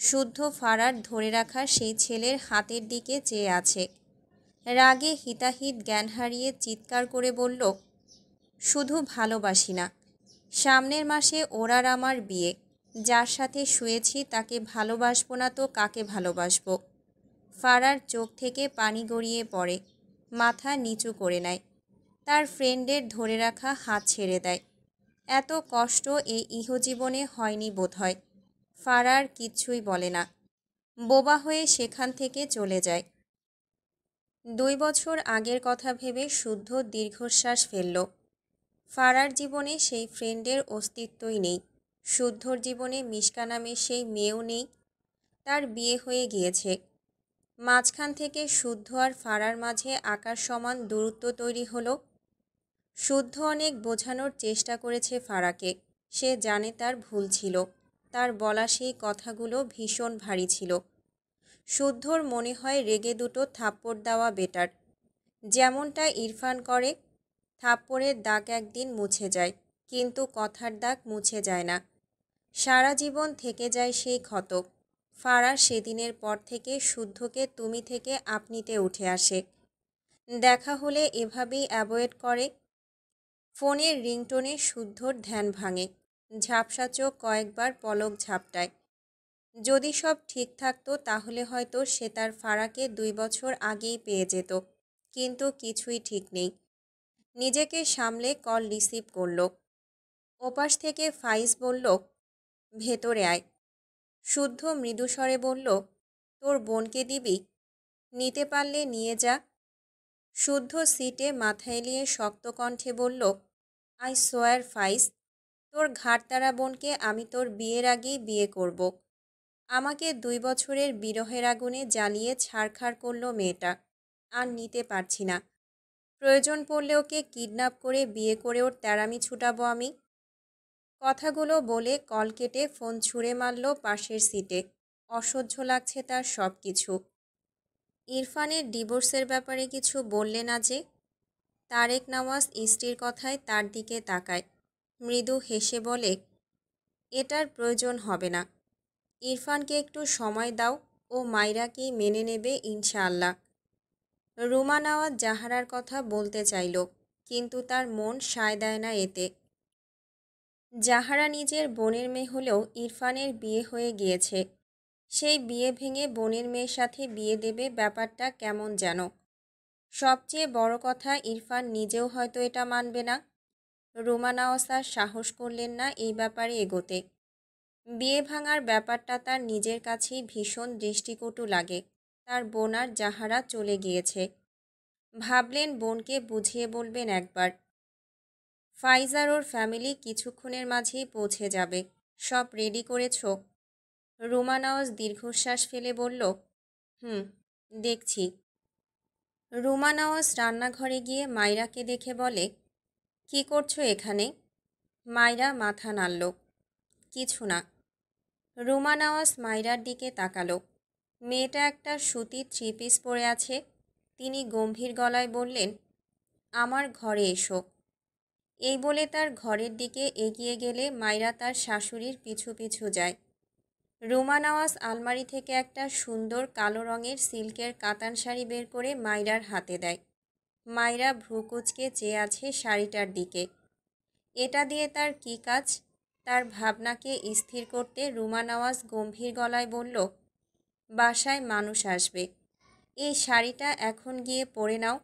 শুদ্ধ ফারার ধরে রাখা সেই ছেলের হাতের দিকে চেয়ে আছে। রাগে হিতাহিত জ্ঞান হারিয়ে চিৎকার করে বলল, শুধু ভালোবাসি না, সামনের মাসে ওর আর আমার বিয়ে। যার সাথে শুয়েছি তাকে ভালোবাসবো না তো কাকে ভালোবাসবো? ফারার চোখ থেকে পানি গড়িয়ে পড়ে, মাথা নিচু করে নেয়, তার ফ্রেন্ডের ধরে রাখা হাত ছেড়ে দেয়। এত কষ্ট এই ইহজীবনে হয়নি বোধহয়। ফারার কিচ্ছুই বলে না, বোবা হয়ে সেখান থেকে চলে যায়। 2 বছর আগের কথা ভেবে শুদ্ধ দীর্ঘশ্বাস ফেলল। ফারার জীবনে সেই ফ্রেন্ডের অস্তিত্বই নেই। শুদ্ধর জীবনে মিশকা নামে সেই মেয়েও নেই। তার বিয়ে হয়ে গিয়েছে। মাঝখান থেকে শুদ্ধ আর ফারার মাঝে আকাশ সমান দূরত্ব তৈরি হলো। শুদ্ধ অনেক বোঝানোর চেষ্টা করেছে ফারাকে। সে জানে তার ভুল ছিল। তার বলা সেই কথাগুলো ভীষণ ভারী ছিল। শুদ্ধর মনে হয় রেগে দুটো থাপ্পড় দেওয়া বেটার। যেমনটা ইরফান করে। থাপ্পড়ের দাগ একদিন মুছে যায়, কিন্তু কথার দাগ মুছে যায় না। সারা জীবন থেকে যায় সেই ক্ষত। ফারা সেদিনের পর থেকে শুদ্ধকে তুমি থেকে আপনিতে উঠে আসে। দেখা হলে এভাবেই অ্যাভয়েড করে। ফোনের রিংটোনে শুদ্ধর ধ্যান ভাঙে। ঝাপসা চোখ কয়েকবার পলক ঝাপটায়। যদি সব ঠিক থাকতো তাহলে হয়তো সে তার ফারাকে 2 বছর আগেই পেয়ে যেত, কিন্তু কিছুই ঠিক নেই। নিজেকে সামলে কল রিসিভ করল। ওপাশ থেকে ফাইজ বলল, ভেতরে আয়। শুদ্ধ মৃদুস্বরে বলল, তোর বোনকে দিবি? নিতে পারলে নিয়ে যা। শুদ্ধ সিটে মাথা এলিয়ে শক্ত কণ্ঠে বলল, আই সোয়ার ফাইজ, তোর ঘাড়তারা বোনকে আমি তোর বিয়ের আগেই বিয়ে করব। আমাকে 2 বছরের বিরহের আগুনে জ্বালিয়ে ছারখার করল মেয়েটা। আর নিতে পারছি না। প্রয়োজন পড়লে ওকে কিডন্যাপ করে বিয়ে করে ওর তেড়ামি ছুটাবো আমি। কথাগুলো বলে কল কেটে ফোন ছুঁড়ে মারল পাশের সিটে। অসহ্য লাগছে তার সব কিছু। ইরফানের ডিভোর্সের ব্যাপারে কিছু বললে না যে? তারেক নওয়াজ স্ত্রীর কথায় তার দিকে তাকায়, মৃদু হেসে বলে, এটার প্রয়োজন হবে না। ইরফানকে একটু সময় দাও, ও মাইরাকেই মেনে নেবে ইনশাআল্লাহ। রুমা নওয়াজ জাহারার কথা বলতে চাইল, কিন্তু তার মন সায় দেয় না এতে। জাহারা নিজের বোনের মেয়ে হলেও ইরফানের বিয়ে হয়ে গিয়েছে। সেই বিয়ে ভেঙে বোনের মেয়ের সাথে বিয়ে দেবে, ব্যাপারটা কেমন যেন। সবচেয়ে বড় কথা, ইরফান নিজেও হয়তো এটা মানবে না। রুমা নওয়াজ আর সাহস করলেন না এই ব্যাপারে এগোতে। বিয়ে ভাঙার ব্যাপারটা তার নিজের কাছেই ভীষণ দৃষ্টিকটু লাগে। তার বোন আর জাহারা চলে গিয়েছে। ভাবলেন বোনকে বুঝিয়ে বলবেন একবার। ফাইজ আর ওর ফ্যামিলি কিছুক্ষণের মাঝেই পৌঁছে যাবে। সব রেডি করেছ? রুমা নওয়াজ দীর্ঘশ্বাস ফেলে বলল, দেখছি। রুমা নওয়াজ রান্নাঘরে গিয়ে মাইরাকে দেখে বলে, কি করছো এখানে? মাইরা মাথা নাড়ল, কিছু না। রুমা নওয়াজ মাইরার দিকে তাকালো। মেয়েটা একটা সুতির 3 পিস পরে আছে। তিনি গম্ভীর গলায় বললেন, আমার ঘরে এসো। এই বলে তার ঘরের দিকে এগিয়ে গেলে মাইরা তার শাশুড়ির পিছু পিছু যায়। রুমা নওয়াজ আলমারি থেকে একটা সুন্দর কালো রঙের সিল্কের কাতান শাড়ি বের করে মাইরার হাতে দেয়। মাইরা ভ্রুকুচকে চেয়ে আছে শাড়িটার দিকে। এটা দিয়ে তার কী কাজ? তার ভাবনাকে স্থির করতে রুমা নওয়াজ গম্ভীর গলায় বলল, বাসায় মানুষ আসবে, এই শাড়িটা এখন গিয়ে পরে নাও।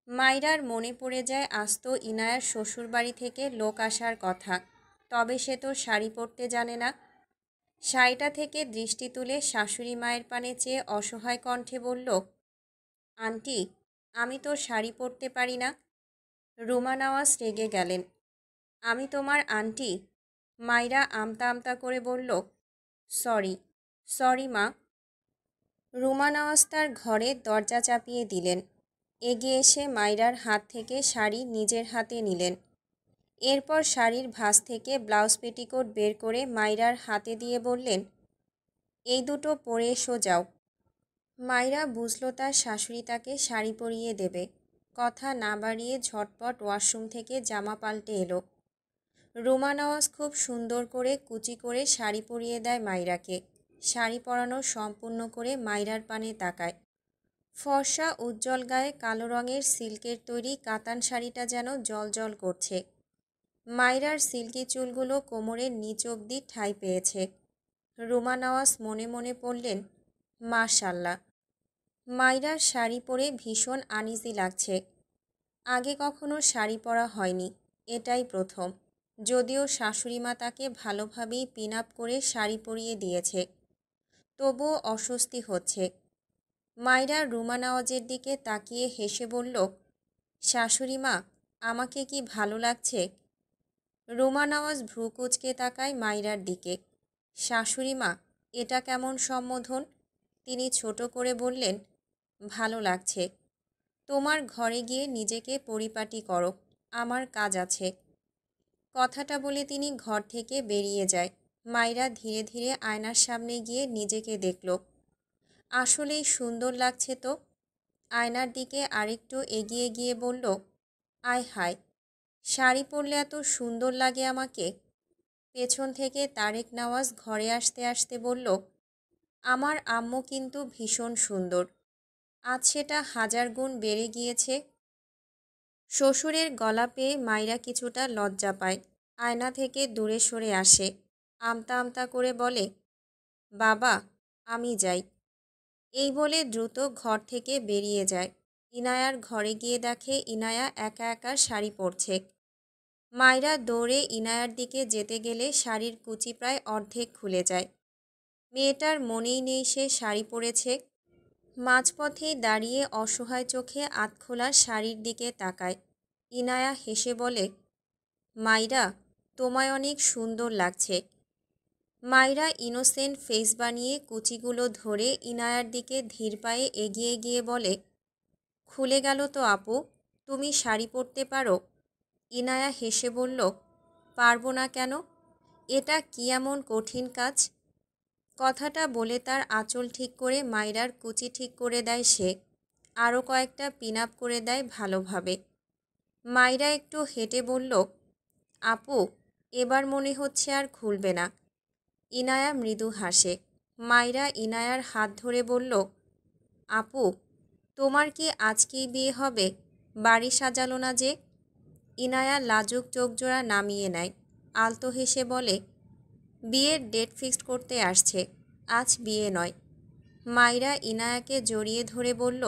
মাইরার মনে পড়ে যায় আস্ত ইনায়ার শ্বশুরবাড়ি থেকে লোক আসার কথা, তবে সে তো শাড়ি পরতে জানে না। শাড়িটা থেকে দৃষ্টি তুলে শাশুড়ি মায়ের পানে চেয়ে অসহায় কণ্ঠে বলল, আন্টি, আমি তো শাড়ি পরতে পারি না। রুমা নওয়াজ রেগে গেলেন, আমি তোমার আন্টি? মাইরা আমতা আমতা করে বলল, সরি সরি মা। রুমা নওয়াজ তার ঘরে দরজা চাপিয়ে দিলেন। এগিয়ে এসে মাইরার হাত থেকে শাড়ি নিজের হাতে নিলেন। এরপর শাড়ির ভাঁজ থেকে ব্লাউজ পেটিকোট বের করে মাইরার হাতে দিয়ে বললেন, এই দুটো পরে এসো যাও। মাইরা বুঝল তার শাশুড়ি তাকে শাড়ি পরিয়ে দেবে। কথা না বাড়িয়ে ঝটপট ওয়াশরুম থেকে জামা পাল্টে এলো। রুমা নওয়াজ খুব সুন্দর করে কুচি করে শাড়ি পরিয়ে দেয় মাইরাকে। শাড়ি পরানো সম্পূর্ণ করে মাইরার পানে তাকায়। ফর্সা উজ্জ্বল গায়ে কালো রঙের সিল্কের তৈরি কাতান শাড়িটা যেন জ্বলজ্বল করছে। মাইরার সিল্কি চুলগুলো কোমরের নিচ অবধি ঠাঁই পেয়েছে। রুমা নওয়াজ মনে মনে পড়লেন, মাশাল্লাহ। মাইরার শাড়ি পরে ভীষণ আনইজি লাগছে। আগে কখনো শাড়ি পরা হয়নি, এটাই প্রথম। যদিও শাশুড়িমা তাকে ভালোভাবেই পিন আপ করে শাড়ি পরিয়ে দিয়েছে, তবুও অস্বস্তি হচ্ছে। মাইরা রুমা নওয়াজের দিকে তাকিয়ে হেসে বলল, শাশুড়িমা, আমাকে কি ভালো লাগছে? রুমা নওয়াজ ভ্রু কুঁচকে তাকায় মাইরার দিকে। শাশুড়িমা, এটা কেমন সম্বোধন? তিনি ছোট করে বললেন, ভালো লাগছে। তোমার ঘরে গিয়ে নিজেকে পরিপাটি করো, আমার কাজ আছে। কথাটা বলে তিনি ঘর থেকে বেরিয়ে যায়। মাইরা ধীরে ধীরে আয়নার সামনে গিয়ে নিজেকে দেখল। আসলেই সুন্দর লাগছে তো। আয়নার দিকে আরেকটু এগিয়ে গিয়ে বলল, আয় হায়, শাড়ি পরলে এত সুন্দর লাগে আমাকে। পেছন থেকে তারেক নওয়াজ ঘরে আসতে আসতে বলল, আমার আম্মু কিন্তু ভীষণ সুন্দর, আজ সেটা 1000 গুণ বেড়ে গিয়েছে। শ্বশুরের গলা পেয়ে মাইরা কিছুটা লজ্জা পায়। আয়না থেকে দূরে সরে আসে। আমতা আমতা করে বলে, বাবা, আমি যাই। এই বলে দ্রুত ঘর থেকে বেরিয়ে যায়। ইনায়ার ঘরে গিয়ে দেখে ইনায়া একা একা শাড়ি পরছে। মাইরা দৌড়ে ইনায়ার দিকে যেতে গেলে শাড়ির কুচি প্রায় অর্ধেক খুলে যায়। মেয়েটার মনেই নেই সে শাড়ি পরেছে। মাঝপথেই দাঁড়িয়ে অসহায় চোখে আধখোলা শাড়ির দিকে তাকায়। ইনায়া হেসে বলে, মাইরা, তোমায় অনেক সুন্দর লাগছে। মাইরা ইনোসেন্ট ফেস বানিয়ে কুচিগুলো ধরে ইনায়ার দিকে ধীর পায়ে এগিয়ে গিয়ে বলে, খুলে গেল তো আপু, তুমি শাড়ি পরতে পারো? ইনায়া হেসে বলল, পারবো না কেন? এটা কি এমন কঠিন কাজ? কথাটা বলে তার আঁচল ঠিক করে মাইরার কুচি ঠিক করে দেয় সে। আরও কয়েকটা পিন আপ করে দেয় ভালোভাবে। মাইরা একটু হেঁটে বলল, আপু, এবার মনে হচ্ছে আর খুলবে না। ইনায়া মৃদু হাসে। মাইরা ইনায়ার হাত ধরে বলল, আপু, তোমার কি আজকেই বিয়ে হবে? বাড়ি সাজালো না যে? ইনায়া লাজুক চোখজোড়া নামিয়ে নেয়। আলতো হেসে বলে, বিয়ের ডেট ফিক্সড করতে আসছে, আজ বিয়ে নয়। মাইরা ইনায়াকে জড়িয়ে ধরে বলল,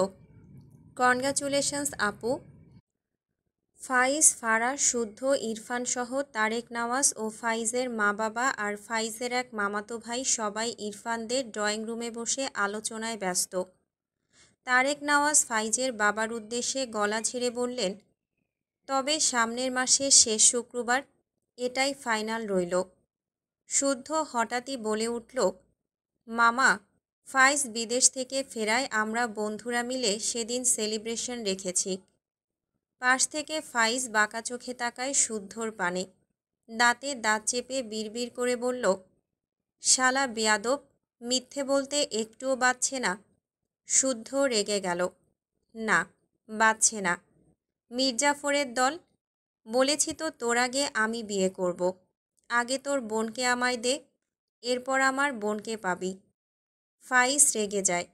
কনগ্রাচুলেশনস আপু। ফাইজ, ফারাহ, শুদ্ধ, ইরফান সহ তারেক নওয়াজ ও ফাইজের মা বাবা আর ফাইজের এক মামাতো ভাই সবাই ইরফানদের ড্রয়িং রুমে বসে আলোচনায় ব্যস্ত। তারেক নওয়াজ ফাইজের বাবার উদ্দেশ্যে গলা ঝেড়ে বললেন, তবে সামনের মাসের শেষ শুক্রবার, এটাই ফাইনাল রইল। শুদ্ধ হঠাৎই বলে উঠল, মামা, ফাইজ বিদেশ থেকে ফেরায় আমরা বন্ধুরা মিলে সেদিন সেলিব্রেশন রেখেছি। পাশ থেকে ফাইজ বাঁকা চোখে তাকায় শুদ্ধর পানে। দাঁতে দাঁত চেপে বিড়বিড় করে বলল, শালা বেয়াদব, মিথ্যে বলতে একটুও বাচ্ছে না। শুদ্ধ রেগে গেল, না, বাচ্ছে না। মির্জাফরের দল, বলেছি তো তোর আগে আমি বিয়ে করব। আগে তোর বোনকে আমায় দে, এরপর আমার বোনকে পাবি। ফাইজ রেগে যায়।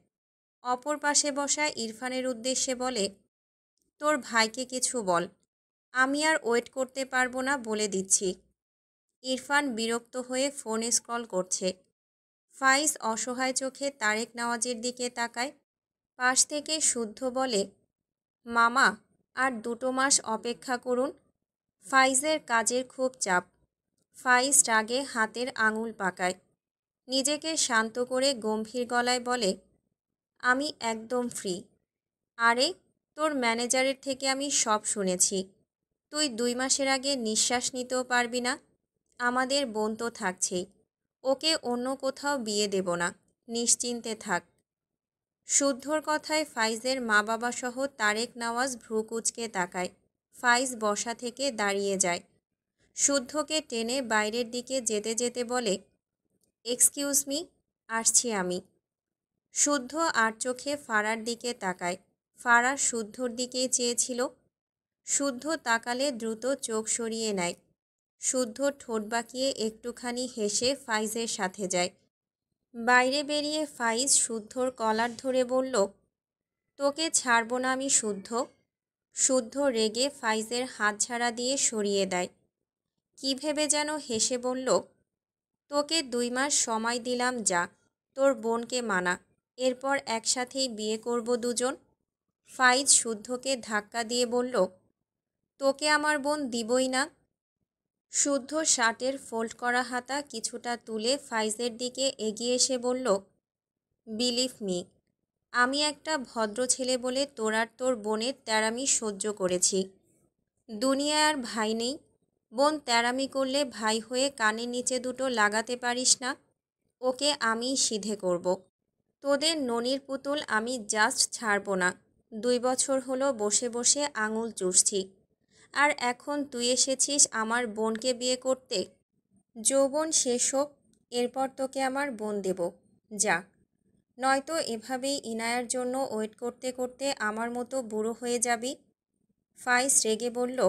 অপর পাশে বসা ইরফানের উদ্দেশ্যে বলে, তোর ভাইকে কিছু বল, আমি আর ওয়েট করতে পারবো না বলে দিচ্ছি। ইরফান বিরক্ত হয়ে ফোনে স্ক্রল করছে। ফাইজ অসহায় চোখে তারেক নওয়াজের দিকে তাকায়। পাশ থেকে শুদ্ধ বলে, মামা, আর 2 মাস অপেক্ষা করুন। ফাইজের কাজের খুব চাপ। ফাইজ রাগে হাতের আঙুল পাকায়। নিজেকে শান্ত করে গম্ভীর গলায় বলে, আমি একদম ফ্রি। আরে, তোর ম্যানেজারের থেকে আমি সব শুনেছি। তুই 2 মাসের আগে নিঃশ্বাস নিতেও পারবি না। আমাদের বোন তো থাকছেই, ওকে অন্য কোথাও বিয়ে দেব না, নিশ্চিন্তে থাক। শুদ্ধর কথায় ফাইজের মা বাবা সহ তারেক নওয়াজ ভ্রু কুঁচকে তাকায়। ফাইজ বসা থেকে দাঁড়িয়ে যায়। শুদ্ধকে টেনে বাইরের দিকে যেতে যেতে বলে, এক্সকিউজ মি, আসছি আমি। শুদ্ধ আর চোখে ফারার দিকে তাকায়। ফারা শুদ্ধর দিকেই চেয়েছিল। শুদ্ধ তাকালে দ্রুত চোখ সরিয়ে নেয়। শুদ্ধ ঠোঁট বাঁকিয়ে একটুখানি হেসে ফাইজের সাথে যায়। বাইরে বেরিয়ে ফাইজ শুদ্ধর কলার ধরে বলল, তোকে ছাড়ব না আমি শুদ্ধ। শুদ্ধ রেগে ফাইজের হাতছাড়া দিয়ে সরিয়ে দেয়। কি ভেবে যেন হেসে বলল, তোকে 2 মাস সময় দিলাম, যা তোর বোনকে মানা, এরপর একসাথেই বিয়ে করব দুজন। ফাইজ শুদ্ধকে ধাক্কা দিয়ে বলল, তোকে আমার বোন দিবই না। শুদ্ধ শার্টের ফোল্ড করা হাতা কিছুটা তুলে ফাইজের দিকে এগিয়ে এসে বলল, বিলিভ মি, আমি একটা ভদ্র ছেলে বলে তোর আর তোর বোনের তেড়ামি সহ্য করেছি। দুনিয়ায় আর ভাই নেই। বোন তেড়ামি করলে ভাই হয়ে কানের নিচে দুটো লাগাতে পারিস না? ওকে আমিই সিধে করব। তোদের ননির পুতুল আমি জাস্ট ছাড়ব না। 2 বছর হলো বসে বসে আঙুল চুষছি, আর এখন তুই এসেছিস আমার বোনকে বিয়ে করতে। যৌবন শেষ হোক, এরপর তোকে আমার বোন দেব, যা। নয়তো এভাবেই ইনায়ার জন্য ওয়েট করতে করতে আমার মতো বুড়ো হয়ে যাবি। ফাইজ রেগে বলল,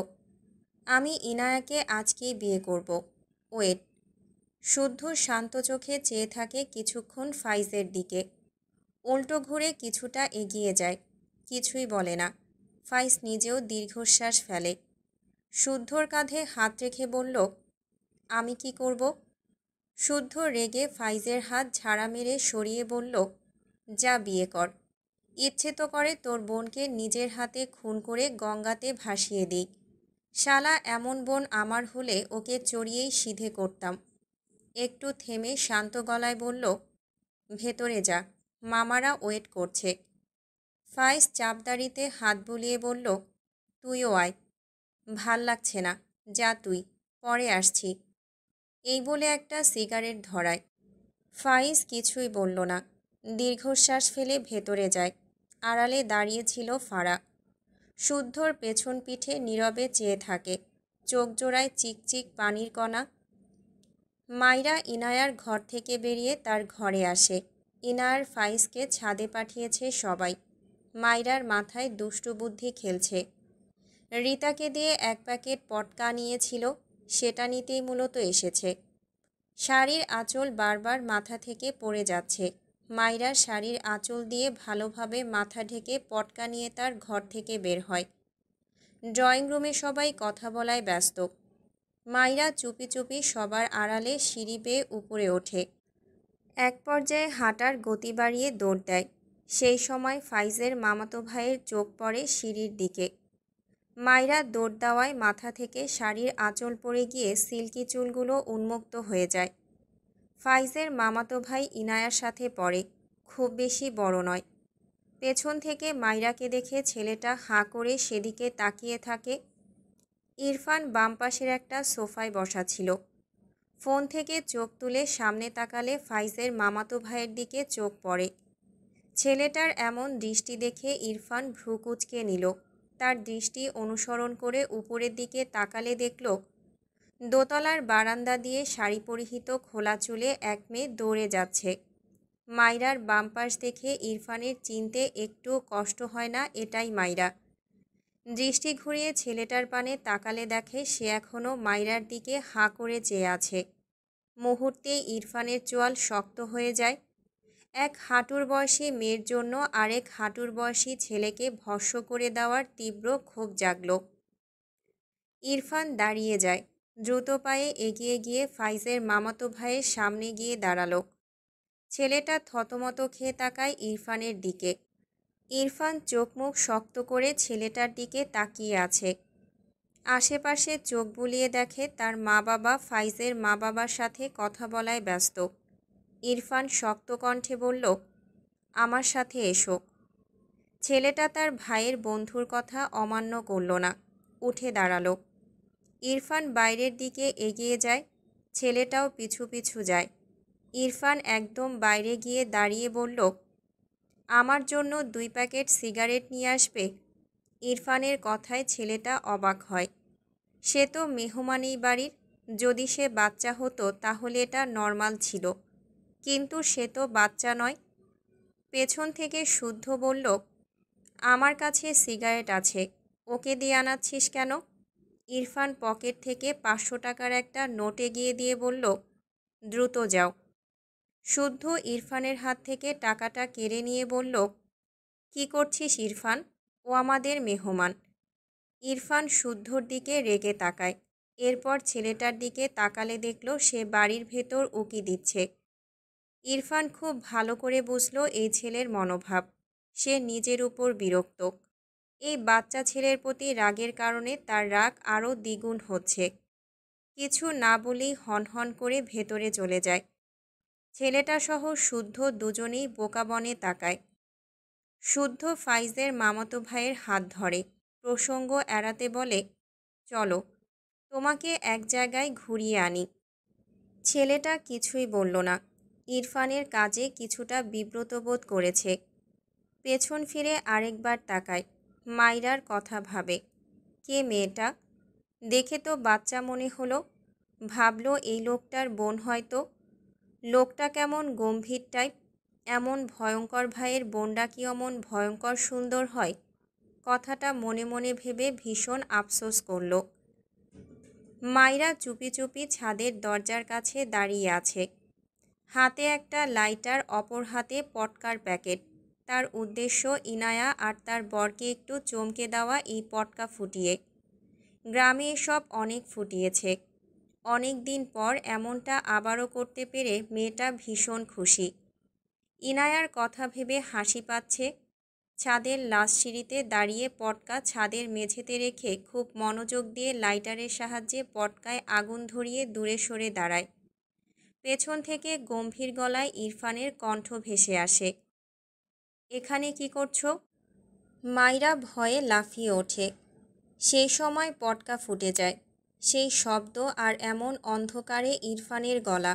আমি ইনায়াকে আজকেই বিয়ে করব। ওয়েট। শুদ্ধ শান্ত চোখে চেয়ে থাকে কিছুক্ষণ ফাইজের দিকে। উল্টো ঘুরে কিছুটা এগিয়ে যায়, কিছুই বলে না। ফাইজ নিজেও দীর্ঘশ্বাস ফেলে। শুদ্ধর কাঁধে হাত রেখে বলল, আমি কি করব? শুদ্ধ রেগে ফাইজের হাত ঝাড়া মেরে সরিয়ে বলল, যা বিয়ে কর। ইচ্ছে তো করে তোর বোনকে নিজের হাতে খুন করে গঙ্গাতে ভাসিয়ে দিই। শালা এমন বোন আমার হলে ওকে চড়িয়েই সিধে করতাম। একটু থেমে শান্ত গলায় বলল, ভেতরে যা, মামারা ওয়েট করছে। ফাইজ চাপদাড়িতে হাত বুলিয়ে বলল, তুইও আয়। ভাল লাগছে না, যা তুই, পরে আসছি। এই বলে একটা সিগারেট ধরায়। ফাইজ কিছুই বলল না, দীর্ঘশ্বাস ফেলে ভেতরে যায়। আড়ালে দাঁড়িয়েছিল ফারা। শুদ্ধর পেছন পিঠে নীরবে চেয়ে থাকে, চোখ জোড়ায় চিকচিক পানির কণা। মাইরা ইনায়ার ঘর থেকে বেরিয়ে তার ঘরে আসে। ইনায়ার ফাইজকে ছাদে পাঠিয়েছে সবাই। মাইরার মাথায় দুষ্টু বুদ্ধি খেলছে। রিতাকে দিয়ে 1 প্যাকেট পটকা নিয়েছিল, সেটা নিতেই মূলত এসেছে। শাড়ির আঁচল বারবার মাথা থেকে পড়ে যাচ্ছে। মাইরা শাড়ির আঁচল দিয়ে ভালোভাবে মাথা ঢেকে পটকা নিয়ে তার ঘর থেকে বের হয়। ড্রয়িং রুমে সবাই কথা বলায় ব্যস্ত। মাইরা চুপি চুপি সবার আড়ালে সিঁড়ি বেয়ে উপরে ওঠে। এক পর্যায়ে হাঁটার গতি বাড়িয়ে দৌড় দেয়। সেই সময় ফাইজের মামাতো ভাইয়ের চোখ পড়ে সিঁড়ির দিকে। মাইরা দৌড় দেওয়ায় মাথা থেকে শাড়ির আঁচল পড়ে গিয়ে সিল্কি চুলগুলো উন্মুক্ত হয়ে যায়। ফাইজের মামাতো ভাই ইনায়ার সাথে পড়ে, খুব বেশি বড় নয়। পেছন থেকে মাইরাকে দেখে ছেলেটা হাঁ করে সেদিকে তাকিয়ে থাকে। ইরফান বাম পাশের একটা সোফায় বসা ছিল। ফোন থেকে চোখ তুলে সামনে তাকালে ফাইজের মামাতো ভাইয়ের দিকে চোখ পড়ে। ছেলেটার এমন দৃষ্টি দেখে ইরফান ভ্রু কুঁচকে নিল। তার দৃষ্টি অনুসরণ করে উপরের দিকে তাকালে দেখল, দোতলার বারান্দা দিয়ে শাড়ি পরিহিত খোলা চুলে এক মেয়ে দৌড়ে যাচ্ছে। মাইরার বাম পাশ দেখে ইরফানের চিনতে একটুও কষ্ট হয় না, এটাই মাইরা। দৃষ্টি ঘুরিয়ে ছেলেটার পানে তাকালে দেখে সে এখনও মাইরার দিকে হাঁ করে চেয়ে আছে। মুহূর্তেই ইরফানের চোয়াল শক্ত হয়ে যায়। এক হাঁটুর বয়সী মেয়ের জন্য আরেক হাঁটুর বয়সী ছেলেকে ভস্ম করে দেওয়ার তীব্র ক্ষোভ জাগল। ইরফান দাঁড়িয়ে যায়। দ্রুত পায়ে এগিয়ে গিয়ে ফাইজের মামাতো ভাইয়ের সামনে গিয়ে দাঁড়ালো। ছেলেটা থতমত খেয়ে তাকায় ইরফানের দিকে। ইরফান চোখ মুখ শক্ত করে ছেলেটার দিকে তাকিয়ে আছে। আশেপাশে চোখ বুলিয়ে দেখে তার মা বাবা ফাইজের মা বাবার সাথে কথা বলায় ব্যস্ত। ইরফান শক্ত কণ্ঠে বলল, আমার সাথে এসো। ছেলেটা তার ভাইয়ের বন্ধুর কথা অমান্য করল না, উঠে দাঁড়ালো। ইরফান বাইরের দিকে এগিয়ে যায়, ছেলেটাও পিছু পিছু যায়। ইরফান একদম বাইরে গিয়ে দাঁড়িয়ে বলল, আমার জন্য 2 প্যাকেট সিগারেট নিয়ে আসবে। ইরফানের কথায় ছেলেটা অবাক হয়। সে তো মেহমানই বাড়ির, যদি সে বাচ্চা হতো তাহলে এটা নর্মাল ছিল, কিন্তু সে তো বাচ্চা নয়। পেছন থেকে শুদ্ধ বলল, আমার কাছে সিগারেট আছে, ওকে দিয়ে আনাচ্ছিস কেন? ইরফান পকেট থেকে 500 টাকার একটা নোট এগিয়ে দিয়ে বলল, দ্রুত যাও। শুদ্ধ ইরফানের হাত থেকে টাকাটা কেড়ে নিয়ে বলল, কি করছিস ইরফান? ও আমাদের মেহমান। ইরফান শুদ্ধর দিকে রেগে তাকায়। এরপর ছেলেটার দিকে তাকালে দেখল সে বাড়ির ভেতর উকি দিচ্ছে। ইরফান খুব ভালো করে বুঝল এই ছেলের মনোভাব। সে নিজের উপর বিরক্ত। এই বাচ্চা ছেলের প্রতি রাগের কারণে তার রাগ আরও দ্বিগুণ হচ্ছে। কিছু না বলেই হনহন করে ভেতরে চলে যায়। ছেলেটা সহ শুদ্ধ দুজনেই বোকা বনে তাকায়। শুদ্ধ ফাইজের মামাতো ভাইয়ের হাত ধরে। প্রসঙ্গ এড়াতে বলে, চলো, তোমাকে এক জায়গায় ঘুরিয়ে আনি। ছেলেটা কিছুই বলল না। ইরফানের কাজে কিছুটা বিব্রত বোধ করেছে। পেছন ফিরে আরেকবার তাকায়। মাইরার কথা ভাবে, কে মেয়েটা? দেখে তো বাচ্চা মনে হলো। ভাবল এই লোকটার বোন হয়তো। লোকটা কেমন গম্ভীর টাইপ। এমন ভয়ঙ্কর ভাইয়ের বোনটা কি অমন ভয়ঙ্কর সুন্দর হয়? কথাটা মনে মনে ভেবে ভীষণ আফসোস করল। মাইরা চুপি চুপি ছাদের দরজার কাছে দাঁড়িয়ে আছে। হাতে একটা লাইটার, অপর হাতে পটকার প্যাকেট। তার উদ্দেশ্য ইনায়া আর তার বরকে একটু চমকে দেওয়া এই পটকা ফুটিয়ে। গ্রামে এসব অনেক ফুটিয়েছে। অনেক দিন পর এমনটা আবারও করতে পেরে মেয়েটা ভীষণ খুশি। ইনায়ার কথা ভেবে হাসি পাচ্ছে। ছাদের লাশ সিঁড়িতে দাঁড়িয়ে পটকা ছাদের মেঝেতে রেখে খুব মনোযোগ দিয়ে লাইটারের সাহায্যে পটকায় আগুন ধরিয়ে দূরে সরে দাঁড়ায়। পেছন থেকে গম্ভীর গলায় ইরফানের কণ্ঠ ভেসে আসে, এখানে কি করছো? মাইরা ভয়ে লাফিয়ে ওঠে। সেই সময় পটকা ফুটে যায়। সেই শব্দ আর এমন অন্ধকারে ইরফানের গলা,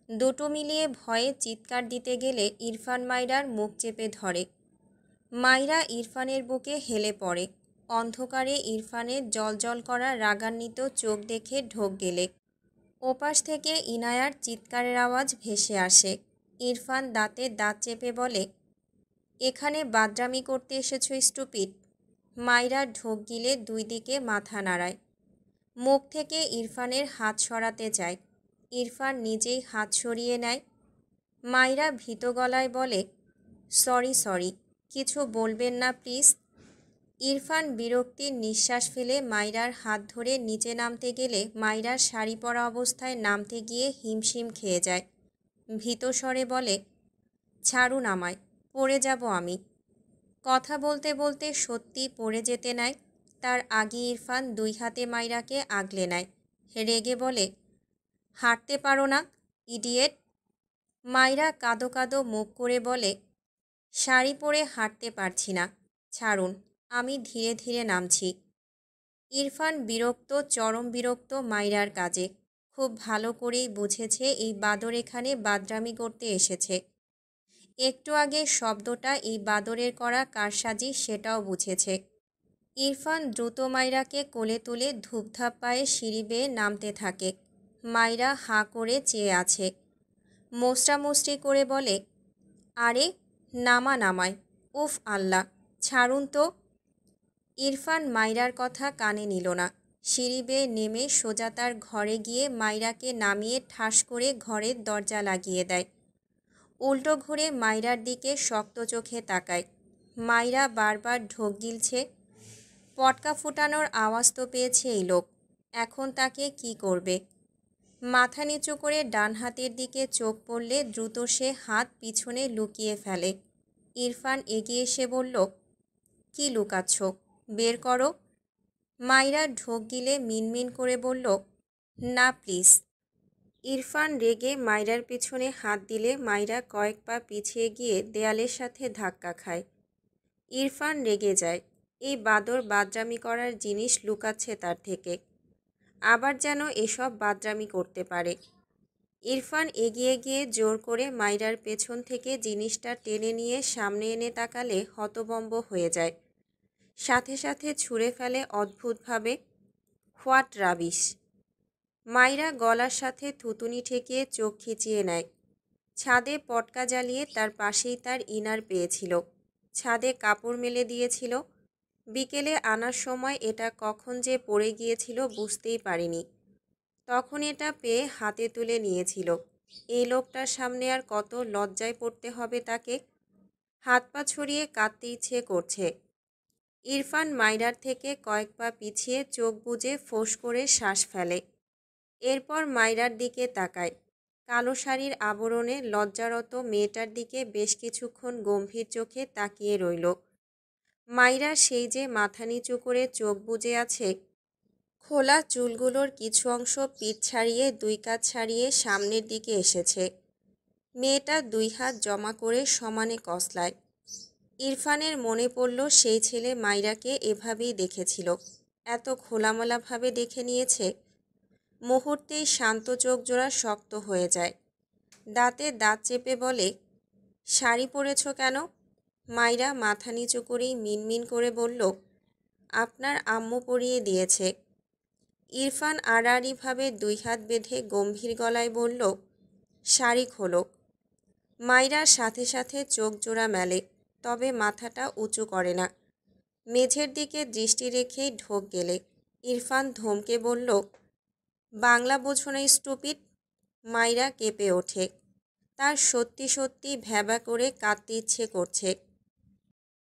দুটো মিলিয়ে ভয়ে চিৎকার দিতে গেলে ইরফান মাইরার মুখ চেপে ধরে। মাইরা ইরফানের বুকে হেলে পড়ে। অন্ধকারে ইরফানের জ্বলজ্বল করা রাগান্বিত চোখ দেখে ঢোক গেলে। ওপাশ থেকে ইনায়ার চিৎকারের আওয়াজ ভেসে আসে। ইরফান দাঁতে দাঁত চেপে বলে, এখানে বাদরামি করতে এসেছো স্টুপিড? মাইরা ঢোক গিলে দুই দিকে মাথা নাড়ায়। মুখ থেকে ইরফানের হাত সরাতে চায়। ইরফান নিজেই হাত সরিয়ে নেয়। মাইরা ভীত গলায় বলে, সরি, কিছু বলবেন না প্লিজ। ইরফান বিরক্তির নিঃশ্বাস ফেলে মাইরার হাত ধরে নিচে নামতে গেলে মাইরার শাড়ি পরা অবস্থায় নামতে গিয়ে হিমশিম খেয়ে যায়। ভীত স্বরে বলে, ছাড়ুন আমায়, পড়ে যাব আমি। কথা বলতে বলতে সত্যি পড়ে যেতে নেয়। তার আগে ইরফান দুই হাতে মাইরাকে আগলে নেয়। রেগে বলে, হাঁটতে পারো না ইডিয়েট? মাইরা কাঁদো কাঁদো মুখ করে বলে, শাড়ি পরে হাঁটতে পারছি না, ছাড়ুন, আমি ধীরে ধীরে নামছি। ইরফান বিরক্ত, চরম বিরক্ত মাইরার কাজে। খুব ভালো করেই বুঝেছে এই বাদর এখানে বাদরামি করতে এসেছে। একটু আগে শব্দটা এই বাদরের করা কারসাজি সেটাও বুঝেছে। ইরফান দ্রুত মাইরাকে কোলে তুলে ধূপধাপ পায়ে সিঁড়ি বেয়ে নামতে থাকে। মাইরা হাঁ করে চেয়ে আছে। মোস্টামুষ্টি করে বলে, আরে নামায়, উফ আল্লাহ, ছাড়ুন তো। ইরফান মাইরার কথা কানে নিল না। সিঁড়ি বেয়ে নেমে সোজা তার ঘরে গিয়ে মাইরাকে নামিয়ে ঠাস করে ঘরের দরজা লাগিয়ে দেয়। উল্টো ঘুরে মাইরার দিকে শক্ত চোখে তাকায়। মাইরা বারবার ঢোক গিলছে। পটকা ফুটানোর আওয়াজ তো পেয়েছে এই লোক। এখন তাকে কি করবে? মাথা নিচু করে ডান হাতের দিকে চোখ পড়লে দ্রুত সে হাত পিছনে লুকিয়ে ফেলে। ইরফান এগিয়ে এসে বলল, কি লুকাচ্ছ? বের করো। মাইরা ঢোক গিলে মিনমিন করে বলল, না প্লিজ। ইরফান রেগে মাইরার পিছনে হাত দিলে মাইরা কয়েক পা পিছিয়ে গিয়ে দেয়ালের সাথে ধাক্কা খায়। ইরফান রেগে যায়। এই বাদর বাদরামি করার জিনিস লুকাচ্ছে তার থেকে। আবার যেন এসব বাদরামি করতে পারে। ইরফান এগিয়ে গিয়ে জোর করে মাইরার পেছন থেকে জিনিসটা টেনে নিয়ে সামনে এনে তাকালে হতভম্ব হয়ে যায়। সাথে সাথে ছুঁড়ে ফেলে অদ্ভুতভাবে, হোয়াট রাবিশ। মাইরা গলার সাথে থুতুনি ঠেকিয়ে চোখ খিচিয়ে নেয়। ছাদে পটকা জ্বালিয়ে তার পাশেই তার ইনার পেয়েছিল। ছাদে কাপড় মেলে দিয়েছিল। বিকেলে আনার সময় এটা কখন যে পড়ে গিয়েছিল বুঝতেই পারিনি। তখন এটা পেয়ে হাতে তুলে নিয়েছিল। এই লোকটার সামনে আর কত লজ্জায় পড়তে হবে তাকে। হাত পা ছড়িয়ে কাঁদতে ইচ্ছে করছে। ইরফান মাইরার থেকে কয়েক পা পিছিয়ে চোখ বুজে ফোঁস করে শ্বাস ফেলে। এরপর মাইরার দিকে তাকায়। কালো শাড়ির আবরণে লজ্জারত মেয়েটার দিকে বেশ কিছুক্ষণ গম্ভীর চোখে তাকিয়ে রইল। মাইরা সেই যে মাথা নিচু করে চোখ বুজে আছে। খোলা চুলগুলোর কিছু অংশ পিঠ ছাড়িয়ে দুই কাঁধ ছাড়িয়ে সামনের দিকে এসেছে। মেয়েটা দুই হাত জমা করে সমানে কসলায়। ইরফানের মনে পড়ল সেই ছেলে মাইরাকে এভাবেই দেখেছিল। এত খোলামেলাভাবে দেখে নিয়েছে। মুহূর্তেই শান্ত চোখ জোড়া শক্ত হয়ে যায়। দাঁতে দাঁত চেপে বলে, শাড়ি পরেছ কেন? মাইরা মাথা নিচু করেই মিনমিন করে বলল, আপনার আম্মু পরিয়ে দিয়েছে। ইরফান আড়াআড়িভাবে দুই হাত বেঁধে গম্ভীর গলায় বলল, শাড়ি খোলো। মাইরার সাথে সাথে চোখ জোড়া মেলে, তবে মাথাটা উঁচু করে না। মেঝের দিকে দৃষ্টি রেখেই ঢোক গেলে ইরফান ধমকে বলল, বাংলা বোঝো না স্টুপিড? মাইরা কেঁপে ওঠে। তার সত্যি সত্যি ভ্যাবা করে কাঁদতে ইচ্ছে করছে।